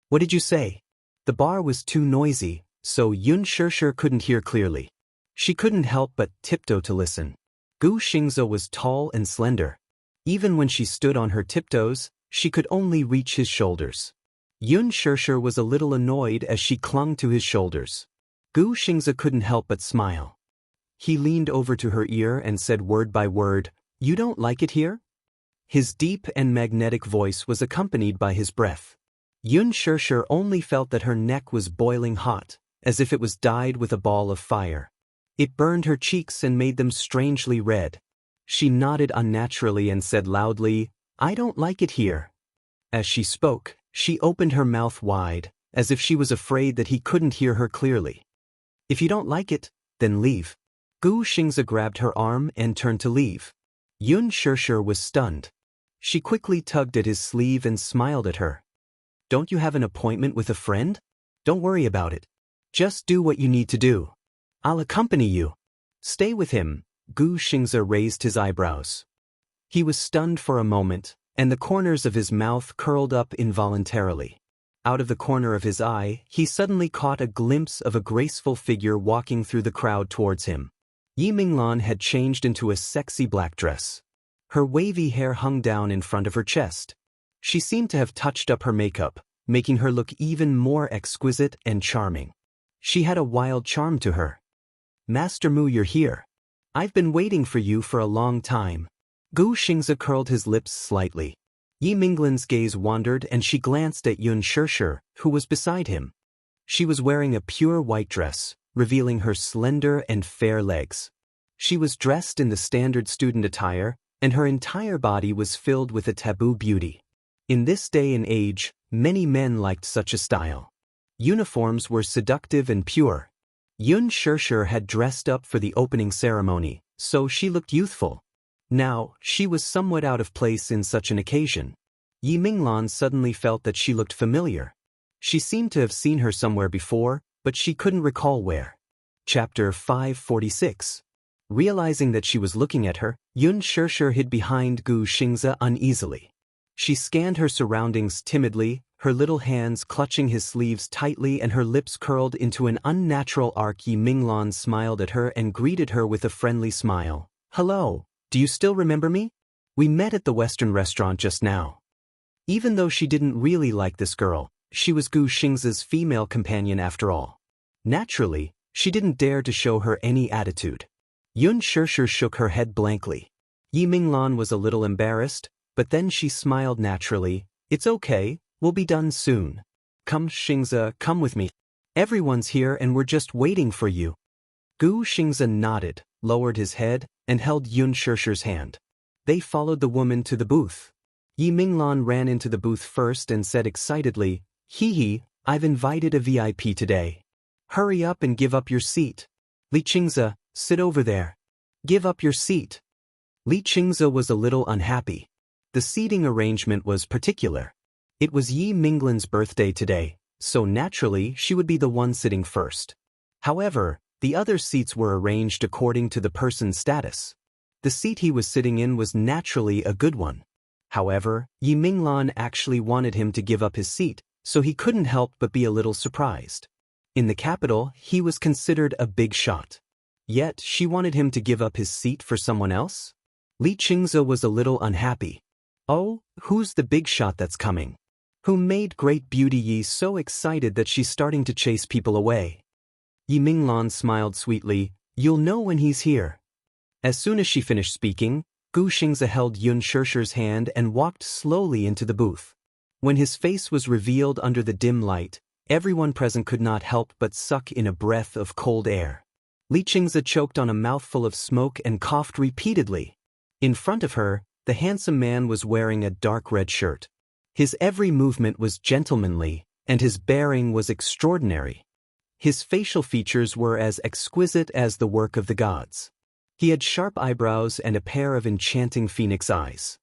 What did you say?" The bar was too noisy, so Yun Shishir couldn't hear clearly. She couldn't help but tiptoe to listen. Gu Xingze was tall and slender. Even when she stood on her tiptoes, she could only reach his shoulders. Yun Shishir was a little annoyed as she clung to his shoulders. Gu Xingze couldn't help but smile. He leaned over to her ear and said word by word, "You don't like it here?" His deep and magnetic voice was accompanied by his breath. Yun Shishir only felt that her neck was boiling hot, as if it was dyed with a ball of fire. It burned her cheeks and made them strangely red. She nodded unnaturally and said loudly, "I don't like it here." As she spoke, she opened her mouth wide, as if she was afraid that he couldn't hear her clearly. "If you don't like it, then leave." Gu Xingze grabbed her arm and turned to leave. Yun Shishir was stunned. She quickly tugged at his sleeve and smiled at her. "Don't you have an appointment with a friend? Don't worry about it. Just do what you need to do. I'll accompany you." "Stay with him." Gu Xingze raised his eyebrows. He was stunned for a moment, and the corners of his mouth curled up involuntarily. Out of the corner of his eye, he suddenly caught a glimpse of a graceful figure walking through the crowd towards him. Yi Minglan had changed into a sexy black dress. Her wavy hair hung down in front of her chest. She seemed to have touched up her makeup, making her look even more exquisite and charming. She had a wild charm to her. "Master Mu, you're here. I've been waiting for you for a long time." Gu Xingze curled his lips slightly. Yi Minglan's gaze wandered and she glanced at Yun Shishir, who was beside him. She was wearing a pure white dress, revealing her slender and fair legs. She was dressed in the standard student attire, and her entire body was filled with a taboo beauty. In this day and age, many men liked such a style. Uniforms were seductive and pure. Yun Shishir had dressed up for the opening ceremony, so she looked youthful. Now, she was somewhat out of place in such an occasion. Yi Minglan suddenly felt that she looked familiar. She seemed to have seen her somewhere before, but she couldn't recall where. Chapter 546. Realizing that she was looking at her, Yun Shishir hid behind Gu Xingze uneasily. She scanned her surroundings timidly, her little hands clutching his sleeves tightly and her lips curled into an unnatural arc. Yi Minglan smiled at her and greeted her with a friendly smile. "Hello, do you still remember me? We met at the Western restaurant just now." Even though she didn't really like this girl, she was Gu Xingze's female companion after all. Naturally, she didn't dare to show her any attitude. Yun Shishir shook her head blankly. Yi Minglan was a little embarrassed, but then she smiled naturally. It's okay, we'll be done soon. Come Xingze, come with me. Everyone's here and we're just waiting for you. Gu Xingze nodded, lowered his head, and held Yun Shishir's hand. They followed the woman to the booth. Yi Minglan ran into the booth first and said excitedly, Hee, I've invited a VIP today. Hurry up and give up your seat. Li Qingze, sit over there. Give up your seat. Li Qingze was a little unhappy. The seating arrangement was particular. It was Yi Minglan's birthday today, so naturally she would be the one sitting first. However, the other seats were arranged according to the person's status. The seat he was sitting in was naturally a good one. However, Yi Minglan actually wanted him to give up his seat, so he couldn't help but be a little surprised. In the capital, he was considered a big shot. Yet, she wanted him to give up his seat for someone else? Li Qingze was a little unhappy. Oh, who's the big shot that's coming? Who made Great Beauty Yi so excited that she's starting to chase people away? Yi Minglan smiled sweetly, you'll know when he's here. As soon as she finished speaking, Gu Xingze held Yun Shishir's hand and walked slowly into the booth. When his face was revealed under the dim light, everyone present could not help but suck in a breath of cold air. Li Qingze choked on a mouthful of smoke and coughed repeatedly. In front of her, the handsome man was wearing a dark red shirt. His every movement was gentlemanly, and his bearing was extraordinary. His facial features were as exquisite as the work of the gods. He had sharp eyebrows and a pair of enchanting phoenix eyes.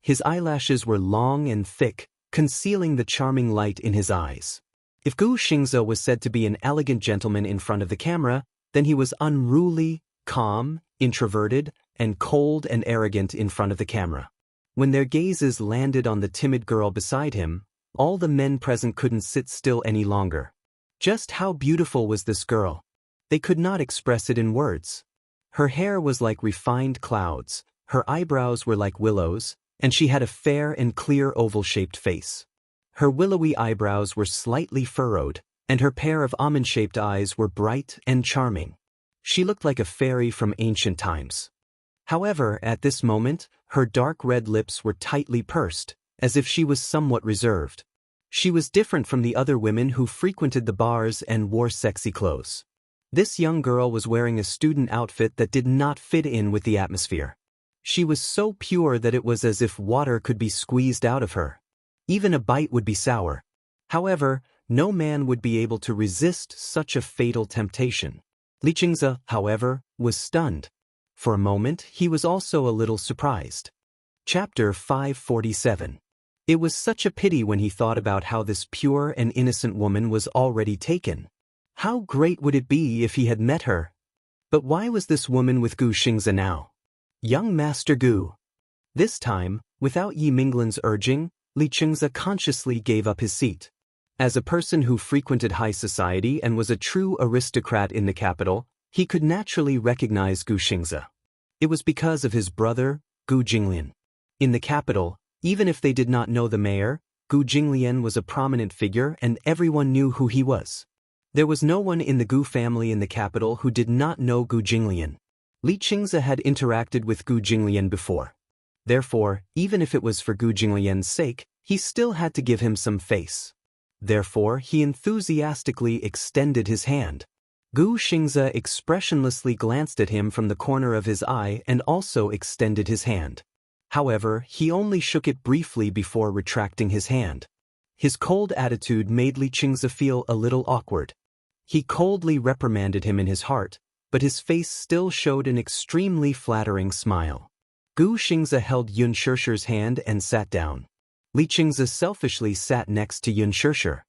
His eyelashes were long and thick, concealing the charming light in his eyes. If Gu Xingze was said to be an elegant gentleman in front of the camera, then he was unruly, calm, introverted, and cold and arrogant in front of the camera. When their gazes landed on the timid girl beside him, all the men present couldn't sit still any longer. Just how beautiful was this girl? They could not express it in words. Her hair was like refined clouds, her eyebrows were like willows, and she had a fair and clear oval-shaped face. Her willowy eyebrows were slightly furrowed, and her pair of almond-shaped eyes were bright and charming. She looked like a fairy from ancient times. However, at this moment, her dark red lips were tightly pursed, as if she was somewhat reserved. She was different from the other women who frequented the bars and wore sexy clothes. This young girl was wearing a student outfit that did not fit in with the atmosphere. She was so pure that it was as if water could be squeezed out of her. Even a bite would be sour. However, no man would be able to resist such a fatal temptation. Li Qingze, however, was stunned. For a moment, he was also a little surprised. Chapter 547. It was such a pity when he thought about how this pure and innocent woman was already taken. How great would it be if he had met her? But why was this woman with Gu Xingze now? Young Master Gu. This time, without Yi Minglan's urging, Li Qingze consciously gave up his seat. As a person who frequented high society and was a true aristocrat in the capital, he could naturally recognize Gu Xingze. It was because of his brother, Gu Jinglian. In the capital, even if they did not know the mayor, Gu Jinglian was a prominent figure and everyone knew who he was. There was no one in the Gu family in the capital who did not know Gu Jinglian. Li Qingze had interacted with Gu Jinglian before. Therefore, even if it was for Gu Jinglian's sake, he still had to give him some face. Therefore, he enthusiastically extended his hand. Gu Xingze expressionlessly glanced at him from the corner of his eye and also extended his hand. However, he only shook it briefly before retracting his hand. His cold attitude made Li Qingze feel a little awkward. He coldly reprimanded him in his heart, but his face still showed an extremely flattering smile. Gu Xingze held Yun Shishir's hand and sat down. Li Qingze selfishly sat next to Yun Shishir.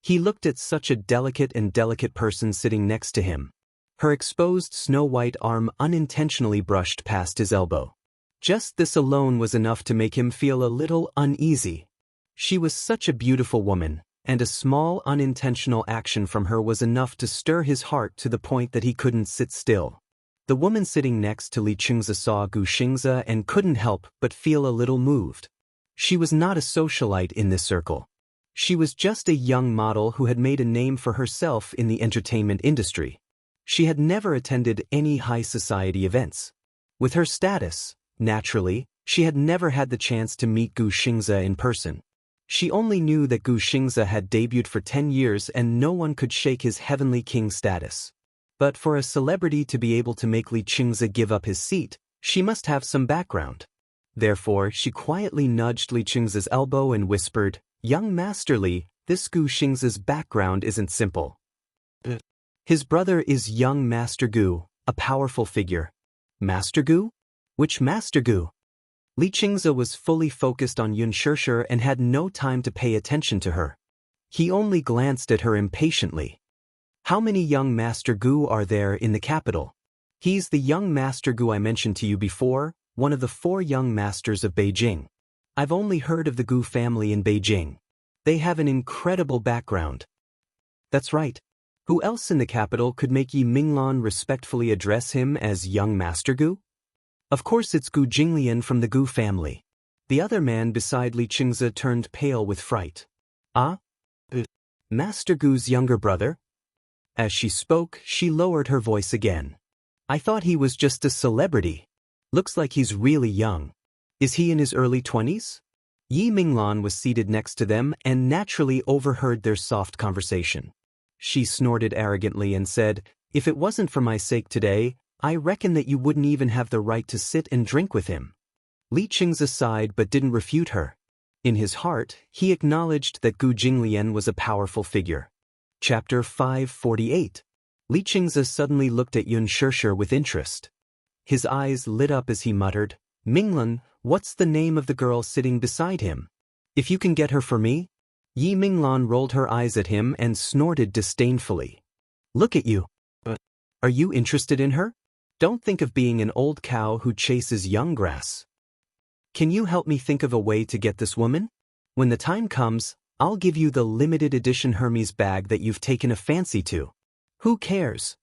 He looked at such a delicate person sitting next to him. Her exposed snow-white arm unintentionally brushed past his elbow. Just this alone was enough to make him feel a little uneasy. She was such a beautiful woman, and a small unintentional action from her was enough to stir his heart to the point that he couldn't sit still. The woman sitting next to Li Qingze saw Gu Xingze and couldn't help but feel a little moved. She was not a socialite in this circle. She was just a young model who had made a name for herself in the entertainment industry. She had never attended any high society events. With her status, Naturally, she had never had the chance to meet Gu Xingze in person. She only knew that Gu Xingze had debuted for 10 years and no one could shake his heavenly king status. But for a celebrity to be able to make Li Qingze give up his seat, she must have some background. Therefore, she quietly nudged Li Qingze's elbow and whispered, "Young Master Li, this Gu Xingze's background isn't simple. His brother is young Master Gu, a powerful figure." Master Gu? Which Master Gu? Li Qingze was fully focused on Yun Shishir and had no time to pay attention to her. He only glanced at her impatiently. "How many young Master Gu are there in the capital?" "He's the young Master Gu I mentioned to you before, one of the 4 young masters of Beijing. I've only heard of the Gu family in Beijing. They have an incredible background." "That's right. Who else in the capital could make Yi Minglan respectfully address him as young Master Gu?" "Of course it's Gu Jinglian from the Gu family." The other man beside Li Qingze turned pale with fright. "Ah? Master Gu's younger brother?" As she spoke, she lowered her voice again. "I thought he was just a celebrity. Looks like he's really young. Is he in his early 20s? Yi Minglan was seated next to them and naturally overheard their soft conversation. She snorted arrogantly and said, "If it wasn't for my sake today, I reckon that you wouldn't even have the right to sit and drink with him." Li Qingze sighed but didn't refute her. In his heart, he acknowledged that Gu Jinglian was a powerful figure. Chapter 548. Li Qingze suddenly looked at Yun Shishir with interest. His eyes lit up as he muttered, "Minglan, what's the name of the girl sitting beside him? If you can get her for me?" Yi Minglan rolled her eyes at him and snorted disdainfully. "Look at you. Are you interested in her? Don't think of being an old cow who chases young grass. Can you help me think of a way to get this woman? When the time comes, I'll give you the limited edition Hermes bag that you've taken a fancy to." "Who cares?"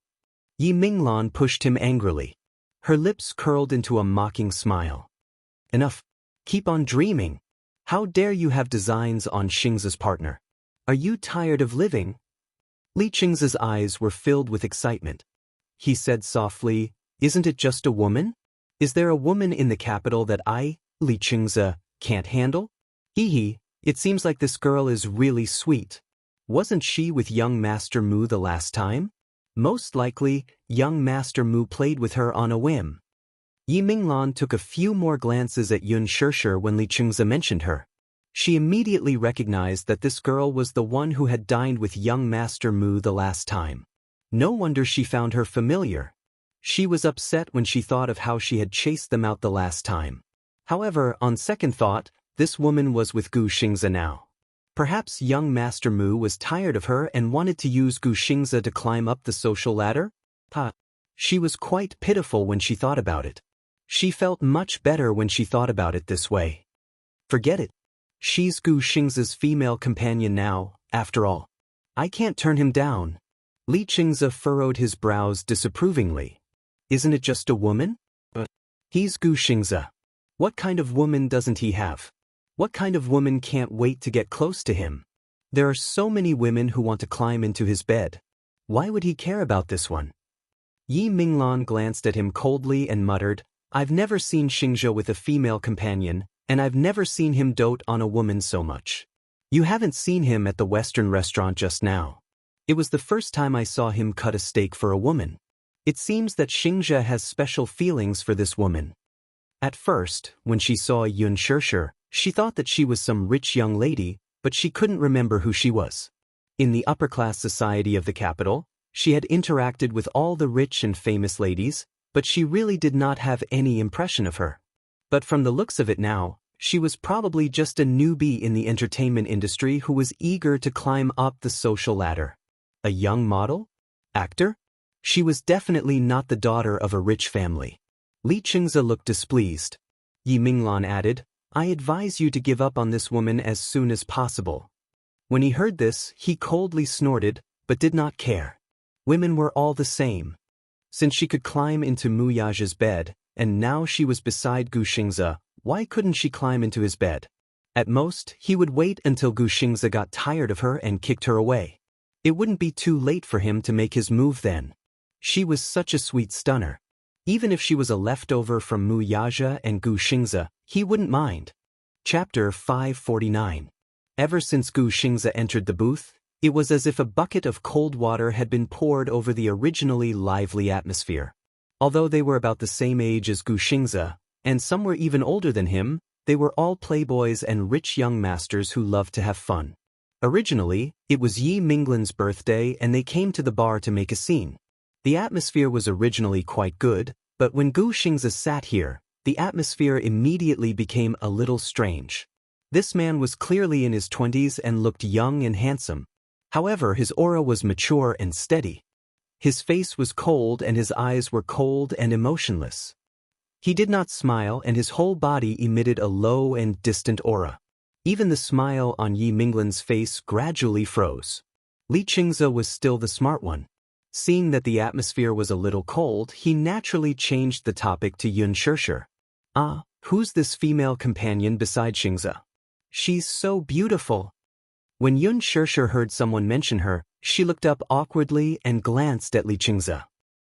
Yi Minglan pushed him angrily. Her lips curled into a mocking smile. "Enough. Keep on dreaming. How dare you have designs on Xingze's partner? Are you tired of living?" Li Qingze's eyes were filled with excitement. He said softly, "Isn't it just a woman? Is there a woman in the capital that I, Li Qingze, can't handle? Hee, it seems like this girl is really sweet. Wasn't she with young Master Mu the last time? Most likely, young Master Mu played with her on a whim." Yi Minglan took a few more glances at Yun Shishir when Li Qingze mentioned her. She immediately recognized that this girl was the one who had dined with young Master Mu the last time. No wonder she found her familiar. She was upset when she thought of how she had chased them out the last time. However, on second thought, this woman was with Gu Xingze now. Perhaps young Master Mu was tired of her and wanted to use Gu Xingze to climb up the social ladder? She was quite pitiful when she thought about it. She felt much better when she thought about it this way. Forget it. She's Gu Xingze's female companion now, after all. I can't turn him down. Li Qingze furrowed his brows disapprovingly. Isn't it just a woman? He's Gu Xingze. What kind of woman doesn't he have? What kind of woman can't wait to get close to him? There are so many women who want to climb into his bed. Why would he care about this one? Yi Minglan glanced at him coldly and muttered, "I've never seen Xingzhe with a female companion, and I've never seen him dote on a woman so much. You haven't seen him at the Western restaurant just now. It was the first time I saw him cut a steak for a woman. It seems that Xingzhe has special feelings for this woman." At first, when she saw Yun Shishir, she thought that she was some rich young lady, but she couldn't remember who she was. In the upper-class society of the capital, she had interacted with all the rich and famous ladies, but she really did not have any impression of her. But from the looks of it now, she was probably just a newbie in the entertainment industry who was eager to climb up the social ladder. A young model? Actor? She was definitely not the daughter of a rich family. Li Qingze looked displeased. Yi Minglan added, "I advise you to give up on this woman as soon as possible." When he heard this, he coldly snorted, but did not care. Women were all the same. Since she could climb into Mu Yage's bed, and now she was beside Gu Xingze, why couldn't she climb into his bed? At most, he would wait until Gu Xingze got tired of her and kicked her away. It wouldn't be too late for him to make his move then. She was such a sweet stunner. Even if she was a leftover from Mu Yaja and Gu Xingze, he wouldn't mind. Chapter 549. Ever since Gu Xingze entered the booth, it was as if a bucket of cold water had been poured over the originally lively atmosphere. Although they were about the same age as Gu Xingze, and some were even older than him, they were all playboys and rich young masters who loved to have fun. Originally, it was Yi Minglan's birthday and they came to the bar to make a scene. The atmosphere was originally quite good, but when Gu Xingze sat here, the atmosphere immediately became a little strange. This man was clearly in his 20s and looked young and handsome. However, his aura was mature and steady. His face was cold and his eyes were cold and emotionless. He did not smile and his whole body emitted a low and distant aura. Even the smile on Yi Minglan's face gradually froze. Li Qingze was still the smart one. Seeing that the atmosphere was a little cold, he naturally changed the topic to Yun Shirshir. "Ah, who's this female companion beside Xingze? She's so beautiful." When Yun Shirshir heard someone mention her, she looked up awkwardly and glanced at Li Qingze.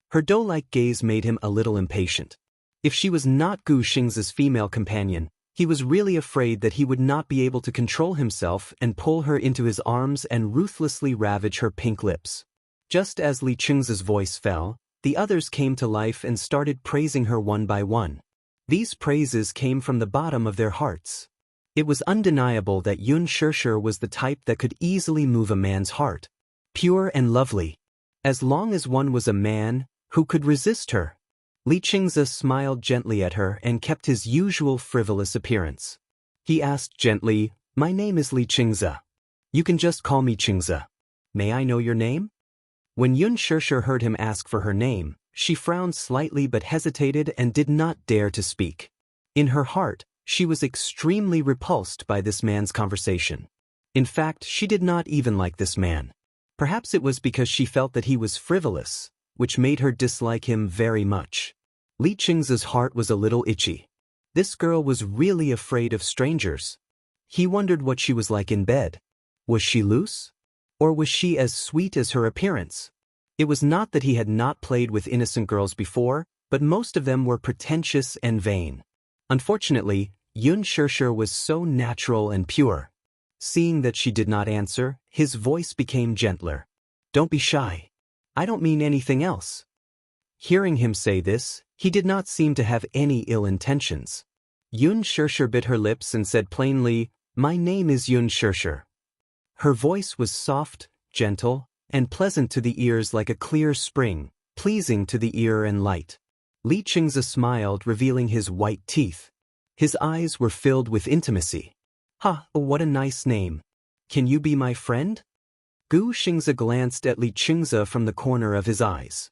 Her doe-like gaze made him a little impatient. If she was not Gu Xingze's female companion, he was really afraid that he would not be able to control himself and pull her into his arms and ruthlessly ravage her pink lips. Just as Li Qingze's voice fell, the others came to life and started praising her one by one. These praises came from the bottom of their hearts. It was undeniable that Yun Shirshir was the type that could easily move a man's heart. Pure and lovely. As long as one was a man, who could resist her? Li Qingze smiled gently at her and kept his usual frivolous appearance. He asked gently, "My name is Li Qingze. You can just call me Qingze. May I know your name?" When Yun Shirshir heard him ask for her name, she frowned slightly but hesitated and did not dare to speak. In her heart, she was extremely repulsed by this man's conversation. In fact, she did not even like this man. Perhaps it was because she felt that he was frivolous, which made her dislike him very much. Li Qingze's heart was a little itchy. This girl was really afraid of strangers. He wondered what she was like in bed. Was she loose? Or was she as sweet as her appearance? It was not that he had not played with innocent girls before, but most of them were pretentious and vain. Unfortunately, Yun Shirshir was so natural and pure. Seeing that she did not answer, his voice became gentler. "Don't be shy. I don't mean anything else." Hearing him say this, he did not seem to have any ill intentions. Yun Shirshir bit her lips and said plainly, "My name is Yun Shirshir." Her voice was soft, gentle, and pleasant to the ears like a clear spring, pleasing to the ear and light. Li Qingze smiled, revealing his white teeth. His eyes were filled with intimacy. "Ha, what a nice name. Can you be my friend?" Gu Xingze glanced at Li Qingze from the corner of his eyes.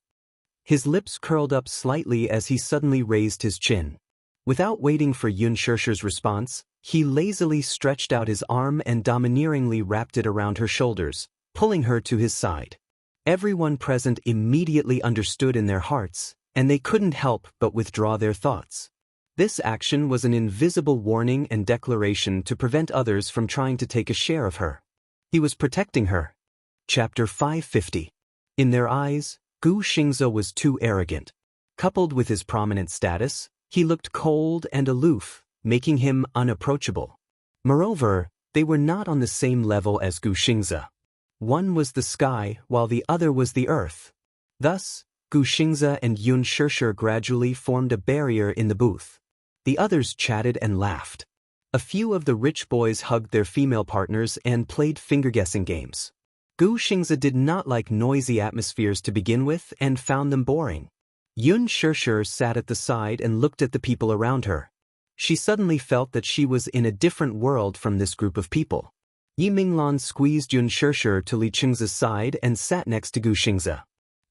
His lips curled up slightly as he suddenly raised his chin. Without waiting for Yun Shirshir's response, he lazily stretched out his arm and domineeringly wrapped it around her shoulders, pulling her to his side. Everyone present immediately understood in their hearts, and they couldn't help but withdraw their thoughts. This action was an invisible warning and declaration to prevent others from trying to take a share of her. He was protecting her. Chapter 550. In their eyes, Gu Xingze was too arrogant. Coupled with his prominent status, he looked cold and aloof, making him unapproachable. Moreover, they were not on the same level as Gu Xingze. One was the sky, while the other was the earth. Thus, Gu Xingze and Yun Shirshir gradually formed a barrier in the booth. The others chatted and laughed. A few of the rich boys hugged their female partners and played finger-guessing games. Gu Xingze did not like noisy atmospheres to begin with and found them boring. Yun Shirshir sat at the side and looked at the people around her. She suddenly felt that she was in a different world from this group of people. Yi Minglan squeezed Yun Shirshir to Li Qingze's side and sat next to Gu Xingze.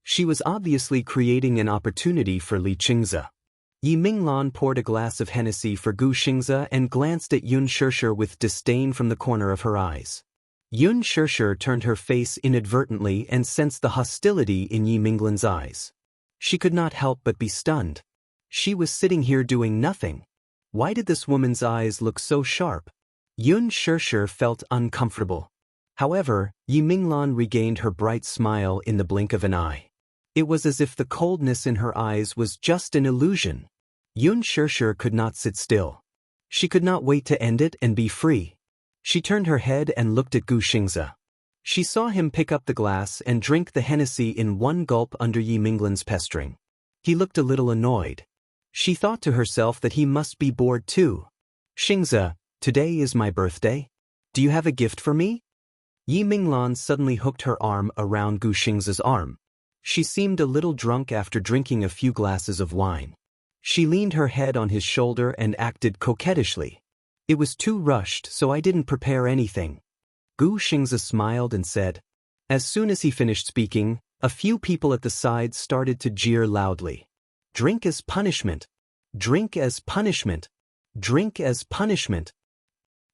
She was obviously creating an opportunity for Li Qingze. Yi Minglan poured a glass of Hennessy for Gu Xingze and glanced at Yun Shirshir with disdain from the corner of her eyes. Yun Shirshir turned her face inadvertently and sensed the hostility in Yi Minglan's eyes. She could not help but be stunned. She was sitting here doing nothing. Why did this woman's eyes look so sharp? Yun Shirshir felt uncomfortable. However, Yi Minglan regained her bright smile in the blink of an eye. It was as if the coldness in her eyes was just an illusion. Yun Shirshir could not sit still. She could not wait to end it and be free. She turned her head and looked at Gu Xingze. She saw him pick up the glass and drink the Hennessy in one gulp under Yi Minglan's pestering. He looked a little annoyed. She thought to herself that he must be bored too. Xingze, today is my birthday. Do you have a gift for me? Yi Minglan suddenly hooked her arm around Gu Xingze's arm. She seemed a little drunk after drinking a few glasses of wine. She leaned her head on his shoulder and acted coquettishly. It was too rushed, so I didn't prepare anything. Gu Xingze smiled and said. As soon as he finished speaking, a few people at the side started to jeer loudly. Drink as punishment. Drink as punishment. Drink as punishment.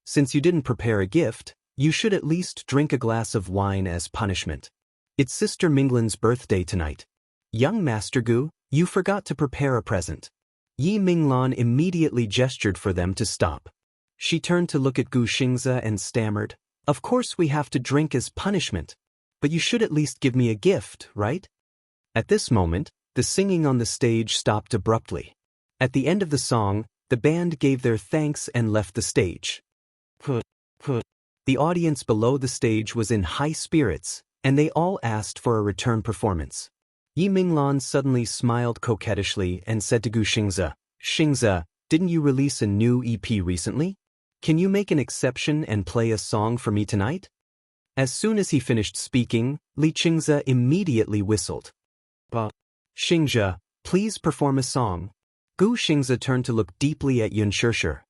Since you didn't prepare a gift, you should at least drink a glass of wine as punishment. It's Sister Minglan's birthday tonight. Young Master Gu, you forgot to prepare a present. Yi Minglan immediately gestured for them to stop. She turned to look at Gu Xingze and stammered, Of course we have to drink as punishment. But you should at least give me a gift, right? At this moment, the singing on the stage stopped abruptly. At the end of the song, the band gave their thanks and left the stage. The audience below the stage was in high spirits, and they all asked for a return performance. Yi Minglan suddenly smiled coquettishly and said to Gu Xingze, Xingze, didn't you release a new EP recently? Can you make an exception and play a song for me tonight? As soon as he finished speaking, Li Qingze immediately whistled. Xingze, please perform a song. Gu Xingze turned to look deeply at Yun Shirshir.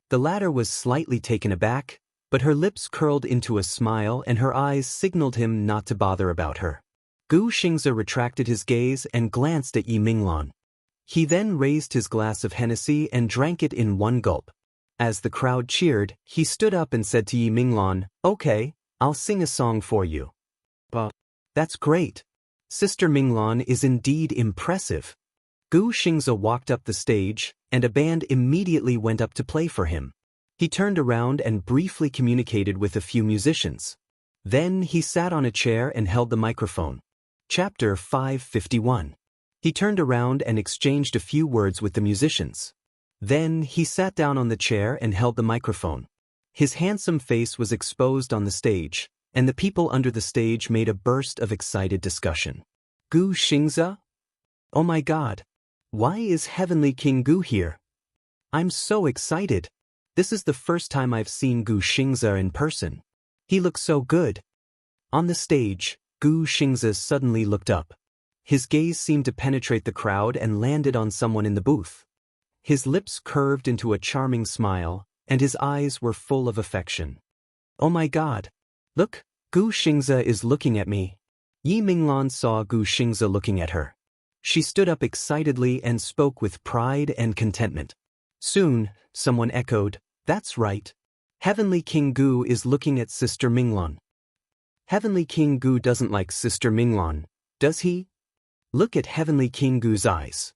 The latter was slightly taken aback, but her lips curled into a smile and her eyes signaled him not to bother about her. Gu Xingze retracted his gaze and glanced at Yi Minglan. He then raised his glass of Hennessy and drank it in one gulp. As the crowd cheered, he stood up and said to Yi Minglan, Okay, I'll sing a song for you. That's great. Sister Minglan is indeed impressive. Gu Xingze walked up the stage, and a band immediately went up to play for him. He turned around and briefly communicated with a few musicians. Then he sat on a chair and held the microphone. Chapter 551. He turned around and exchanged a few words with the musicians. Then he sat down on the chair and held the microphone. His handsome face was exposed on the stage, and the people under the stage made a burst of excited discussion. Gu Xingze? Oh my God! Why is Heavenly King Gu here? I'm so excited. This is the first time I've seen Gu Xingze in person. He looks so good. On the stage, Gu Xingze suddenly looked up. His gaze seemed to penetrate the crowd and landed on someone in the booth. His lips curved into a charming smile, and his eyes were full of affection. Oh my God! Look, Gu Xingze is looking at me. Yi Minglan saw Gu Xingze looking at her. She stood up excitedly and spoke with pride and contentment. Soon, someone echoed, That's right. Heavenly King Gu is looking at Sister Minglan. Heavenly King Gu doesn't like Sister Minglan, does he? Look at Heavenly King Gu's eyes.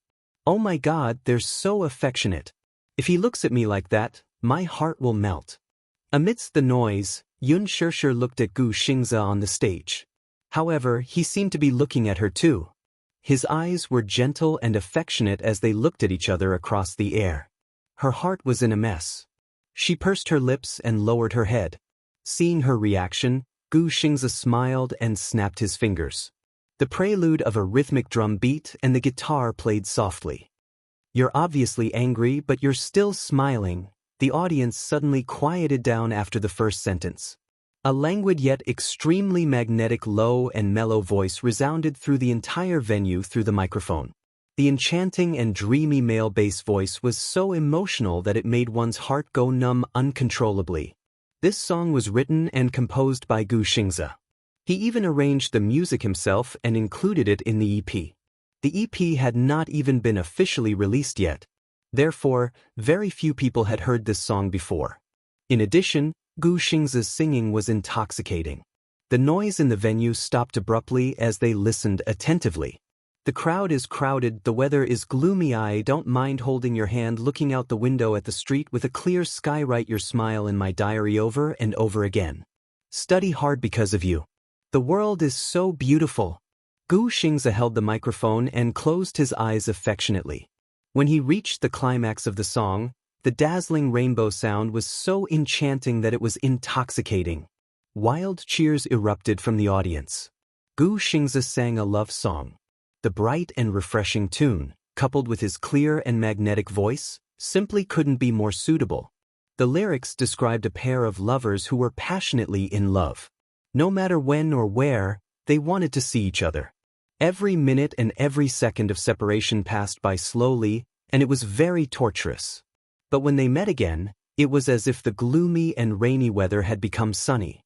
Oh my God, they're so affectionate. If he looks at me like that, my heart will melt. Amidst the noise, Yun Shirshir looked at Gu Xingze on the stage. However, he seemed to be looking at her too. His eyes were gentle and affectionate as they looked at each other across the air. Her heart was in a mess. She pursed her lips and lowered her head. Seeing her reaction, Gu Xingze smiled and snapped his fingers. The prelude of a rhythmic drum beat and the guitar played softly. You're obviously angry, but you're still smiling. The audience suddenly quieted down after the first sentence. A languid yet extremely magnetic low and mellow voice resounded through the entire venue through the microphone. The enchanting and dreamy male bass voice was so emotional that it made one's heart go numb uncontrollably. This song was written and composed by Gu Xingze. He even arranged the music himself and included it in the EP. The EP had not even been officially released yet. Therefore, very few people had heard this song before. In addition, Gu Xingze's singing was intoxicating. The noise in the venue stopped abruptly as they listened attentively. The crowd is crowded, the weather is gloomy. I don't mind holding your hand looking out the window at the street with a clear sky. Write your smile in my diary over and over again. Study hard because of you. The world is so beautiful. Gu Xingze held the microphone and closed his eyes affectionately. When he reached the climax of the song, the dazzling rainbow sound was so enchanting that it was intoxicating. Wild cheers erupted from the audience. Gu Xingze sang a love song. The bright and refreshing tune, coupled with his clear and magnetic voice, simply couldn't be more suitable. The lyrics described a pair of lovers who were passionately in love. No matter when or where, they wanted to see each other. Every minute and every second of separation passed by slowly, and it was very torturous. But when they met again, it was as if the gloomy and rainy weather had become sunny.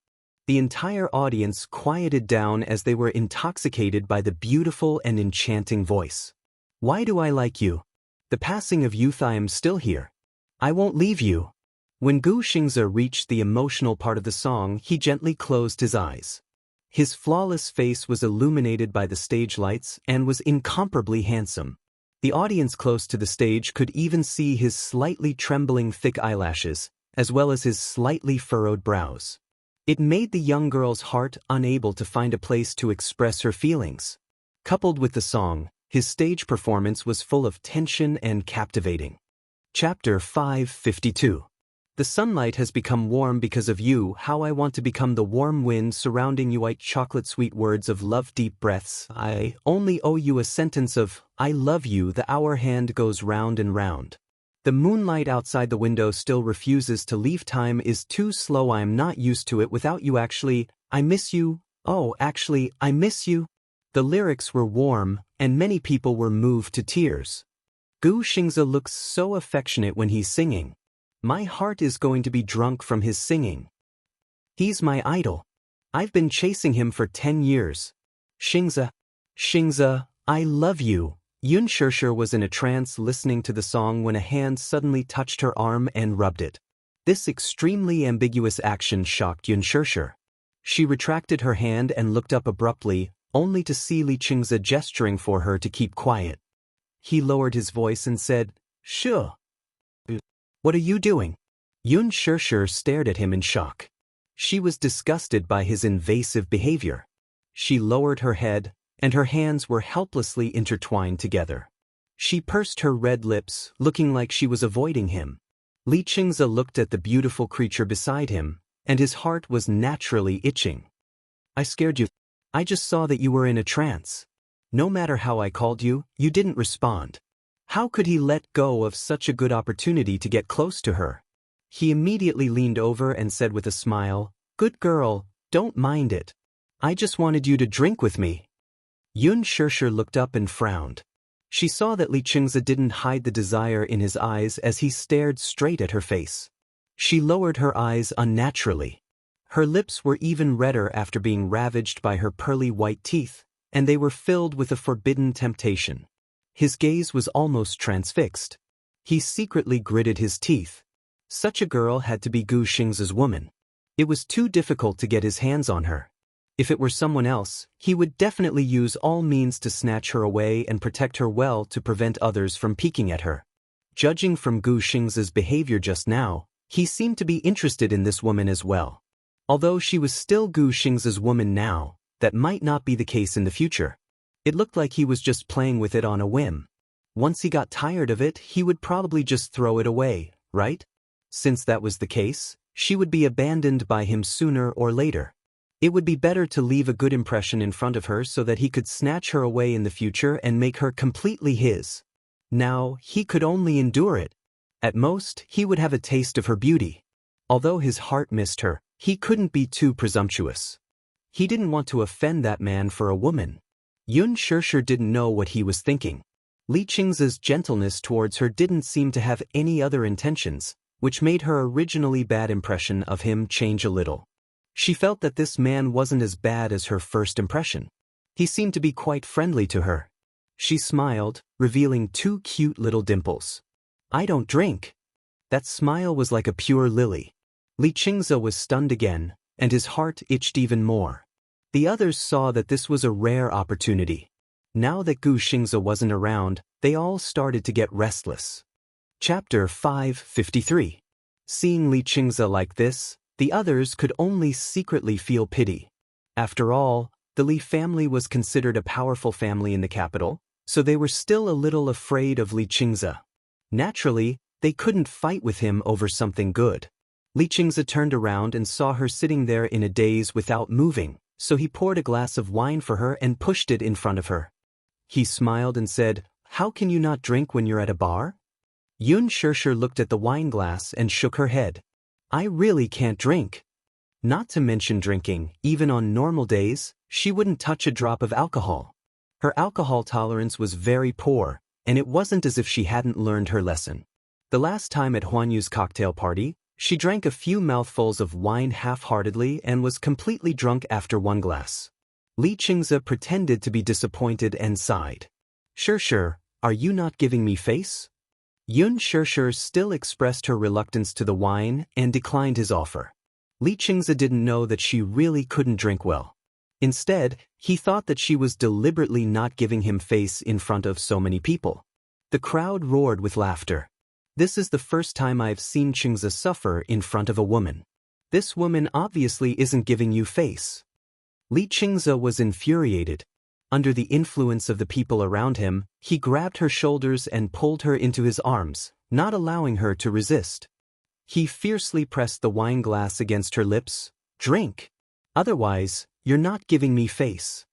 The entire audience quieted down as they were intoxicated by the beautiful and enchanting voice. Why do I like you? The passing of youth, I am still here. I won't leave you. When Gu Xingze reached the emotional part of the song, he gently closed his eyes. His flawless face was illuminated by the stage lights and was incomparably handsome. The audience close to the stage could even see his slightly trembling thick eyelashes, as well as his slightly furrowed brows. It made the young girl's heart unable to find a place to express her feelings. Coupled with the song, his stage performance was full of tension and captivating. Chapter 552. The sunlight has become warm because of you. How I want to become the warm wind surrounding you. White chocolate sweet words of love, deep breaths. I only owe you a sentence of I love you. The hour hand goes round and round. The moonlight outside the window still refuses to leave. Time is too slow. I am not used to it without you. Actually, I miss you. Oh, actually, I miss you. The lyrics were warm, and many people were moved to tears. Gu Xingze looks so affectionate when he's singing. My heart is going to be drunk from his singing. He's my idol. I've been chasing him for 10 years. Xingze, I love you. Yun Shishir was in a trance listening to the song when a hand suddenly touched her arm and rubbed it. This extremely ambiguous action shocked Yun Shishir. She retracted her hand and looked up abruptly, only to see Li Qingze gesturing for her to keep quiet. He lowered his voice and said, "Sure. What are you doing?" Yun Shishir stared at him in shock. She was disgusted by his invasive behavior. She lowered her head, and her hands were helplessly intertwined together. She pursed her red lips, looking like she was avoiding him. Li Qingze looked at the beautiful creature beside him, and his heart was naturally itching. I scared you. I just saw that you were in a trance. No matter how I called you, you didn't respond. How could he let go of such a good opportunity to get close to her? He immediately leaned over and said with a smile, "Good girl, don't mind it. I just wanted you to drink with me." Yun Shishir looked up and frowned. She saw that Li Qingze didn't hide the desire in his eyes as he stared straight at her face. She lowered her eyes unnaturally. Her lips were even redder after being ravaged by her pearly white teeth, and they were filled with a forbidden temptation. His gaze was almost transfixed. He secretly gritted his teeth. Such a girl had to be Gu Xingze's woman. It was too difficult to get his hands on her. If it were someone else, he would definitely use all means to snatch her away and protect her well to prevent others from peeking at her. Judging from Gu Xingze's behavior just now, he seemed to be interested in this woman as well. Although she was still Gu Xingze's woman now, that might not be the case in the future. It looked like he was just playing with it on a whim. Once he got tired of it, he would probably just throw it away, right? Since that was the case, she would be abandoned by him sooner or later. It would be better to leave a good impression in front of her so that he could snatch her away in the future and make her completely his. Now, he could only endure it. At most, he would have a taste of her beauty. Although his heart missed her, he couldn't be too presumptuous. He didn't want to offend that man for a woman. Yun Shishir didn't know what he was thinking. Li Qingze's gentleness towards her didn't seem to have any other intentions, which made her originally bad impression of him change a little. She felt that this man wasn't as bad as her first impression. He seemed to be quite friendly to her. She smiled, revealing 2 cute little dimples. I don't drink. That smile was like a pure lily. Li Qingze was stunned again, and his heart itched even more. The others saw that this was a rare opportunity. Now that Gu Xingze wasn't around, they all started to get restless. Chapter 553. Seeing Li Qingze like this, the others could only secretly feel pity. After all, The Li family was considered a powerful family in the capital, so they were still a little afraid of Li Qingze. Naturally, they couldn't fight with him over something good. Li Qingze turned around and saw her sitting there in a daze without moving, so he poured a glass of wine for her and pushed it in front of her. He smiled and said, "How can you not drink when you're at a bar?" Yun Shishir looked at the wine glass and shook her head. "I really can't drink." Not to mention drinking, even on normal days, she wouldn't touch a drop of alcohol. Her alcohol tolerance was very poor, and it wasn't as if she hadn't learned her lesson. The last time at Huan Yu's cocktail party, she drank a few mouthfuls of wine half-heartedly and was completely drunk after one glass. Li Qingze pretended to be disappointed and sighed. "Shishir, are you not giving me face?" Yun Shishir still expressed her reluctance to the wine and declined his offer. Li Qingze didn't know that she really couldn't drink well. Instead, he thought that she was deliberately not giving him face in front of so many people. The crowd roared with laughter. "This is the first time I've seen Qingze suffer in front of a woman. This woman obviously isn't giving you face." Li Qingze was infuriated. Under the influence of the people around him, he grabbed her shoulders and pulled her into his arms, not allowing her to resist. He fiercely pressed the wine glass against her lips. "Drink. Otherwise, you're not giving me face."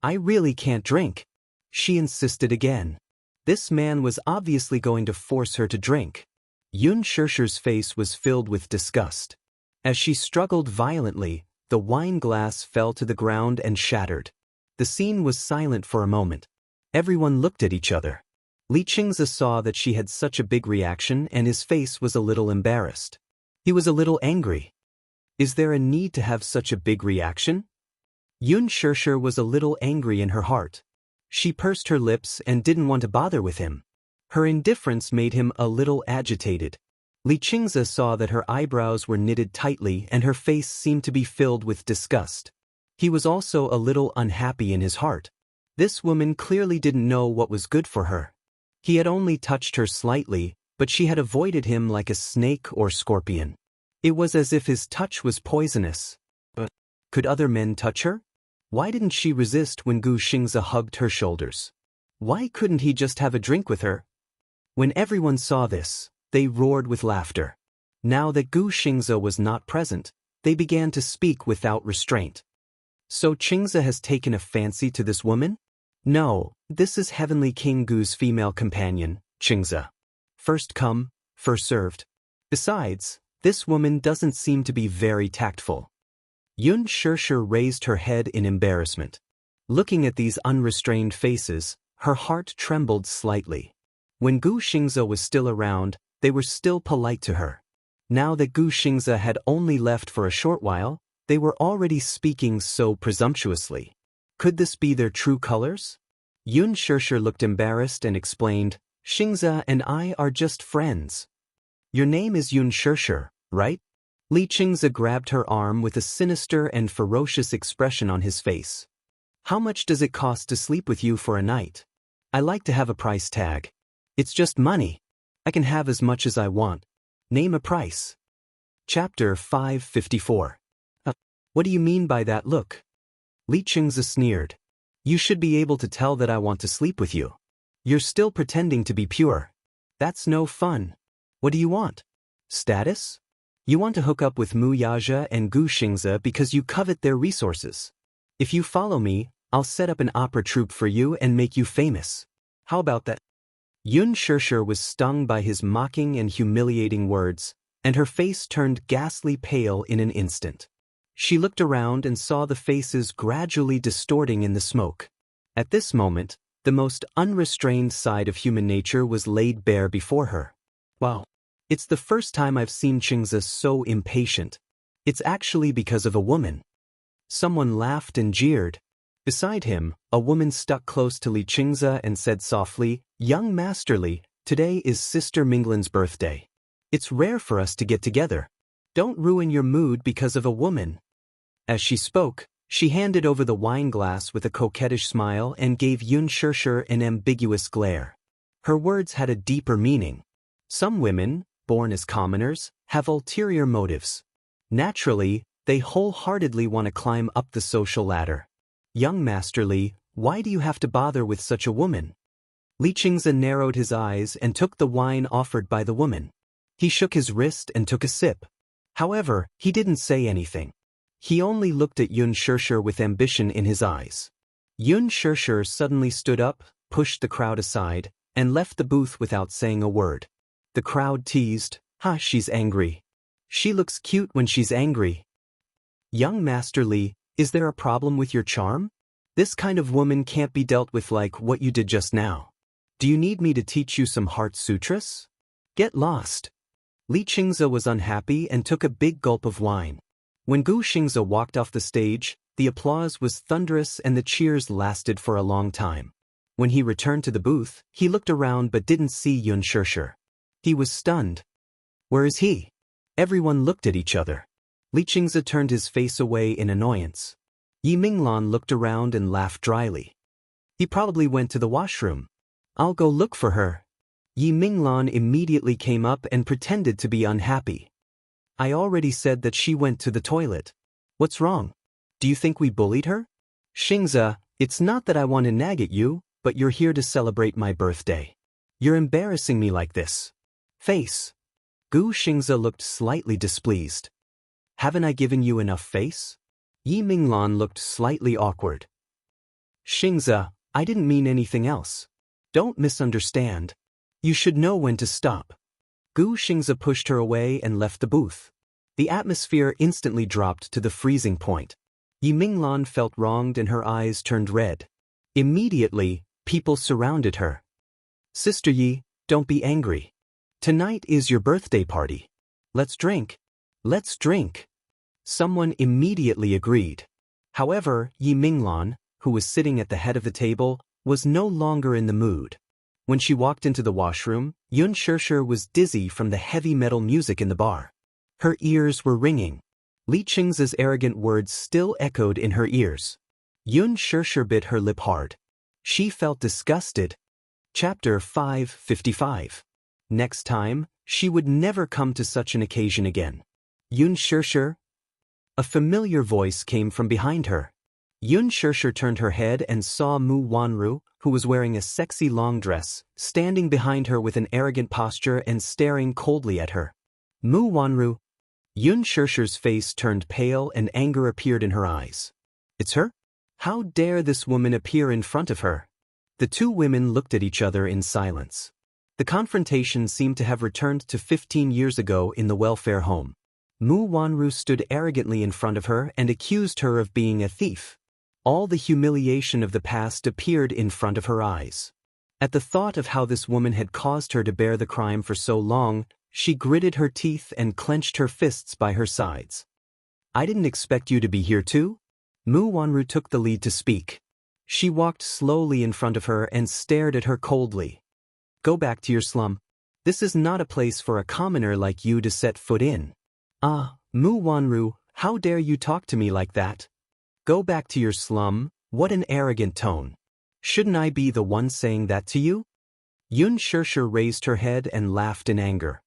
"I really can't drink," she insisted again. This man was obviously going to force her to drink. Yun Shishir's face was filled with disgust. As she struggled violently, the wine glass fell to the ground and shattered. The scene was silent for a moment. Everyone looked at each other. Li Qingze saw that she had such a big reaction and his face was a little embarrassed. He was a little angry. Is there a need to have such a big reaction? Yun Shishir was a little angry in her heart. She pursed her lips and didn't want to bother with him. Her indifference made him a little agitated. Li Qingze saw that her eyebrows were knitted tightly and her face seemed to be filled with disgust. He was also a little unhappy in his heart. This woman clearly didn't know what was good for her. He had only touched her slightly, but she had avoided him like a snake or scorpion. It was as if his touch was poisonous. But could other men touch her? Why didn't she resist when Gu Xingze hugged her shoulders? Why couldn't he just have a drink with her? When everyone saw this, they roared with laughter. Now that Gu Xingze was not present, they began to speak without restraint. "So Qingze has taken a fancy to this woman?" "No, this is Heavenly King Gu's female companion, Qingze. First come, first served. Besides, this woman doesn't seem to be very tactful." Yun Shishir raised her head in embarrassment. Looking at these unrestrained faces, her heart trembled slightly. When Gu Xingze was still around, they were still polite to her. Now that Gu Xingze had only left for a short while, they were already speaking so presumptuously. Could this be their true colors? Yun Shishir looked embarrassed and explained, "Xingze and I are just friends." "Your name is Yun Shishir, right?" Li Qingze grabbed her arm with a sinister and ferocious expression on his face. "How much does it cost to sleep with you for a night? I like to have a price tag. It's just money. I can have as much as I want. Name a price." Chapter 554. What do you mean by that look? Li Qingze sneered. "You should be able to tell that I want to sleep with you. You're still pretending to be pure. That's no fun. What do you want? Status? You want to hook up with Mu Yaja and Gu Xingze because you covet their resources. If you follow me, I'll set up an opera troupe for you and make you famous. How about that?" Yun Shishir was stung by his mocking and humiliating words, and her face turned ghastly pale in an instant. She looked around and saw the faces gradually distorting in the smoke. At this moment, the most unrestrained side of human nature was laid bare before her. Wow. It's the first time I've seen Qingze so impatient. It's actually because of a woman. Someone laughed and jeered. Beside him, a woman stuck close to Li Qingze and said softly, "Young Master Li, today is Sister Minglin's birthday. It's rare for us to get together. Don't ruin your mood because of a woman." As she spoke, she handed over the wine glass with a coquettish smile and gave Yun Shishir an ambiguous glare. Her words had a deeper meaning. Some women, born as commoners, have ulterior motives. Naturally, they wholeheartedly want to climb up the social ladder. Young Master Li, why do you have to bother with such a woman? Li Qingze narrowed his eyes and took the wine offered by the woman. He shook his wrist and took a sip. However, he didn't say anything. He only looked at Yun Shishir with ambition in his eyes. Yun Shishir suddenly stood up, pushed the crowd aside, and left the booth without saying a word. The crowd teased, "Ha, she's angry. She looks cute when she's angry." Young Master Li, is there a problem with your charm? This kind of woman can't be dealt with like what you did just now. Do you need me to teach you some heart sutras? Get lost. Li Qingze was unhappy and took a big gulp of wine. When Gu Xingze walked off the stage, the applause was thunderous and the cheers lasted for a long time. When he returned to the booth, he looked around but didn't see Yun Shishir. He was stunned. Where is he? Everyone looked at each other. Li Qingze turned his face away in annoyance. Yi Minglan looked around and laughed dryly. He probably went to the washroom. I'll go look for her. Yi Minglan immediately came up and pretended to be unhappy. I already said that she went to the toilet. What's wrong? Do you think we bullied her? Xingze, it's not that I want to nag at you, but you're here to celebrate my birthday. You're embarrassing me like this. Face. Gu Xingze looked slightly displeased. Haven't I given you enough face? Yi Minglan looked slightly awkward. Xingze, I didn't mean anything else. Don't misunderstand. You should know when to stop. Gu Xingze pushed her away and left the booth. The atmosphere instantly dropped to the freezing point. Yi Minglan felt wronged and her eyes turned red. Immediately, people surrounded her. Sister Yi, don't be angry. Tonight is your birthday party. Let's drink. Let's drink. Someone immediately agreed. However, Yi Minglan, who was sitting at the head of the table, was no longer in the mood. When she walked into the washroom, Yun Shishir was dizzy from the heavy metal music in the bar. Her ears were ringing. Li Qingze's arrogant words still echoed in her ears. Yun Shishir bit her lip hard. She felt disgusted. Chapter 555. Next time, she would never come to such an occasion again. Yun Shishir? A familiar voice came from behind her. Yun Shishir turned her head and saw Mu Wanru, who was wearing a sexy long dress, standing behind her with an arrogant posture and staring coldly at her. Mu Wanru. Yun Shishir's face turned pale and anger appeared in her eyes. It's her? How dare this woman appear in front of her? The two women looked at each other in silence. The confrontation seemed to have returned to 15 years ago in the welfare home. Mu Wanru stood arrogantly in front of her and accused her of being a thief. All the humiliation of the past appeared in front of her eyes. At the thought of how this woman had caused her to bear the crime for so long, she gritted her teeth and clenched her fists by her sides. I didn't expect you to be here too? Mu Wanru took the lead to speak. She walked slowly in front of her and stared at her coldly. Go back to your slum. This is not a place for a commoner like you to set foot in. Ah, Mu Wanru, how dare you talk to me like that? Go back to your slum, what an arrogant tone. Shouldn't I be the one saying that to you? Yun Shishir raised her head and laughed in anger.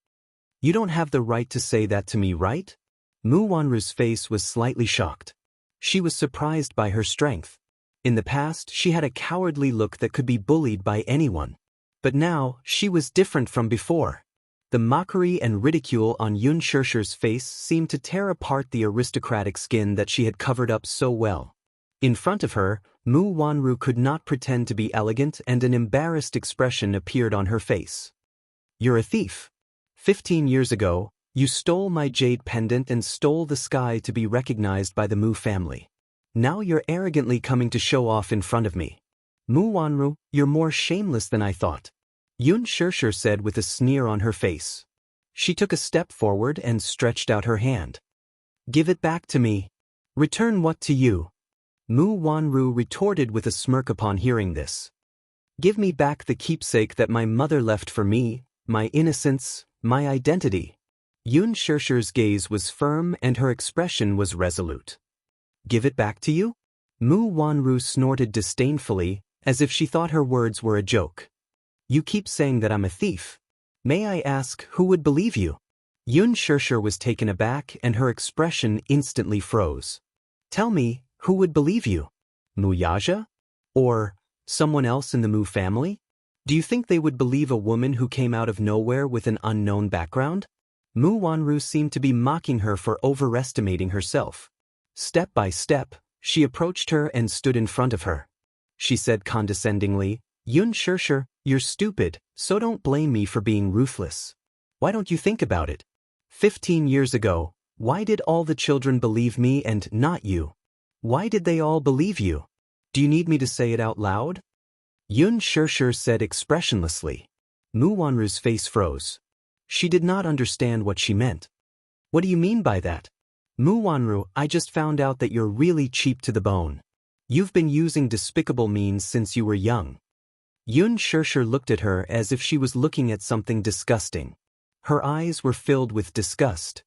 You don't have the right to say that to me, right? Mu Wanru's face was slightly shocked. She was surprised by her strength. In the past, she had a cowardly look that could be bullied by anyone. But now, she was different from before. The mockery and ridicule on Yun Shishir's face seemed to tear apart the aristocratic skin that she had covered up so well. In front of her, Mu Wanru could not pretend to be elegant and an embarrassed expression appeared on her face. You're a thief. 15 years ago, you stole my jade pendant and stole the sky to be recognized by the Mu family. Now you're arrogantly coming to show off in front of me. Mu Wanru, you're more shameless than I thought. Yun Shishir said with a sneer on her face. She took a step forward and stretched out her hand. Give it back to me. Return what to you? Mu Wanru retorted with a smirk upon hearing this. Give me back the keepsake that my mother left for me, my innocence, my identity. Yun Shishir's gaze was firm and her expression was resolute. Give it back to you? Mu Wanru snorted disdainfully, as if she thought her words were a joke. You keep saying that I'm a thief. May I ask who would believe you? Yun Shishir was taken aback and her expression instantly froze. Tell me, who would believe you? Muyaja? Or someone else in the Mu family? Do you think they would believe a woman who came out of nowhere with an unknown background? Mu Wanru seemed to be mocking her for overestimating herself. Step by step, she approached her and stood in front of her. She said condescendingly, "Yun Shirshir, you're stupid, so don't blame me for being ruthless. Why don't you think about it? 15 years ago, why did all the children believe me and not you? Why did they all believe you? Do you need me to say it out loud?" Yun Shirshir said expressionlessly. Mu Wanru's face froze. She did not understand what she meant. "What do you mean by that?" "Mu Wanru, I just found out that you're really cheap to the bone. You've been using despicable means since you were young." Yun Shirshir looked at her as if she was looking at something disgusting. Her eyes were filled with disgust.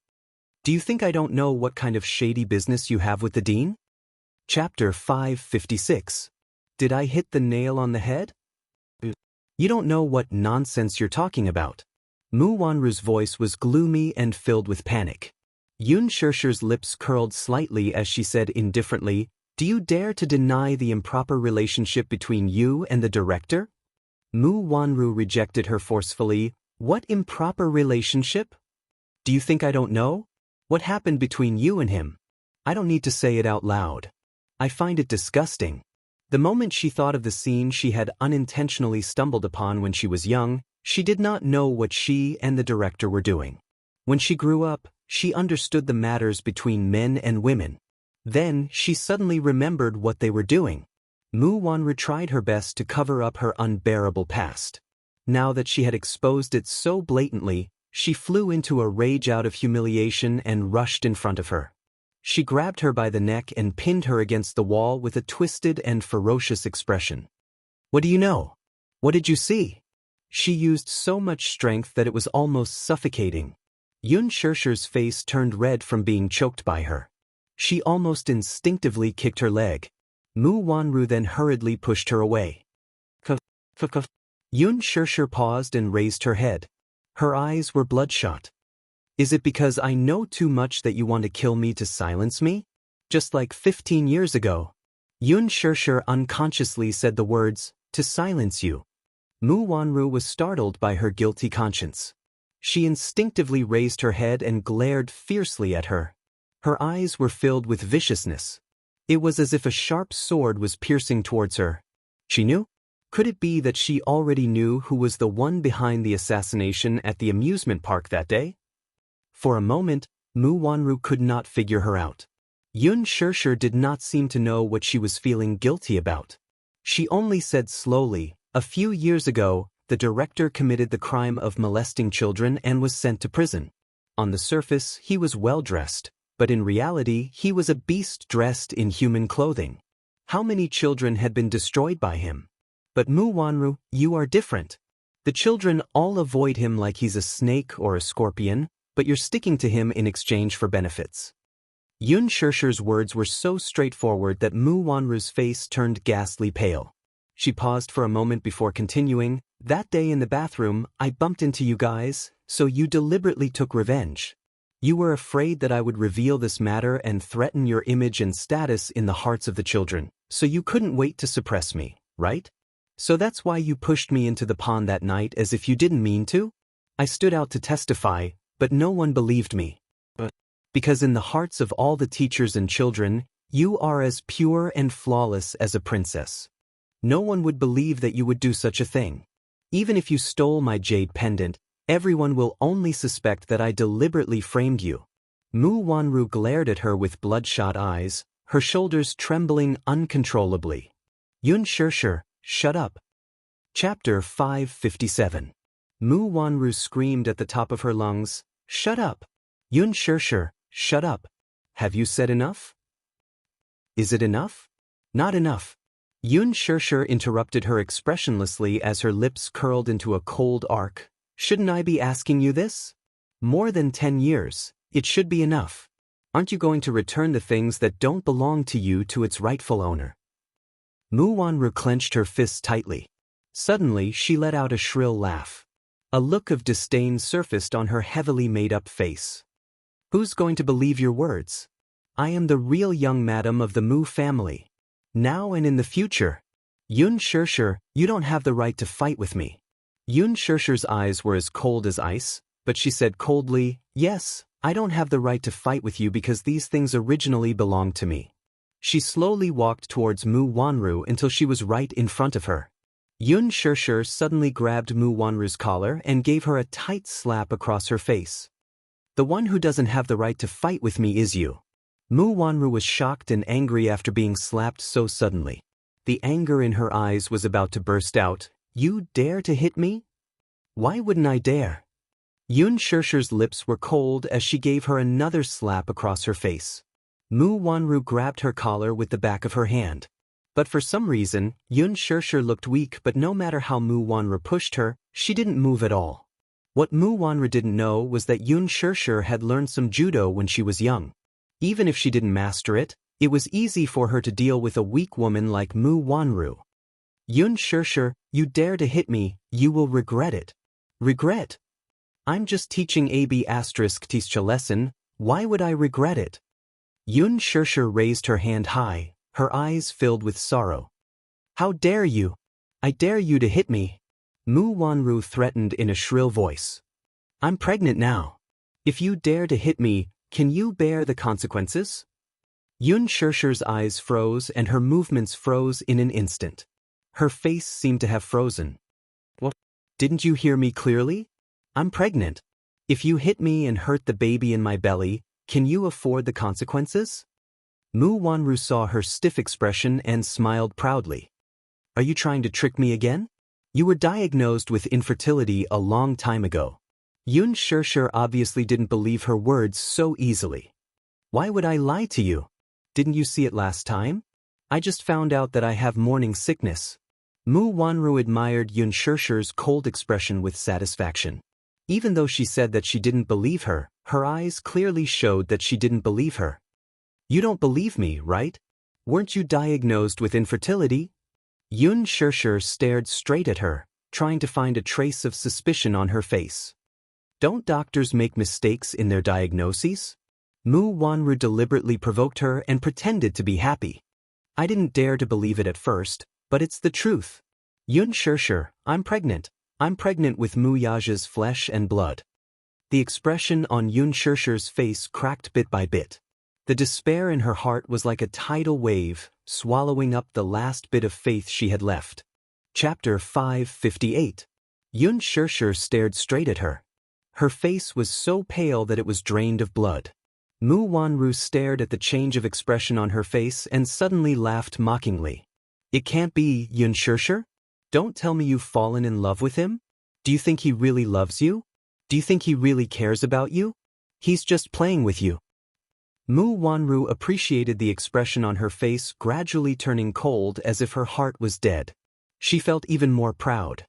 "Do you think I don't know what kind of shady business you have with the dean?" Chapter 556. Did I hit the nail on the head? You don't know what nonsense you're talking about. Mu Wanru's voice was gloomy and filled with panic. Yun Shirshir's lips curled slightly as she said indifferently, "Do you dare to deny the improper relationship between you and the director?" Mu Wanru rejected her forcefully. "What improper relationship? Do you think I don't know? What happened between you and him? I don't need to say it out loud. I find it disgusting." The moment she thought of the scene she had unintentionally stumbled upon when she was young, she did not know what she and the director were doing. When she grew up, she understood the matters between men and women. Then, she suddenly remembered what they were doing. Mu Wanru tried her best to cover up her unbearable past. Now that she had exposed it so blatantly, she flew into a rage out of humiliation and rushed in front of her. She grabbed her by the neck and pinned her against the wall with a twisted and ferocious expression. "What do you know? What did you see?" She used so much strength that it was almost suffocating. Yun Shirshir's face turned red from being choked by her. She almost instinctively kicked her leg. Mu Wanru then hurriedly pushed her away. Yun Shirshir paused and raised her head. Her eyes were bloodshot. "Is it because I know too much that you want to kill me to silence me? Just like 15 years ago." Yun Shirshir unconsciously said the words, "to silence you." Mu Wanru was startled by her guilty conscience. She instinctively raised her head and glared fiercely at her. Her eyes were filled with viciousness. It was as if a sharp sword was piercing towards her. She knew? Could it be that she already knew who was the one behind the assassination at the amusement park that day? For a moment, Mu Wanru could not figure her out. Yun Shirshir did not seem to know what she was feeling guilty about. She only said slowly, "A few years ago, the director committed the crime of molesting children and was sent to prison. On the surface, he was well-dressed, but in reality, he was a beast dressed in human clothing. How many children had been destroyed by him? But Mu Wanru, you are different. The children all avoid him like he's a snake or a scorpion, but you're sticking to him in exchange for benefits." Yun Shirshir's words were so straightforward that Mu Wanru's face turned ghastly pale. She paused for a moment before continuing, "That day in the bathroom, I bumped into you guys, so you deliberately took revenge. You were afraid that I would reveal this matter and threaten your image and status in the hearts of the children, so you couldn't wait to suppress me, right? So that's why you pushed me into the pond that night as if you didn't mean to? I stood out to testify, but no one believed me. Because in the hearts of all the teachers and children, you are as pure and flawless as a princess. No one would believe that you would do such a thing. Even if you stole my jade pendant, everyone will only suspect that I deliberately framed you." Mu Wanru glared at her with bloodshot eyes, her shoulders trembling uncontrollably. "Yun Shirshir, shut up." Chapter 557. Mu Wanru screamed at the top of her lungs, "Shut up! Yun Shirshir, shut up! Have you said enough?" "Is it enough?" "Not enough." Yun Shirshir interrupted her expressionlessly as her lips curled into a cold arc. "Shouldn't I be asking you this? More than 10 years, it should be enough. Aren't you going to return the things that don't belong to you to its rightful owner?" Mu Wanru clenched her fists tightly. Suddenly, she let out a shrill laugh. A look of disdain surfaced on her heavily made-up face. "Who's going to believe your words? I am the real young madam of the Mu family. Now and in the future. Yun Shirshir, you don't have the right to fight with me. Yun Shirshir's eyes were as cold as ice, but she said coldly, yes, I don't have the right to fight with you because these things originally belonged to me. She slowly walked towards Mu Wanru until she was right in front of her. Yun Shirshir suddenly grabbed Mu Wanru's collar and gave her a tight slap across her face. The one who doesn't have the right to fight with me is you. Mu Wanru was shocked and angry after being slapped so suddenly. The anger in her eyes was about to burst out. You dare to hit me? Why wouldn't I dare? Yun Shirshir's lips were cold as she gave her another slap across her face. Mu Wanru grabbed her collar with the back of her hand. But for some reason, Yun Shirshir looked weak, but no matter how Mu Wanru pushed her, she didn't move at all. What Mu Wanru didn't know was that Yun Shirshir had learned some judo when she was young. Even if she didn't master it, it was easy for her to deal with a weak woman like Mu Wanru. Yun Shirshir, you dare to hit me, you will regret it. Regret? I'm just teaching AB** teach a lesson, why would I regret it? Yun Shirshir raised her hand high, her eyes filled with sorrow. How dare you? I dare you to hit me. Mu Wanru threatened in a shrill voice. I'm pregnant now. If you dare to hit me, can you bear the consequences? Yun Shirshir's eyes froze and her movements froze in an instant. Her face seemed to have frozen. What? Didn't you hear me clearly? I'm pregnant. If you hit me and hurt the baby in my belly, can you afford the consequences? Mu Wanru saw her stiff expression and smiled proudly. Are you trying to trick me again? You were diagnosed with infertility a long time ago. Yun Shirshir obviously didn't believe her words so easily. Why would I lie to you? Didn't you see it last time? I just found out that I have morning sickness. Mu Wanru admired Yun Shirshir's cold expression with satisfaction. Even though she said that she didn't believe her, her eyes clearly showed that she didn't believe her. You don't believe me, right? Weren't you diagnosed with infertility? Yun Shirshir stared straight at her, trying to find a trace of suspicion on her face. Don't doctors make mistakes in their diagnoses? Mu Wanru deliberately provoked her and pretended to be happy. I didn't dare to believe it at first, but it's the truth. Yun Shirshir, I'm pregnant. I'm pregnant with Mu Yaja's flesh and blood. The expression on Yun Shirshir's face cracked bit by bit. The despair in her heart was like a tidal wave, swallowing up the last bit of faith she had left. Chapter 558. Yun Shirshir stared straight at her. Her face was so pale that it was drained of blood. Mu Wanru stared at the change of expression on her face and suddenly laughed mockingly. It can't be, Yun Shirshir? Don't tell me you've fallen in love with him? Do you think he really loves you? Do you think he really cares about you? He's just playing with you. Mu Wanru appreciated the expression on her face gradually turning cold as if her heart was dead. She felt even more proud.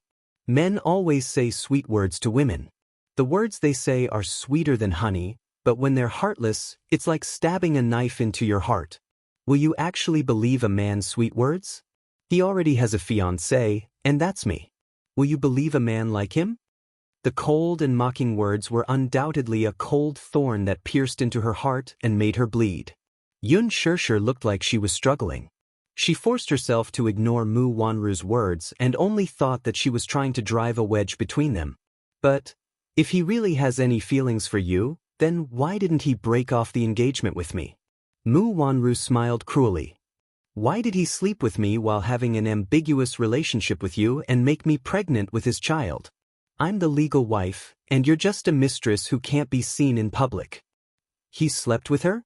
Men always say sweet words to women. The words they say are sweeter than honey, but when they're heartless, it's like stabbing a knife into your heart. Will you actually believe a man's sweet words? He already has a fiancée, and that's me. Will you believe a man like him? The cold and mocking words were undoubtedly a cold thorn that pierced into her heart and made her bleed. Yun Shirshir looked like she was struggling. She forced herself to ignore Mu Wanru's words and only thought that she was trying to drive a wedge between them. But if he really has any feelings for you, then why didn't he break off the engagement with me? Mu Wanru smiled cruelly. Why did he sleep with me while having an ambiguous relationship with you and make me pregnant with his child? I'm the legal wife, and you're just a mistress who can't be seen in public. He slept with her?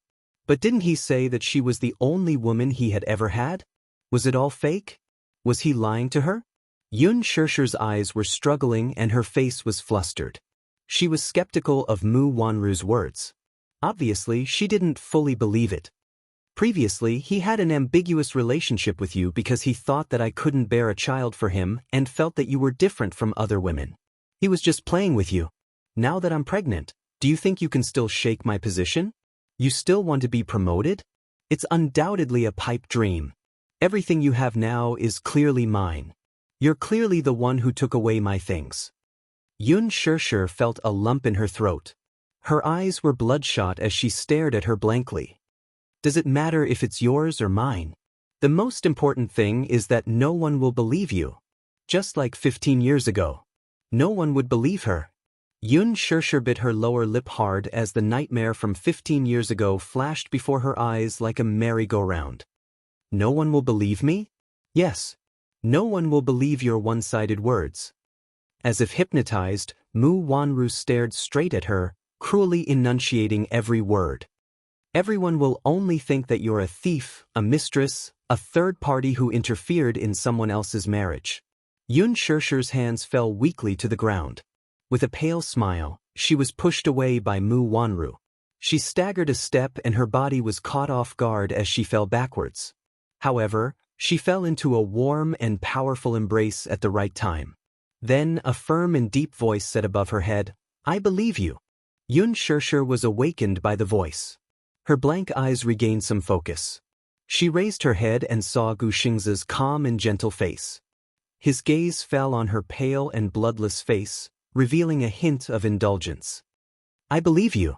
But didn't he say that she was the only woman he had ever had? Was it all fake? Was he lying to her? Yun Shirshir's eyes were struggling and her face was flustered. She was skeptical of Mu Wanru's words. Obviously, she didn't fully believe it. Previously, he had an ambiguous relationship with you because he thought that I couldn't bear a child for him and felt that you were different from other women. He was just playing with you. Now that I'm pregnant, do you think you can still shake my position? You still want to be promoted? It's undoubtedly a pipe dream. Everything you have now is clearly mine. You're clearly the one who took away my things. Yun Shirshir felt a lump in her throat. Her eyes were bloodshot as she stared at her blankly. Does it matter if it's yours or mine? The most important thing is that no one will believe you. Just like 15 years ago. No one would believe her. Yun Shirshir bit her lower lip hard as the nightmare from 15 years ago flashed before her eyes like a merry-go-round. No one will believe me? Yes. No one will believe your one-sided words. As if hypnotized, Mu Wanru stared straight at her, cruelly enunciating every word. Everyone will only think that you're a thief, a mistress, a third party who interfered in someone else's marriage. Yun Shirshir's hands fell weakly to the ground. With a pale smile, she was pushed away by Mu Wanru. She staggered a step and her body was caught off guard as she fell backwards. However, she fell into a warm and powerful embrace at the right time. Then a firm and deep voice said above her head, "I believe you." Yun Shirshir was awakened by the voice. Her blank eyes regained some focus. She raised her head and saw Gu Xingze's calm and gentle face. His gaze fell on her pale and bloodless face, revealing a hint of indulgence. "I believe you."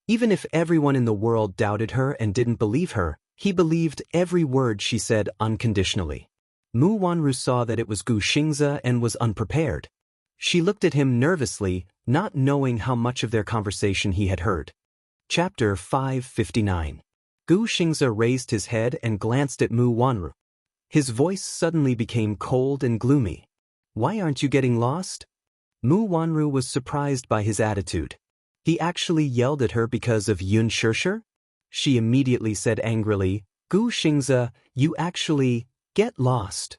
Even if everyone in the world doubted her and didn't believe her, he believed every word she said unconditionally. Mu Wanru saw that it was Gu Xingze and was unprepared. She looked at him nervously, not knowing how much of their conversation he had heard. Chapter 559. Gu Xingze raised his head and glanced at Mu Wanru. His voice suddenly became cold and gloomy. "Why aren't you getting lost?" Mu Wanru was surprised by his attitude. He actually yelled at her because of Yun Shirshir? She immediately said angrily, "Gu Xingze, you actually get lost."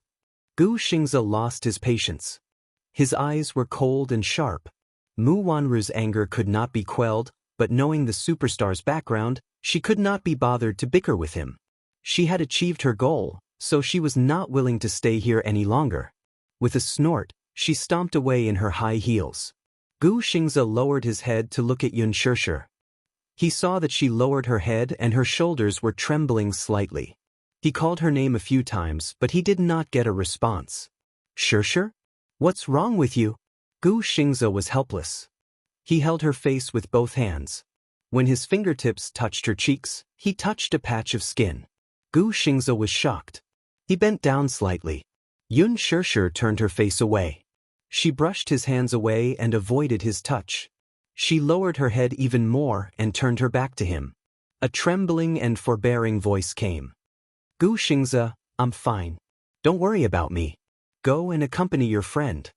Gu Xingze lost his patience. His eyes were cold and sharp. Mu Wanru's anger could not be quelled, but knowing the superstar's background, she could not be bothered to bicker with him. She had achieved her goal, so she was not willing to stay here any longer. With a snort, she stomped away in her high heels. Gu Xingze lowered his head to look at Yun Shirshir. He saw that she lowered her head and her shoulders were trembling slightly. He called her name a few times, but he did not get a response. "Shirshir? What's wrong with you?" Gu Xingze was helpless. He held her face with both hands. When his fingertips touched her cheeks, he touched a patch of skin. Gu Xingze was shocked. He bent down slightly. Yun Shirshir turned her face away. She brushed his hands away and avoided his touch. She lowered her head even more and turned her back to him. A trembling and forbearing voice came. "Gu Xingze, I'm fine. Don't worry about me. Go and accompany your friend."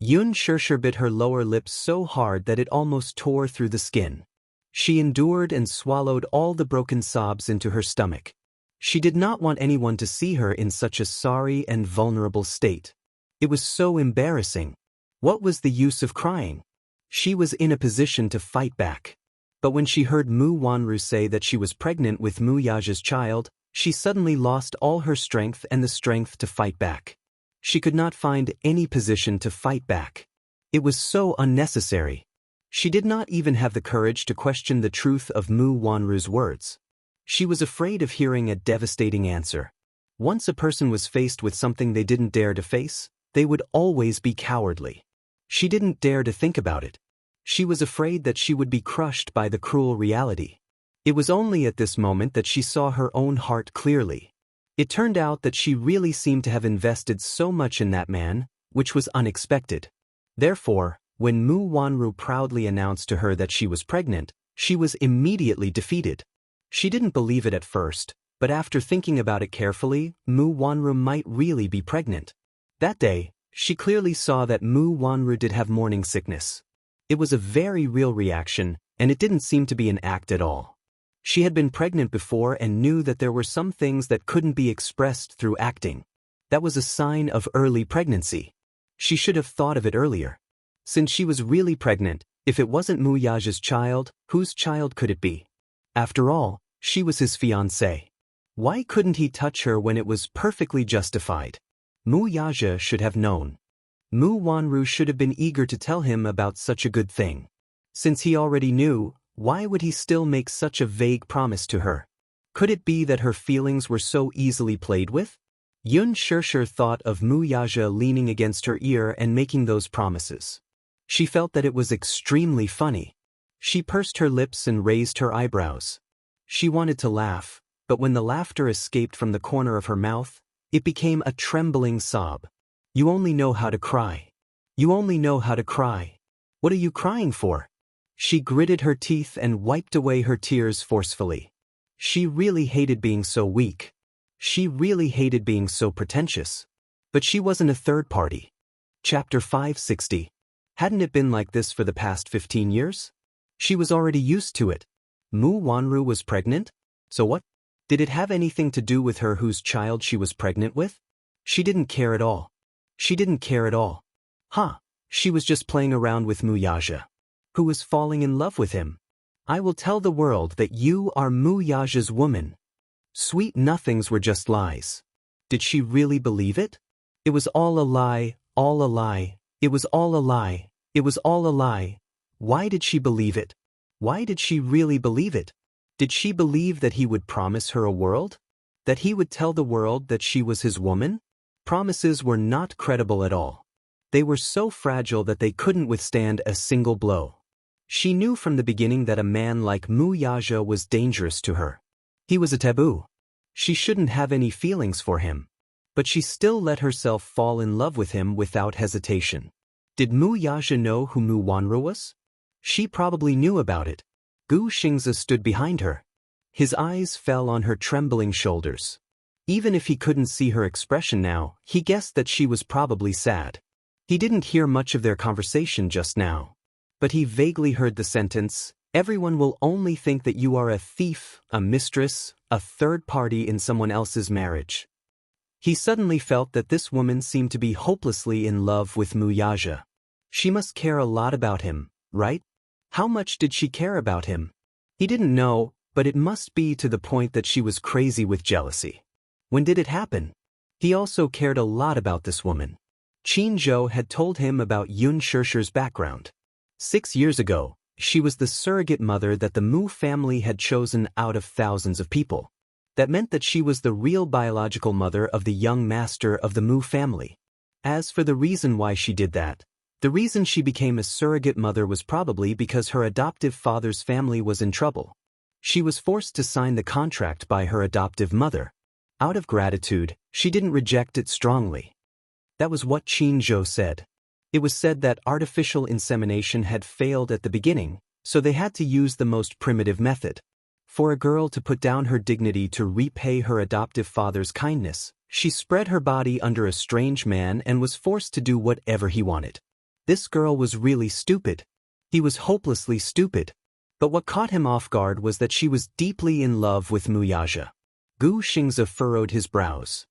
Yun Shirshir bit her lower lip so hard that it almost tore through the skin. She endured and swallowed all the broken sobs into her stomach. She did not want anyone to see her in such a sorry and vulnerable state. It was so embarrassing. What was the use of crying? She was in a position to fight back. But when she heard Mu Wanru say that she was pregnant with Mu Yaja's child, she suddenly lost all her strength and the strength to fight back. She could not find any position to fight back. It was so unnecessary. She did not even have the courage to question the truth of Mu Wanru's words. She was afraid of hearing a devastating answer. Once a person was faced with something they didn't dare to face, they would always be cowardly. She didn't dare to think about it. She was afraid that she would be crushed by the cruel reality. It was only at this moment that she saw her own heart clearly. It turned out that she really seemed to have invested so much in that man, which was unexpected. Therefore, when Mu Wanru proudly announced to her that she was pregnant, she was immediately defeated. She didn't believe it at first, but after thinking about it carefully, Mu Wanru might really be pregnant. That day, she clearly saw that Mu Wanru did have morning sickness. It was a very real reaction, and it didn't seem to be an act at all. She had been pregnant before and knew that there were some things that couldn't be expressed through acting. That was a sign of early pregnancy. She should have thought of it earlier. Since she was really pregnant, if it wasn't Mu Yaja's child, whose child could it be? After all, she was his fiancée. Why couldn't he touch her when it was perfectly justified? Mu Yaja should have known. Mu Wanru should have been eager to tell him about such a good thing. Since he already knew, why would he still make such a vague promise to her? Could it be that her feelings were so easily played with? Yun Shirshir thought of Mu Yaja leaning against her ear and making those promises. She felt that it was extremely funny. She pursed her lips and raised her eyebrows. She wanted to laugh, but when the laughter escaped from the corner of her mouth, it became a trembling sob. You only know how to cry. You only know how to cry. What are you crying for? She gritted her teeth and wiped away her tears forcefully. She really hated being so weak. She really hated being so pretentious. But she wasn't a third party. Chapter 560. Hadn't it been like this for the past 15 years? She was already used to it. Mu Wanru was pregnant? So what? Did it have anything to do with her whose child she was pregnant with? She didn't care at all. She didn't care at all. She was just playing around with Muyaja, who was falling in love with him. I will tell the world that you are Muyaja's woman. Sweet nothings were just lies. Did she really believe it? It was all a lie, all a lie. It was all a lie. It was all a lie. Why did she believe it? Why did she really believe it? Did she believe that he would promise her a world? That he would tell the world that she was his woman? Promises were not credible at all. They were so fragile that they couldn't withstand a single blow. She knew from the beginning that a man like Muyaja was dangerous to her. He was a taboo. She shouldn't have any feelings for him. But she still let herself fall in love with him without hesitation. Did Muyaja know who Mu Wanru was? She probably knew about it. Gu Xingzi stood behind her. His eyes fell on her trembling shoulders. Even if he couldn't see her expression now, he guessed that she was probably sad. He didn't hear much of their conversation just now. But he vaguely heard the sentence, "Everyone will only think that you are a thief, a mistress, a third party in someone else's marriage." He suddenly felt that this woman seemed to be hopelessly in love with Muyaja. She must care a lot about him, right? How much did she care about him? He didn't know, but it must be to the point that she was crazy with jealousy. When did it happen? He also cared a lot about this woman. Qin Zhou had told him about Yun Shishir's background. 6 years ago, she was the surrogate mother that the Mu family had chosen out of thousands of people. That meant that she was the real biological mother of the young master of the Mu family. As for the reason why she did that, the reason she became a surrogate mother was probably because her adoptive father's family was in trouble. She was forced to sign the contract by her adoptive mother. Out of gratitude, she didn't reject it strongly. That was what Qin Zhou said. It was said that artificial insemination had failed at the beginning, so they had to use the most primitive method. For a girl to put down her dignity to repay her adoptive father's kindness, she spread her body under a strange man and was forced to do whatever he wanted. This girl was really stupid. He was hopelessly stupid. But what caught him off guard was that she was deeply in love with Muyaja. Gu Xingzi furrowed his brows.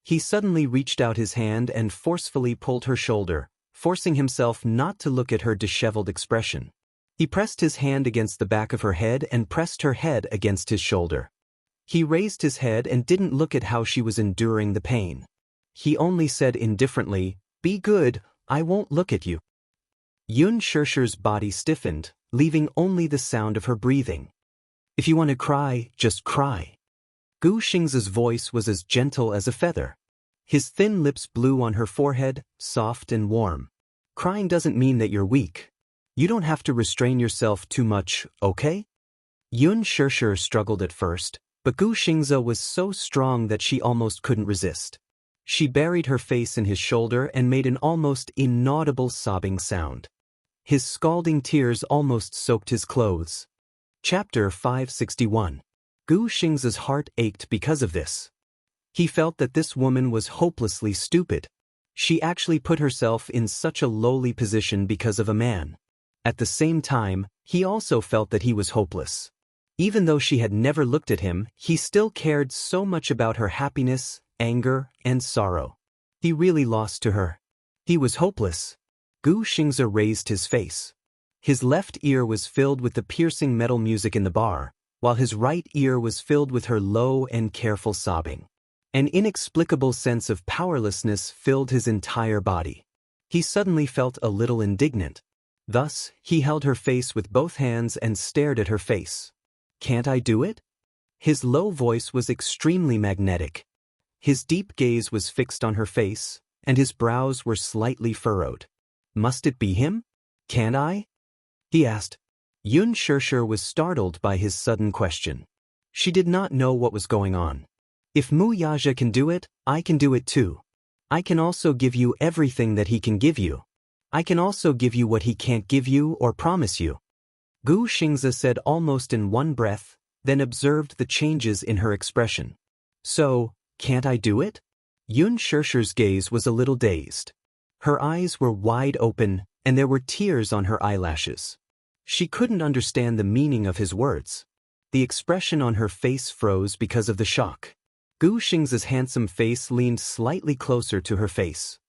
He suddenly reached out his hand and forcefully pulled her shoulder, forcing himself not to look at her disheveled expression. He pressed his hand against the back of her head and pressed her head against his shoulder. He raised his head and didn't look at how she was enduring the pain. He only said indifferently, "Be good, I won't look at you." Yun Shishir's body stiffened, leaving only the sound of her breathing. "If you want to cry, just cry." Gu Xingzi's voice was as gentle as a feather. His thin lips blew on her forehead, soft and warm. "Crying doesn't mean that you're weak. You don't have to restrain yourself too much, okay?" Yun Shishir struggled at first, but Gu Xingzi was so strong that she almost couldn't resist. She buried her face in his shoulder and made an almost inaudible sobbing sound. His scalding tears almost soaked his clothes. Chapter 561. Gu Xingzi's heart ached because of this. He felt that this woman was hopelessly stupid. She actually put herself in such a lowly position because of a man. At the same time, he also felt that he was hopeless. Even though she had never looked at him, he still cared so much about her happiness, anger, and sorrow. He really lost to her. He was hopeless. Gu Xingzi raised his face. His left ear was filled with the piercing metal music in the bar, while his right ear was filled with her low and careful sobbing. An inexplicable sense of powerlessness filled his entire body. He suddenly felt a little indignant. Thus, he held her face with both hands and stared at her face. "Can't I do it?" His low voice was extremely magnetic. His deep gaze was fixed on her face, and his brows were slightly furrowed. "Must it be him? Can't I?" he asked. Yun Shishir was startled by his sudden question. She did not know what was going on. If Mu Yaja can do it, I can do it too. I can also give you everything that he can give you. I can also give you what he can't give you or promise you. Gu Xingzi said almost in one breath, then observed the changes in her expression. So, can't I do it? Yun Shishi's gaze was a little dazed. Her eyes were wide open, and there were tears on her eyelashes. She couldn't understand the meaning of his words. The expression on her face froze because of the shock. Gu Xingzi's handsome face leaned slightly closer to her face.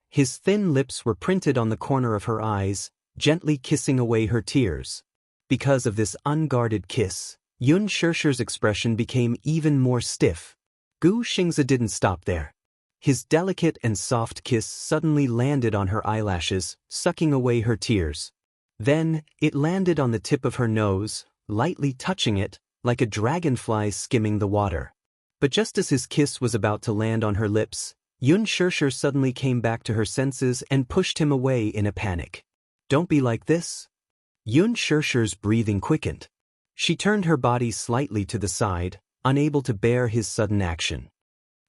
His thin lips were printed on the corner of her eyes, gently kissing away her tears. Because of this unguarded kiss, Yun Shishi's expression became even more stiff. Gu Xingzi didn't stop there. His delicate and soft kiss suddenly landed on her eyelashes, sucking away her tears. Then, it landed on the tip of her nose, lightly touching it, like a dragonfly skimming the water. But just as his kiss was about to land on her lips, Yun Shishi suddenly came back to her senses and pushed him away in a panic. Don't be like this. Yun Shishi's breathing quickened. She turned her body slightly to the side, unable to bear his sudden action.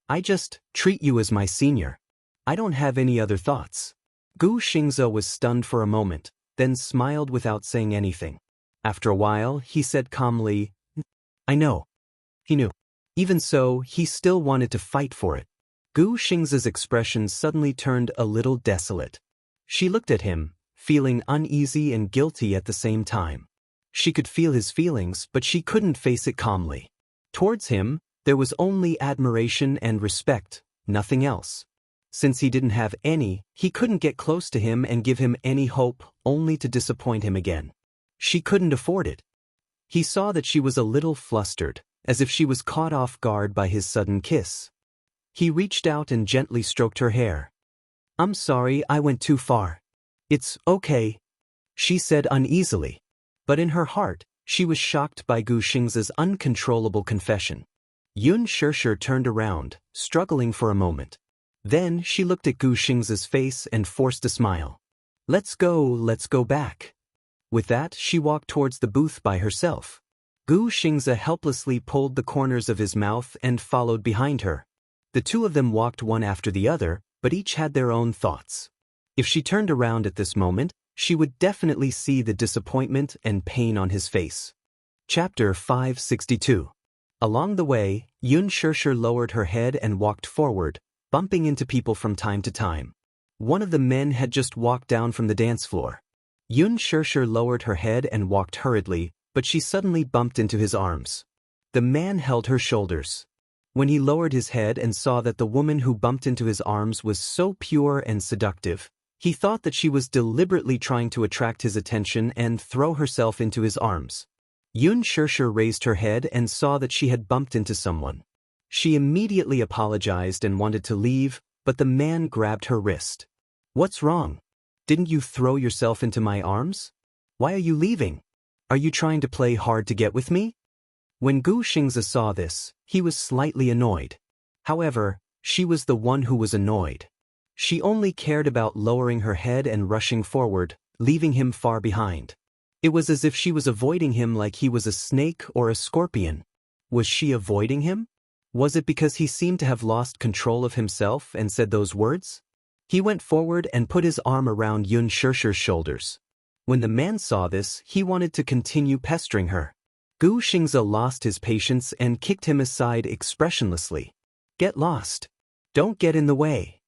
I just treat you as my senior. I don't have any other thoughts. Gu Xingzi was stunned for a moment, then smiled without saying anything. After a while, he said calmly, I know. He knew. Even so, he still wanted to fight for it. Gu Xingzi's expression suddenly turned a little desolate. She looked at him, feeling uneasy and guilty at the same time. She could feel his feelings, but she couldn't face it calmly. Towards him, there was only admiration and respect, nothing else. Since he didn't have any, he couldn't get close to him and give him any hope, only to disappoint him again. She couldn't afford it. He saw that she was a little flustered, as if she was caught off guard by his sudden kiss. He reached out and gently stroked her hair. I'm sorry I went too far. It's okay, she said uneasily. But in her heart, she was shocked by Gu Xingzi's uncontrollable confession. Yun Shishi turned around, struggling for a moment. Then she looked at Gu Xingzi's face and forced a smile. Let's go back. With that, she walked towards the booth by herself. Gu Xingzi helplessly pulled the corners of his mouth and followed behind her. The two of them walked one after the other, but each had their own thoughts. If she turned around at this moment, she would definitely see the disappointment and pain on his face. Chapter 562. Along the way, Yun Shishi lowered her head and walked forward, bumping into people from time to time. One of the men had just walked down from the dance floor. Yun Shishi lowered her head and walked hurriedly, but she suddenly bumped into his arms. The man held her shoulders. When he lowered his head and saw that the woman who bumped into his arms was so pure and seductive, he thought that she was deliberately trying to attract his attention and throw herself into his arms. Yun Shishi raised her head and saw that she had bumped into someone. She immediately apologized and wanted to leave, but the man grabbed her wrist. What's wrong? Didn't you throw yourself into my arms? Why are you leaving? Are you trying to play hard to get with me? When Gu Xingzi saw this, he was slightly annoyed. However, she was the one who was annoyed. She only cared about lowering her head and rushing forward, leaving him far behind. It was as if she was avoiding him like he was a snake or a scorpion. Was she avoiding him? Was it because he seemed to have lost control of himself and said those words? He went forward and put his arm around Yun Shishi's shoulders. When the man saw this, he wanted to continue pestering her. Gu Xingzi lost his patience and kicked him aside expressionlessly. Get lost. Don't get in the way.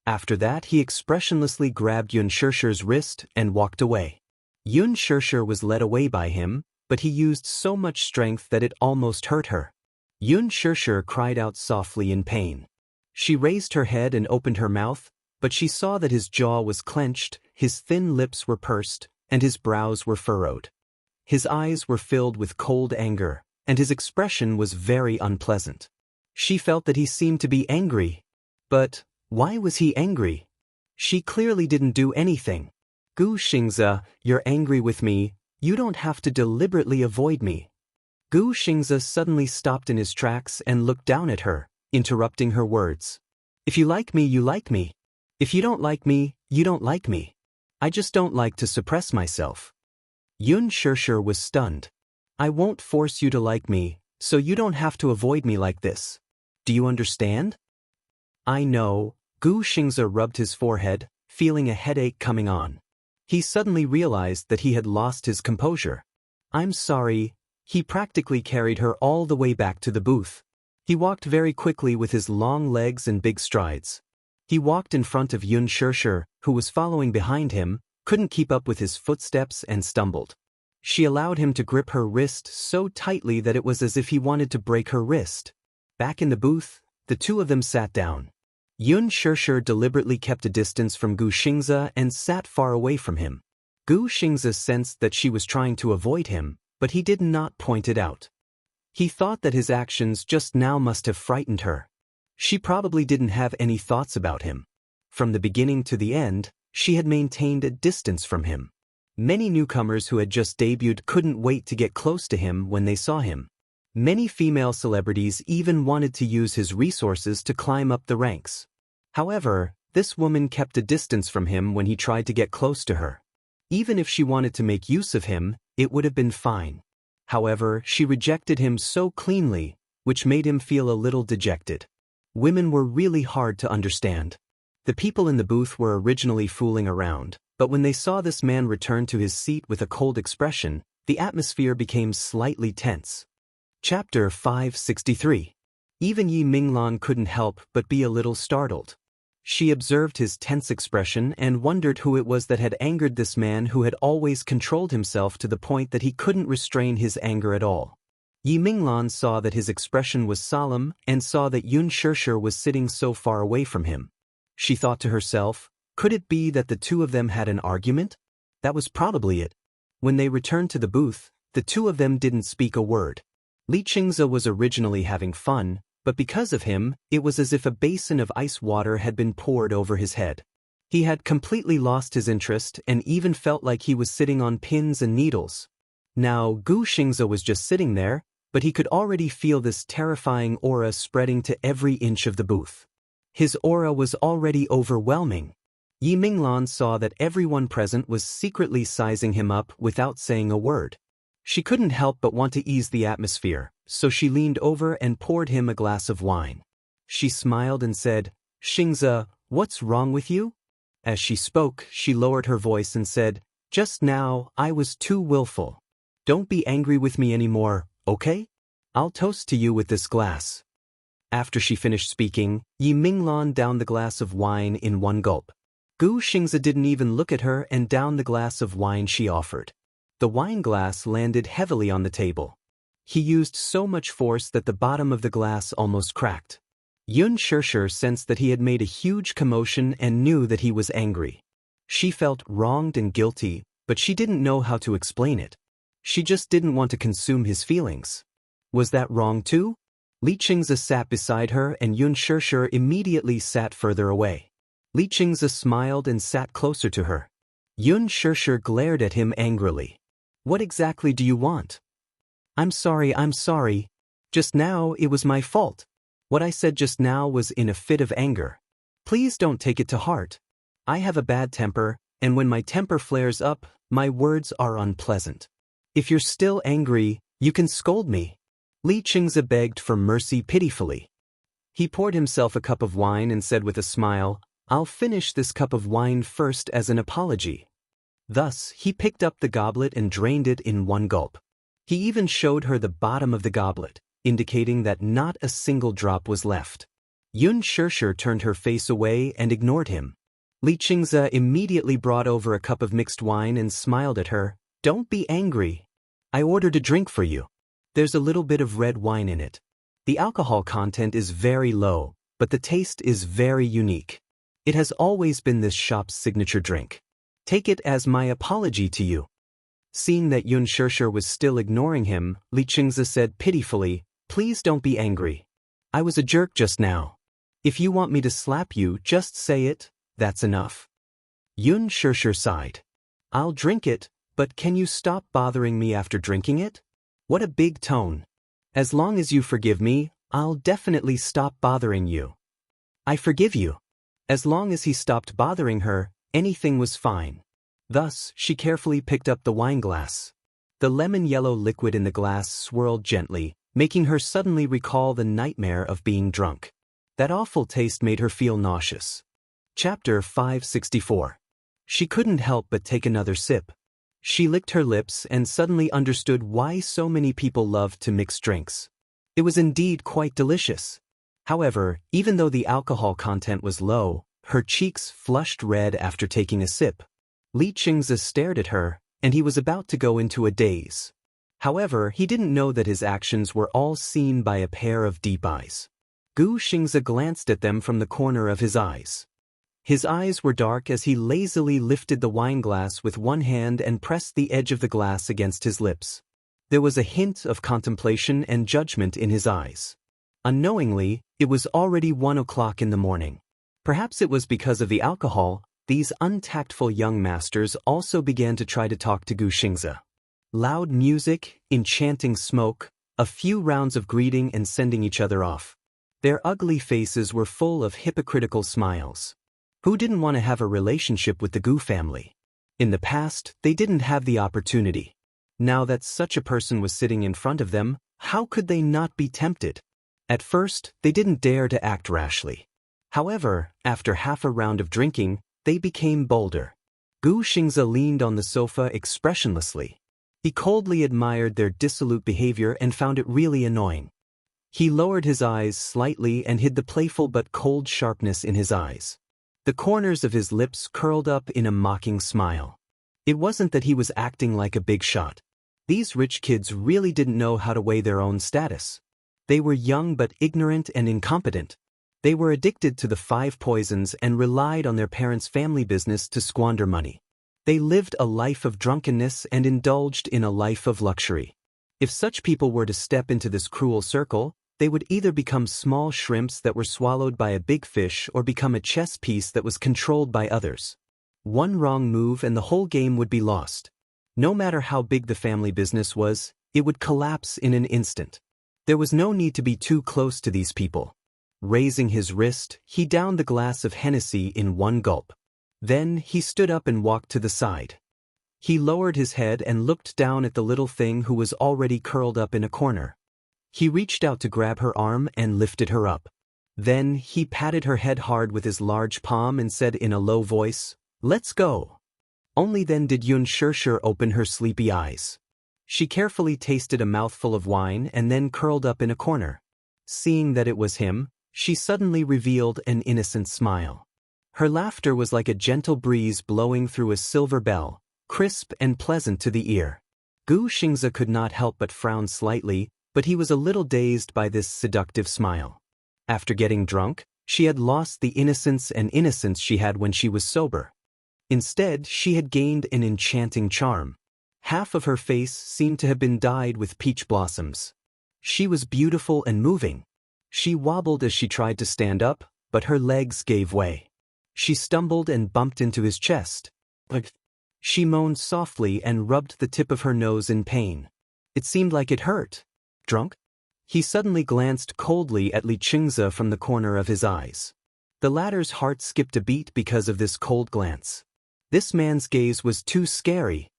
After that, he expressionlessly grabbed Yun Shishi's wrist and walked away. Yun Shishi was led away by him, but he used so much strength that it almost hurt her. Yun Shishi cried out softly in pain. She raised her head and opened her mouth, but she saw that his jaw was clenched, his thin lips were pursed, and his brows were furrowed. His eyes were filled with cold anger, and his expression was very unpleasant. She felt that he seemed to be angry. But why was he angry? She clearly didn't do anything. Gu Xingzi, you're angry with me, you don't have to deliberately avoid me. Gu Xingzi suddenly stopped in his tracks and looked down at her, interrupting her words. If you like me, you like me. If you don't like me, you don't like me. I just don't like to suppress myself. Yun Shishi was stunned. I won't force you to like me, So you don't have to avoid me like this. Do you understand? I know. Gu Xingze rubbed his forehead, feeling a headache coming on. He suddenly realized that he had lost his composure. I'm sorry. He practically carried her all the way back to the booth. He walked very quickly with his long legs and big strides. He walked in front of Yun Shirshir, who was following behind him, couldn't keep up with his footsteps and stumbled. She allowed him to grip her wrist so tightly that it was as if he wanted to break her wrist. Back in the booth, the two of them sat down. Yun Shirshir deliberately kept a distance from Gu Xingze and sat far away from him. Gu Xingze sensed that she was trying to avoid him, but he did not point it out. He thought that his actions just now must have frightened her. She probably didn't have any thoughts about him. From the beginning to the end, she had maintained a distance from him. Many newcomers who had just debuted couldn't wait to get close to him when they saw him. Many female celebrities even wanted to use his resources to climb up the ranks. However, this woman kept a distance from him when he tried to get close to her. Even if she wanted to make use of him, it would have been fine. However, she rejected him so cleanly, which made him feel a little dejected. Women were really hard to understand. The people in the booth were originally fooling around, but when they saw this man return to his seat with a cold expression, the atmosphere became slightly tense. Chapter 563. Even Yi Minglan couldn't help but be a little startled. She observed his tense expression and wondered who it was that had angered this man who had always controlled himself to the point that he couldn't restrain his anger at all. Yi Minglan saw that his expression was solemn and saw that Yun Shirshir was sitting so far away from him. She thought to herself, could it be that the two of them had an argument? That was probably it. When they returned to the booth, the two of them didn't speak a word. Li Qingze was originally having fun, but because of him, it was as if a basin of ice water had been poured over his head. He had completely lost his interest and even felt like he was sitting on pins and needles. Now, Gu Xingze was just sitting there, but he could already feel this terrifying aura spreading to every inch of the booth. His aura was already overwhelming. Yi Minglan saw that everyone present was secretly sizing him up without saying a word. She couldn't help but want to ease the atmosphere, so she leaned over and poured him a glass of wine. She smiled and said, Xingze, what's wrong with you? As she spoke, she lowered her voice and said, just now, I was too willful. Don't be angry with me anymore, okay? I'll toast to you with this glass. After she finished speaking, Yi Minglan downed the glass of wine in one gulp. Gu Xingze didn't even look at her and downed the glass of wine she offered. The wine glass landed heavily on the table. He used so much force that the bottom of the glass almost cracked. Yun Shirshir sensed that he had made a huge commotion and knew that he was angry. She felt wronged and guilty, but she didn't know how to explain it. She just didn't want to consume his feelings. Was that wrong too? Li Qingze sat beside her and Yun Shirshir immediately sat further away. Li Qingze smiled and sat closer to her. Yun Shirshir glared at him angrily. What exactly do you want? I'm sorry. Just now it was my fault. What I said just now was in a fit of anger. Please don't take it to heart. I have a bad temper, and when my temper flares up, my words are unpleasant. If you're still angry, you can scold me. Li Qingze begged for mercy pitifully. He poured himself a cup of wine and said with a smile, I'll finish this cup of wine first as an apology. Thus, he picked up the goblet and drained it in one gulp. He even showed her the bottom of the goblet, indicating that not a single drop was left. Yun Shirshir turned her face away and ignored him. Li Qingze immediately brought over a cup of mixed wine and smiled at her. Don't be angry. I ordered a drink for you. There's a little bit of red wine in it. The alcohol content is very low, but the taste is very unique. It has always been this shop's signature drink. Take it as my apology to you. Seeing that Yun Shirshir was still ignoring him, Li Qingze said pitifully, please don't be angry. I was a jerk just now. If you want me to slap you, just say it, that's enough. Yun Shirshir sighed. I'll drink it, but can you stop bothering me after drinking it? What a big tone. As long as you forgive me, I'll definitely stop bothering you. I forgive you. As long as he stopped bothering her, anything was fine. Thus, she carefully picked up the wine glass. The lemon-yellow liquid in the glass swirled gently, making her suddenly recall the nightmare of being drunk. That awful taste made her feel nauseous. Chapter 564. She couldn't help but take another sip. She licked her lips and suddenly understood why so many people loved to mix drinks. It was indeed quite delicious. However, even though the alcohol content was low, her cheeks flushed red after taking a sip. Li Qingze stared at her, and he was about to go into a daze. However, he didn't know that his actions were all seen by a pair of deep eyes. Gu Xingze glanced at them from the corner of his eyes. His eyes were dark as he lazily lifted the wineglass with one hand and pressed the edge of the glass against his lips. There was a hint of contemplation and judgment in his eyes. Unknowingly, it was already 1 o'clock in the morning. Perhaps it was because of the alcohol, these untactful young masters also began to try to talk to Gu Xingze. Loud music, enchanting smoke, a few rounds of greeting and sending each other off. Their ugly faces were full of hypocritical smiles. Who didn't want to have a relationship with the Gu family? In the past, they didn't have the opportunity. Now that such a person was sitting in front of them, how could they not be tempted? At first, they didn't dare to act rashly. However, after half a round of drinking, they became bolder. Gu Xingze leaned on the sofa expressionlessly. He coldly admired their dissolute behavior and found it really annoying. He lowered his eyes slightly and hid the playful but cold sharpness in his eyes. The corners of his lips curled up in a mocking smile. It wasn't that he was acting like a big shot. These rich kids really didn't know how to weigh their own status. They were young but ignorant and incompetent. They were addicted to the 5 poisons and relied on their parents' family business to squander money. They lived a life of drunkenness and indulged in a life of luxury. If such people were to step into this cruel circle, they would either become small shrimps that were swallowed by a big fish or become a chess piece that was controlled by others. One wrong move and the whole game would be lost. No matter how big the family business was, it would collapse in an instant. There was no need to be too close to these people. Raising his wrist, he downed the glass of Hennessy in one gulp. Then he stood up and walked to the side. He lowered his head and looked down at the little thing who was already curled up in a corner. He reached out to grab her arm and lifted her up. Then he patted her head hard with his large palm and said in a low voice, "Let's go." Only then did Yun Shirshir open her sleepy eyes. She carefully tasted a mouthful of wine and then curled up in a corner. Seeing that it was him, she suddenly revealed an innocent smile. Her laughter was like a gentle breeze blowing through a silver bell, crisp and pleasant to the ear. Gu Xingze could not help but frown slightly, but he was a little dazed by this seductive smile. After getting drunk, she had lost the innocence she had when she was sober. Instead, she had gained an enchanting charm. Half of her face seemed to have been dyed with peach blossoms. She was beautiful and moving. She wobbled as she tried to stand up, but her legs gave way. She stumbled and bumped into his chest. She moaned softly and rubbed the tip of her nose in pain. It seemed like it hurt. Drunk? He suddenly glanced coldly at Li Qingze from the corner of his eyes. The latter's heart skipped a beat because of this cold glance. This man's gaze was too scary.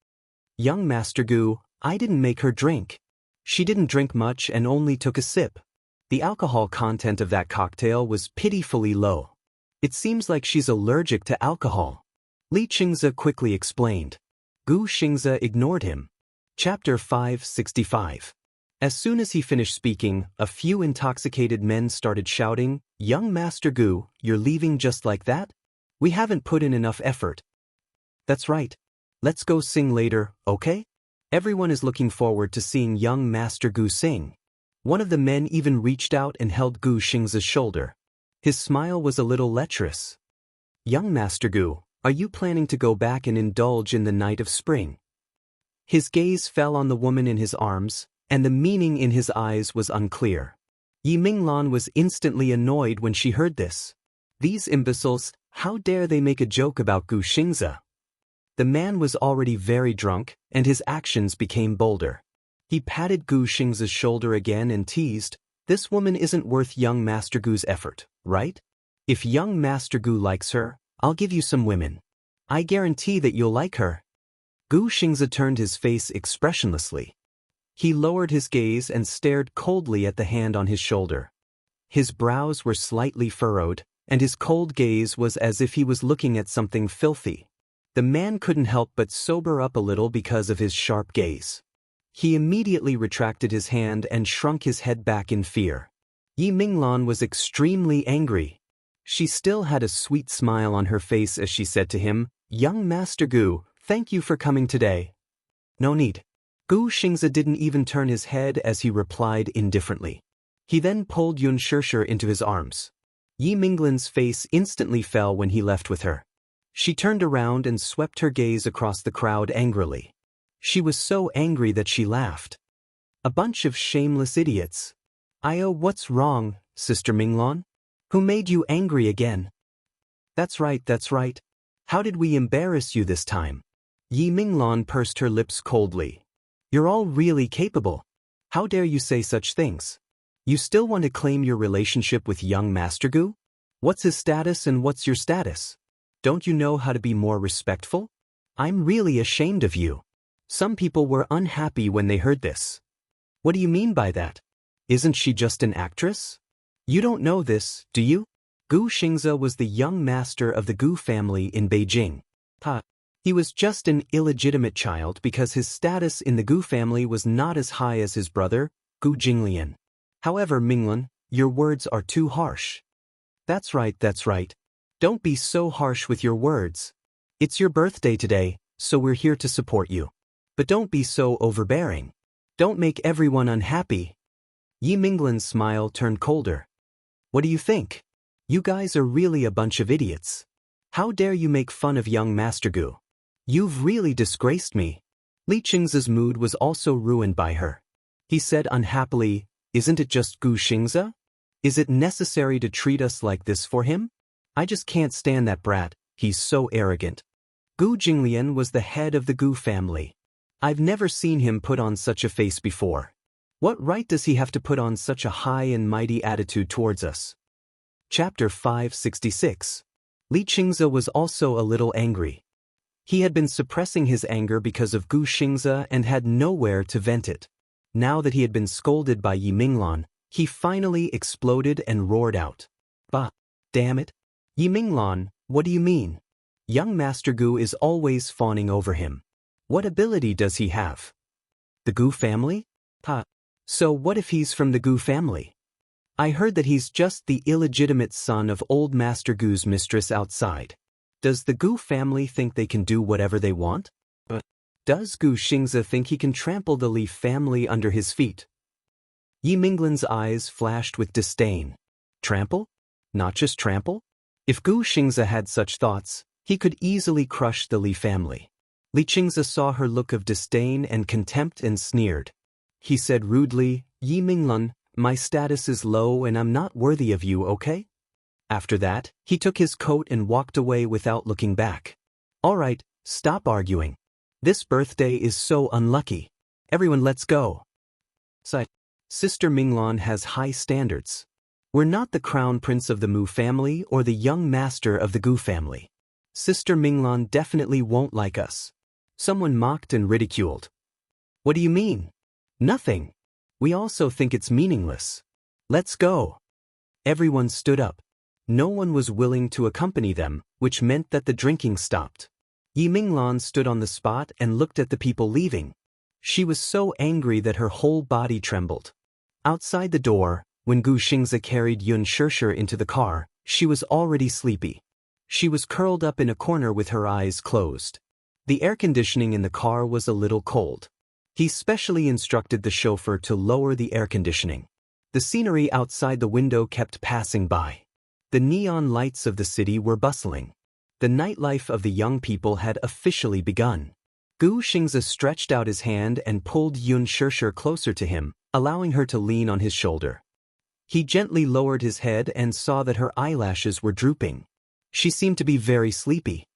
"Young Master Gu, I didn't make her drink. She didn't drink much and only took a sip. The alcohol content of that cocktail was pitifully low. It seems like she's allergic to alcohol," Li Qingze quickly explained. Gu Xingze ignored him. Chapter 565. As soon as he finished speaking, a few intoxicated men started shouting, "Young Master Gu, you're leaving just like that? We haven't put in enough effort." "That's right. Let's go sing later, okay? Everyone is looking forward to seeing young Master Gu sing." One of the men even reached out and held Gu Xingze's shoulder. His smile was a little lecherous. "Young Master Gu, are you planning to go back and indulge in the night of spring?" His gaze fell on the woman in his arms, and the meaning in his eyes was unclear. Yi Minglan was instantly annoyed when she heard this. These imbeciles, how dare they make a joke about Gu Xingze? The man was already very drunk, and his actions became bolder. He patted Gu Xingze's shoulder again and teased, "This woman isn't worth young Master Gu's effort, right? If young Master Gu likes her, I'll give you some women. I guarantee that you'll like her." Gu Xingze turned his face expressionlessly. He lowered his gaze and stared coldly at the hand on his shoulder. His brows were slightly furrowed, and his cold gaze was as if he was looking at something filthy. The man couldn't help but sober up a little because of his sharp gaze. He immediately retracted his hand and shrunk his head back in fear. Yi Minglan was extremely angry. She still had a sweet smile on her face as she said to him, "Young Master Gu, thank you for coming today." "No need." Gu Xingze didn't even turn his head as he replied indifferently. He then pulled Yun Shishir into his arms. Yi Minglan's face instantly fell when he left with her. She turned around and swept her gaze across the crowd angrily. She was so angry that she laughed. "A bunch of shameless idiots. What's wrong, Sister Minglan? Who made you angry again?" That's right. How did we embarrass you this time?" Yi Minglan pursed her lips coldly. "You're all really capable. How dare you say such things? You still want to claim your relationship with young Master Gu? What's his status and what's your status? Don't you know how to be more respectful? I'm really ashamed of you." Some people were unhappy when they heard this. "What do you mean by that? Isn't she just an actress? You don't know this, do you? Gu Xingze was the young master of the Gu family in Beijing. He was just an illegitimate child because his status in the Gu family was not as high as his brother, Gu Jinglian. However, Minglan, your words are too harsh." That's right. Don't be so harsh with your words. It's your birthday today, so we're here to support you. But don't be so overbearing. Don't make everyone unhappy." Yi Minglan's smile turned colder. "What do you think? You guys are really a bunch of idiots. How dare you make fun of young Master Gu? You've really disgraced me." Li Qingze's mood was also ruined by her. He said unhappily, "Isn't it just Gu Xingze? Is it necessary to treat us like this for him? I just can't stand that brat, he's so arrogant." Gu Jinglian was the head of the Gu family. I've never seen him put on such a face before. What right does he have to put on such a high and mighty attitude towards us? Chapter 566. Li Qingze was also a little angry. He had been suppressing his anger because of Gu Xingze and had nowhere to vent it. Now that he had been scolded by Yi Minglan, he finally exploded and roared out. "Bah! Damn it! Yi Minglan, what do you mean? Young Master Gu is always fawning over him. What ability does he have? The Gu family? So what if he's from the Gu family? I heard that he's just the illegitimate son of old Master Gu's mistress outside. Does the Gu family think they can do whatever they want? Does Gu Xingze think he can trample the Li family under his feet?" Yi Minglan's eyes flashed with disdain. Trample? Not just trample? If Gu Xingze had such thoughts, he could easily crush the Li family. Li Qingze saw her look of disdain and contempt and sneered. He said rudely, "Yi Minglan, my status is low and I'm not worthy of you, okay?" After that, he took his coat and walked away without looking back. "All right, stop arguing. This birthday is so unlucky. Everyone let's go." Sister Minglan has high standards. We're not the crown prince of the Mu family or the young master of the Gu family. Sister Minglan definitely won't like us. Someone mocked and ridiculed. "What do you mean?" "Nothing. We also think it's meaningless. Let's go." Everyone stood up. No one was willing to accompany them, which meant that the drinking stopped. Yi Minglan stood on the spot and looked at the people leaving. She was so angry that her whole body trembled. Outside the door, when Gu Xingze carried Yun Shishir into the car, she was already sleepy. She was curled up in a corner with her eyes closed. The air conditioning in the car was a little cold. He specially instructed the chauffeur to lower the air conditioning. The scenery outside the window kept passing by. The neon lights of the city were bustling. The nightlife of the young people had officially begun. Gu Xingze stretched out his hand and pulled Yun Shishir closer to him, allowing her to lean on his shoulder. He gently lowered his head and saw that her eyelashes were drooping. She seemed to be very sleepy.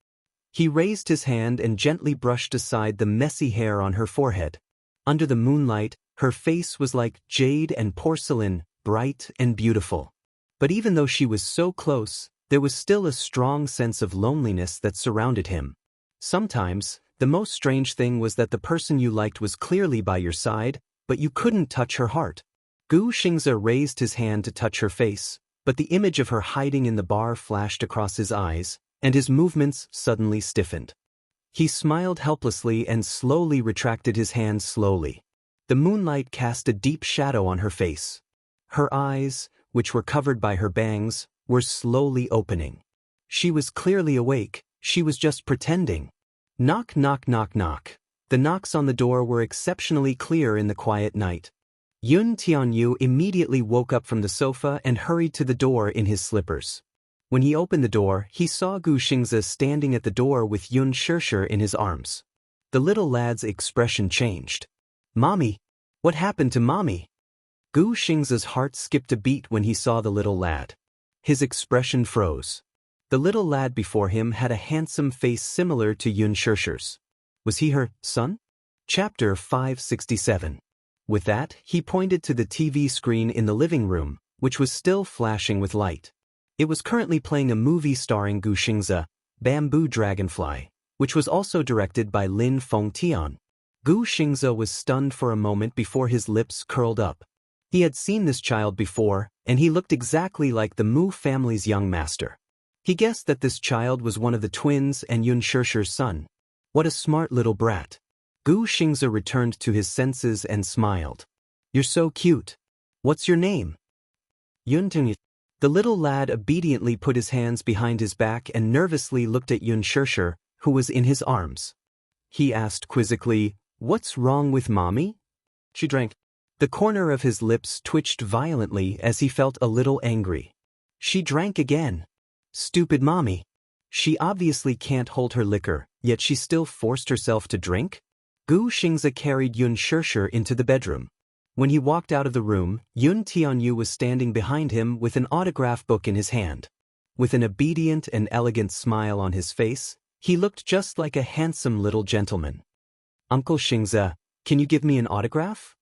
He raised his hand and gently brushed aside the messy hair on her forehead. Under the moonlight, her face was like jade and porcelain, bright and beautiful. But even though she was so close, there was still a strong sense of loneliness that surrounded him. Sometimes, the most strange thing was that the person you liked was clearly by your side, but you couldn't touch her heart. Gu Xingze raised his hand to touch her face, but the image of her hiding in the bar flashed across his eyes, and his movements suddenly stiffened. He smiled helplessly and slowly retracted his hand slowly. The moonlight cast a deep shadow on her face. Her eyes, which were covered by her bangs, were slowly opening. She was clearly awake, she was just pretending. Knock, knock, knock, knock. The knocks on the door were exceptionally clear in the quiet night. Yun Tianyu immediately woke up from the sofa and hurried to the door in his slippers. When he opened the door, he saw Gu Xingze standing at the door with Yun Shishir in his arms. The little lad's expression changed. "Mommy! What happened to Mommy?" Gu Xingze's heart skipped a beat when he saw the little lad. His expression froze. The little lad before him had a handsome face similar to Yun Shishir's. Was he her son? Chapter 567. With that, he pointed to the TV screen in the living room, which was still flashing with light. It was currently playing a movie starring Gu Xingze, Bamboo Dragonfly, which was also directed by Lin Fengtian. Gu Xingze was stunned for a moment before his lips curled up. He had seen this child before, and he looked exactly like the Mu family's young master. He guessed that this child was one of the twins and Yun Shishir's son. What a smart little brat. Gu Xingze returned to his senses and smiled. "You're so cute. What's your name?" Yun Tianyu. The little lad obediently put his hands behind his back and nervously looked at Yun Shishir, who was in his arms. He asked quizzically, "What's wrong with Mommy?" She drank. The corner of his lips twitched violently as he felt a little angry. She drank again. Stupid Mommy. She obviously can't hold her liquor, yet she still forced herself to drink? Gu Xingze carried Yun Shishir into the bedroom. When he walked out of the room, Yun Tianyu was standing behind him with an autograph book in his hand. With an obedient and elegant smile on his face, he looked just like a handsome little gentleman. "Uncle Xingze, can you give me an autograph?"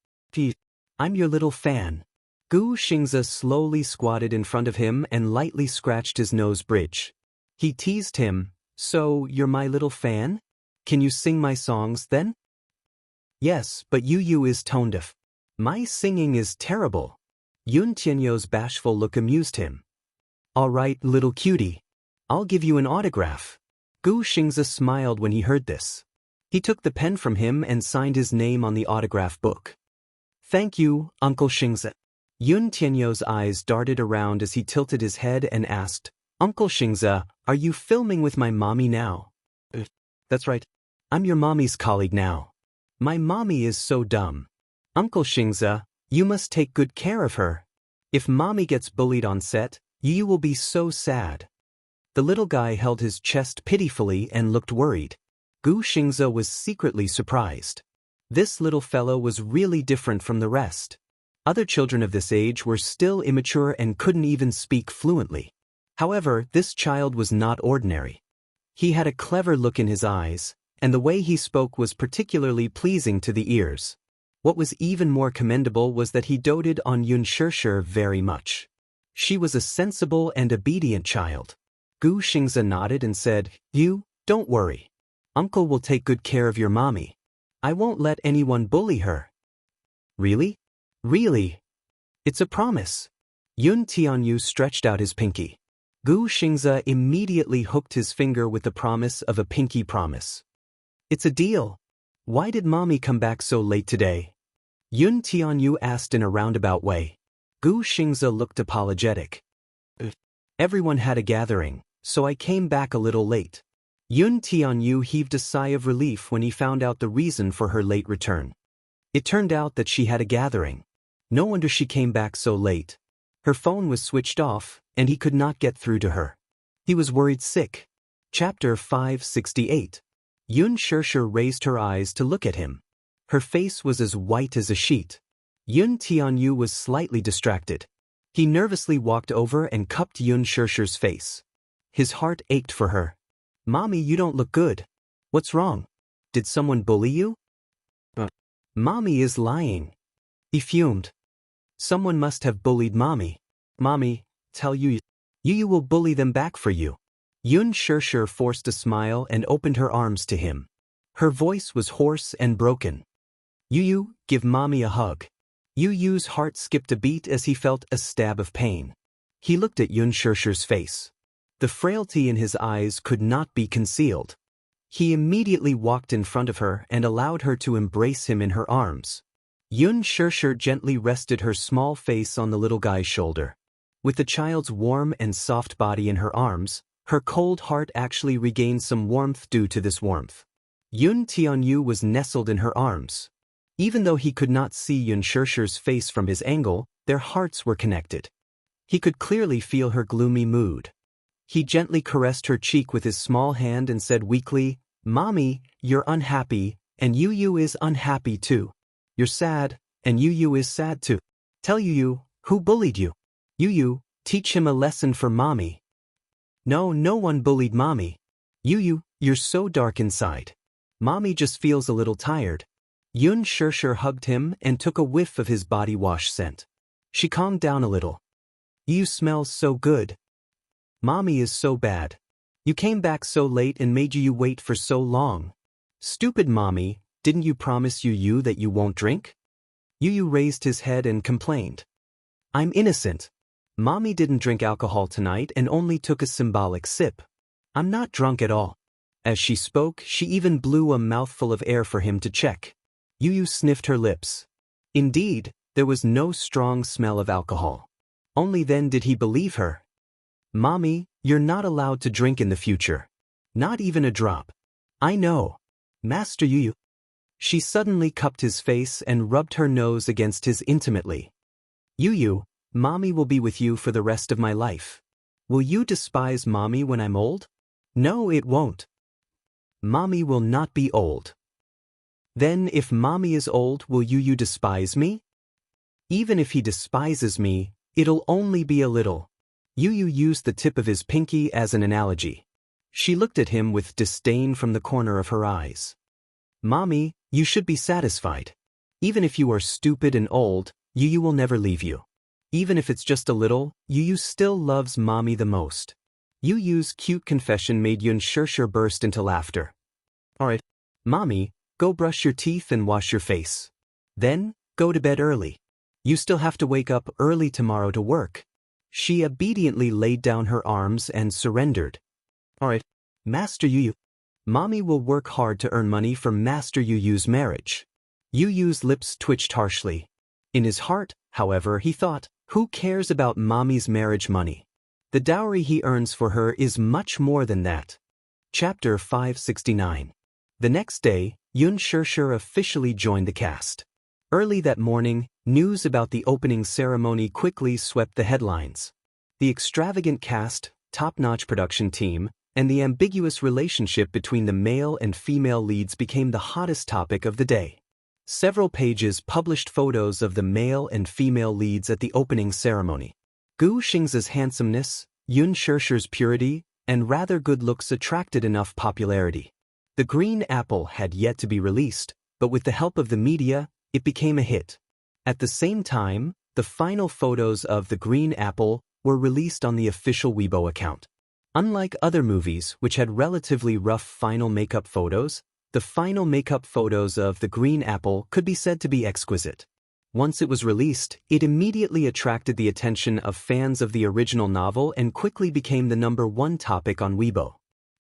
"I'm your little fan." Gu Xingze slowly squatted in front of him and lightly scratched his nose bridge. He teased him, "So, you're my little fan? Can you sing my songs then?" "Yes, but Yu is tone deaf. My singing is terrible." Yun Tianyu's bashful look amused him. "All right, little cutie. I'll give you an autograph." Gu Xingze smiled when he heard this. He took the pen from him and signed his name on the autograph book. "Thank you, Uncle Xingze." Yun Tianyu's eyes darted around as he tilted his head and asked, "Uncle Xingze, are you filming with my mommy now?" "That's right. I'm your mommy's colleague now. My mommy is so dumb. Uncle Xingze, you must take good care of her. If mommy gets bullied on set, you will be so sad." The little guy held his chest pitifully and looked worried. Gu Xingze was secretly surprised. This little fellow was really different from the rest. Other children of this age were still immature and couldn't even speak fluently. However, this child was not ordinary. He had a clever look in his eyes, and the way he spoke was particularly pleasing to the ears. What was even more commendable was that he doted on Yun Shishir very much. She was a sensible and obedient child. Gu Xingze nodded and said, "You, don't worry. Uncle will take good care of your mommy. I won't let anyone bully her." "Really? Really? It's a promise." Yun Tianyu stretched out his pinky. Gu Xingze immediately hooked his finger with the promise of a pinky promise. "It's a deal. Why did mommy come back so late today?" Yun Tianyu asked in a roundabout way. Gu Xingze looked apologetic. "Everyone had a gathering, so I came back a little late." Yun Tianyu heaved a sigh of relief when he found out the reason for her late return. It turned out that she had a gathering. No wonder she came back so late. Her phone was switched off, and he could not get through to her. He was worried sick. Chapter 568. Yun Shishir raised her eyes to look at him. Her face was as white as a sheet. Yun Tianyu was slightly distracted. He nervously walked over and cupped Yun Shishir's face. His heart ached for her. "Mommy, you don't look good. What's wrong? Did someone bully you?" "Mommy is lying." He fumed. "Someone must have bullied Mommy. Mommy, tell Yu will bully them back for you." Yun Shishir forced a smile and opened her arms to him. Her voice was hoarse and broken. Yu, give mommy a hug. Yu's heart skipped a beat as he felt a stab of pain. He looked at Yun Shirshir's face. The frailty in his eyes could not be concealed. He immediately walked in front of her and allowed her to embrace him in her arms. Yun Shirshir gently rested her small face on the little guy's shoulder. With the child's warm and soft body in her arms, her cold heart actually regained some warmth due to this warmth. Yun Tianyu was nestled in her arms. Even though he could not see Yun Shirshir's face from his angle, their hearts were connected. He could clearly feel her gloomy mood. He gently caressed her cheek with his small hand and said weakly, "Mommy, you're unhappy, and Yu is unhappy too. You're sad, and Yu is sad too. Tell Yu, who bullied you? Yu, teach him a lesson for mommy." "No, no one bullied mommy. Yu, you're so dark inside. Mommy just feels a little tired." Yun Shirshir hugged him and took a whiff of his body wash scent. She calmed down a little. "You smell so good. Mommy is so bad. You came back so late and made you wait for so long. Stupid mommy, didn't you promise Yu that you won't drink?" Yu raised his head and complained. "I'm innocent. Mommy didn't drink alcohol tonight and only took a symbolic sip. I'm not drunk at all." As she spoke, she even blew a mouthful of air for him to check. Yu sniffed her lips. Indeed, there was no strong smell of alcohol. Only then did he believe her. "Mommy, you're not allowed to drink in the future. Not even a drop." "I know. Master Yu." She suddenly cupped his face and rubbed her nose against his intimately. "Yu, mommy will be with you for the rest of my life. Will you despise mommy when I'm old?" "No, it won't. Mommy will not be old." "Then if mommy is old, will Yu despise me?" "Even if he despises me, it'll only be a little." Yu used the tip of his pinky as an analogy. She looked at him with disdain from the corner of her eyes. "Mommy, you should be satisfied. Even if you are stupid and old, Yu will never leave you. Even if it's just a little, Yu still loves mommy the most." Yu's cute confession made Yun Shirshir burst into laughter. "Alright, mommy, go brush your teeth and wash your face. Then, go to bed early. You still have to wake up early tomorrow to work." She obediently laid down her arms and surrendered. "Alright, Master Yu. Mommy will work hard to earn money for Master Yu's marriage." Yu's lips twitched harshly. In his heart, however, he thought, who cares about mommy's marriage money? The dowry he earns for her is much more than that. Chapter 569. The next day, Yun Shirshir officially joined the cast. Early that morning, news about the opening ceremony quickly swept the headlines. The extravagant cast, top-notch production team, and the ambiguous relationship between the male and female leads became the hottest topic of the day. Several pages published photos of the male and female leads at the opening ceremony. Gu Xing's handsomeness, Yun Shirshir's purity, and rather good looks attracted enough popularity. The Green Apple had yet to be released, but with the help of the media, it became a hit. At the same time, the final photos of The Green Apple were released on the official Weibo account. Unlike other movies which had relatively rough final makeup photos, the final makeup photos of The Green Apple could be said to be exquisite. Once it was released, it immediately attracted the attention of fans of the original novel and quickly became the #1 topic on Weibo.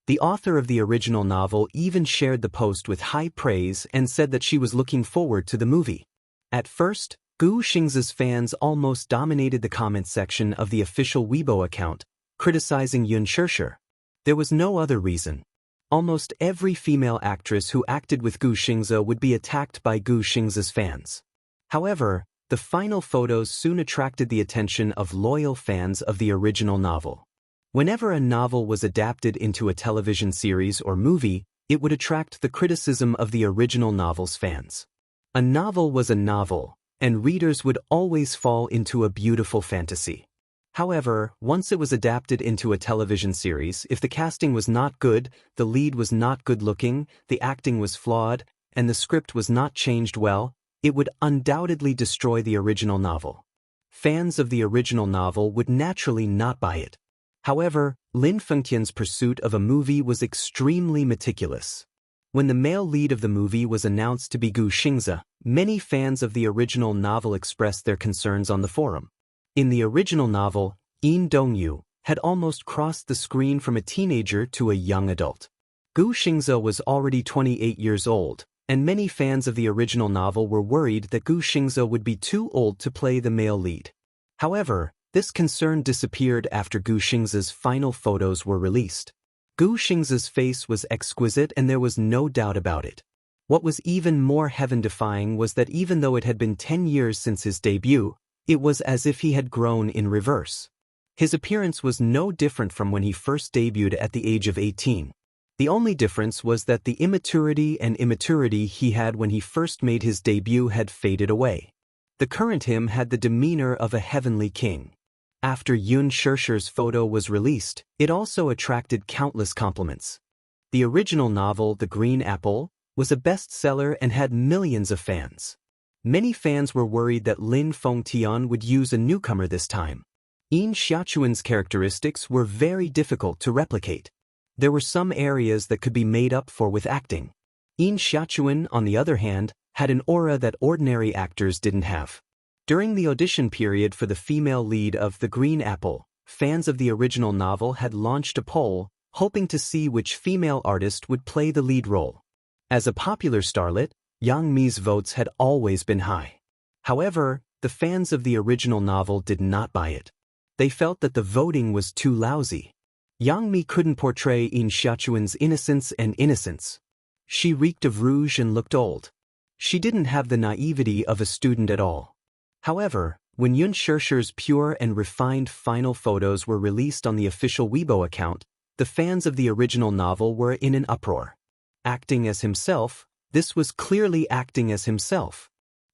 The author of the original novel even shared the post with high praise and said that she was looking forward to the movie. At first, Gu Xing's fans almost dominated the comments section of the official Weibo account, criticizing Yun Shirshir. There was no other reason. Almost every female actress who acted with Gu Xingze would be attacked by Gu Xing's fans. However, the final photos soon attracted the attention of loyal fans of the original novel. Whenever a novel was adapted into a television series or movie, it would attract the criticism of the original novel's fans. A novel was a novel, and readers would always fall into a beautiful fantasy. However, once it was adapted into a television series, if the casting was not good, the lead was not good-looking, the acting was flawed, and the script was not changed well, it would undoubtedly destroy the original novel. Fans of the original novel would naturally not buy it. However, Lin Fengtian's pursuit of a movie was extremely meticulous. When the male lead of the movie was announced to be Gu Xingze, many fans of the original novel expressed their concerns on the forum. In the original novel, Yin Dongyu had almost crossed the screen from a teenager to a young adult. Gu Xingze was already 28 years old, and many fans of the original novel were worried that Gu Xingze would be too old to play the male lead. However, this concern disappeared after Gu Xingze's final photos were released. Gu Xingze's face was exquisite and there was no doubt about it. What was even more heaven-defying was that even though it had been 10 years since his debut, it was as if he had grown in reverse. His appearance was no different from when he first debuted at the age of 18. The only difference was that the immaturity he had when he first made his debut had faded away. The current him had the demeanor of a heavenly king. After Yun Shishir's photo was released, it also attracted countless compliments. The original novel, The Green Apple, was a bestseller and had millions of fans. Many fans were worried that Lin Fengtian would use a newcomer this time. Yin Xiaochuan's characteristics were very difficult to replicate. There were some areas that could be made up for with acting. Yin Xiaochuan, on the other hand, had an aura that ordinary actors didn't have. During the audition period for the female lead of The Green Apple, fans of the original novel had launched a poll, hoping to see which female artist would play the lead role. As a popular starlet, Yang Mi's votes had always been high. However, the fans of the original novel did not buy it. They felt that the voting was too lousy. Yang Mi couldn't portray Yin Xiaochuan's innocence and innocence. She reeked of rouge and looked old. She didn't have the naivety of a student at all. However, when Yun Shishir's pure and refined final photos were released on the official Weibo account, the fans of the original novel were in an uproar. Acting as himself, this was clearly acting as himself.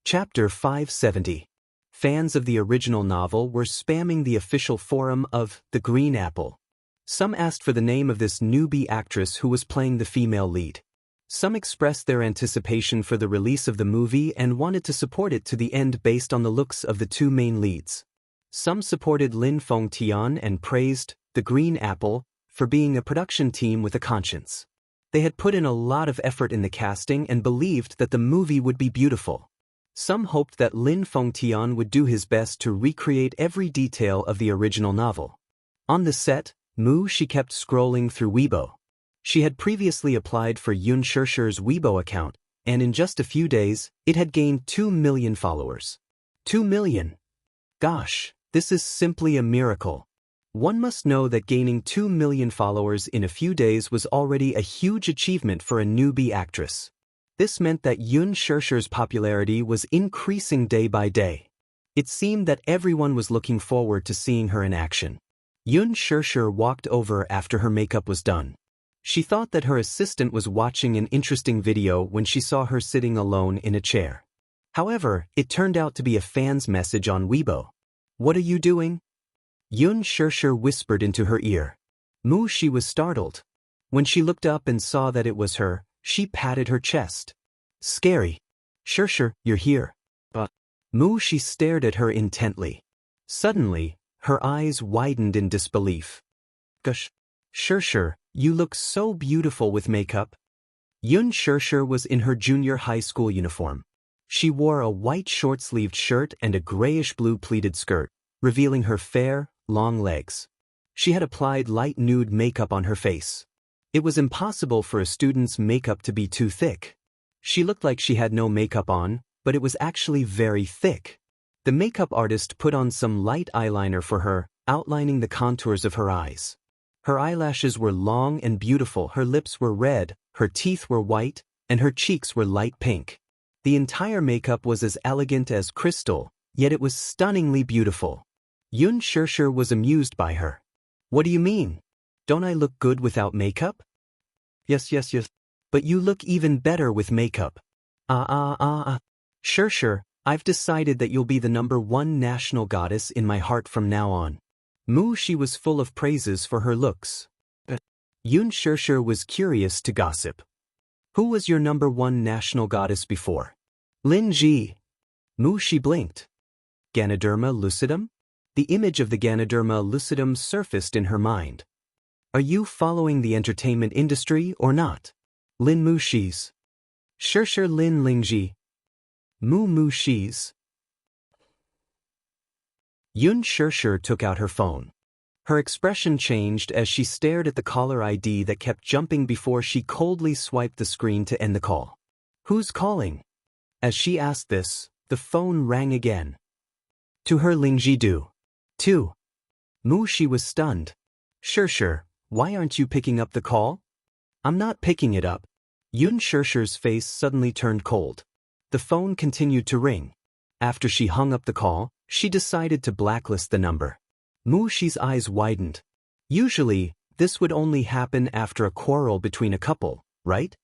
Chapter 570. Fans of the original novel were spamming the official forum of The Green Apple. Some asked for the name of this newbie actress who was playing the female lead. Some expressed their anticipation for the release of the movie and wanted to support it to the end based on the looks of the two main leads. Some supported Lin Fengtian and praised The Green Apple for being a production team with a conscience. They had put in a lot of effort in the casting and believed that the movie would be beautiful. Some hoped that Lin Fengtian would do his best to recreate every detail of the original novel. On the set, she kept scrolling through Weibo. She had previously applied for Yun Shishir's Weibo account, and in just a few days, it had gained 2 million followers. 2 million! Gosh, this is simply a miracle. One must know that gaining 2 million followers in a few days was already a huge achievement for a newbie actress. This meant that Yun Shishir's popularity was increasing day by day. It seemed that everyone was looking forward to seeing her in action. Yun Shishir walked over after her makeup was done. She thought that her assistant was watching an interesting video when she saw her sitting alone in a chair. However, it turned out to be a fan's message on Weibo. "What are you doing?" Yun Shishir whispered into her ear. She was startled. When she looked up and saw that it was her, she patted her chest. "Scary. Shishir, you're here." But she stared at her intently. Suddenly, her eyes widened in disbelief. "Gosh, Shishir, you look so beautiful with makeup." Yun Shishir was in her junior high school uniform. She wore a white short-sleeved shirt and a grayish-blue pleated skirt, revealing her fair, long legs. She had applied light nude makeup on her face. It was impossible for a student's makeup to be too thick. She looked like she had no makeup on, but it was actually very thick. The makeup artist put on some light eyeliner for her, outlining the contours of her eyes. Her eyelashes were long and beautiful, her lips were red, her teeth were white, and her cheeks were light pink. The entire makeup was as elegant as crystal, yet it was stunningly beautiful. Yun Shishir was amused by her. "What do you mean? Don't I look good without makeup?" Yes. But you look even better with makeup." Shishir, I've decided that you'll be the #1 national goddess in my heart from now on." She was full of praises for her looks. Yun Shishir was curious to gossip. "Who was your #1 national goddess before?" "Lin Ji." She blinked. "Ganoderma lucidum?" The image of the Ganoderma lucidum surfaced in her mind. "Are you following the entertainment industry or not?" Lin Mu Shis. Shi Lin Lingji. Mu Mu Shis. Yun Shi took out her phone. Her expression changed as she stared at the caller ID that kept jumping before she coldly swiped the screen to end the call. Who's calling? As she asked this, the phone rang again. To her Lingji Du. 2. Mu Shi was stunned. Shi, why aren't you picking up the call? I'm not picking it up. Yun Shi's face suddenly turned cold. The phone continued to ring. After she hung up the call, she decided to blacklist the number. Mu Shi's eyes widened. Usually, this would only happen after a quarrel between a couple, right?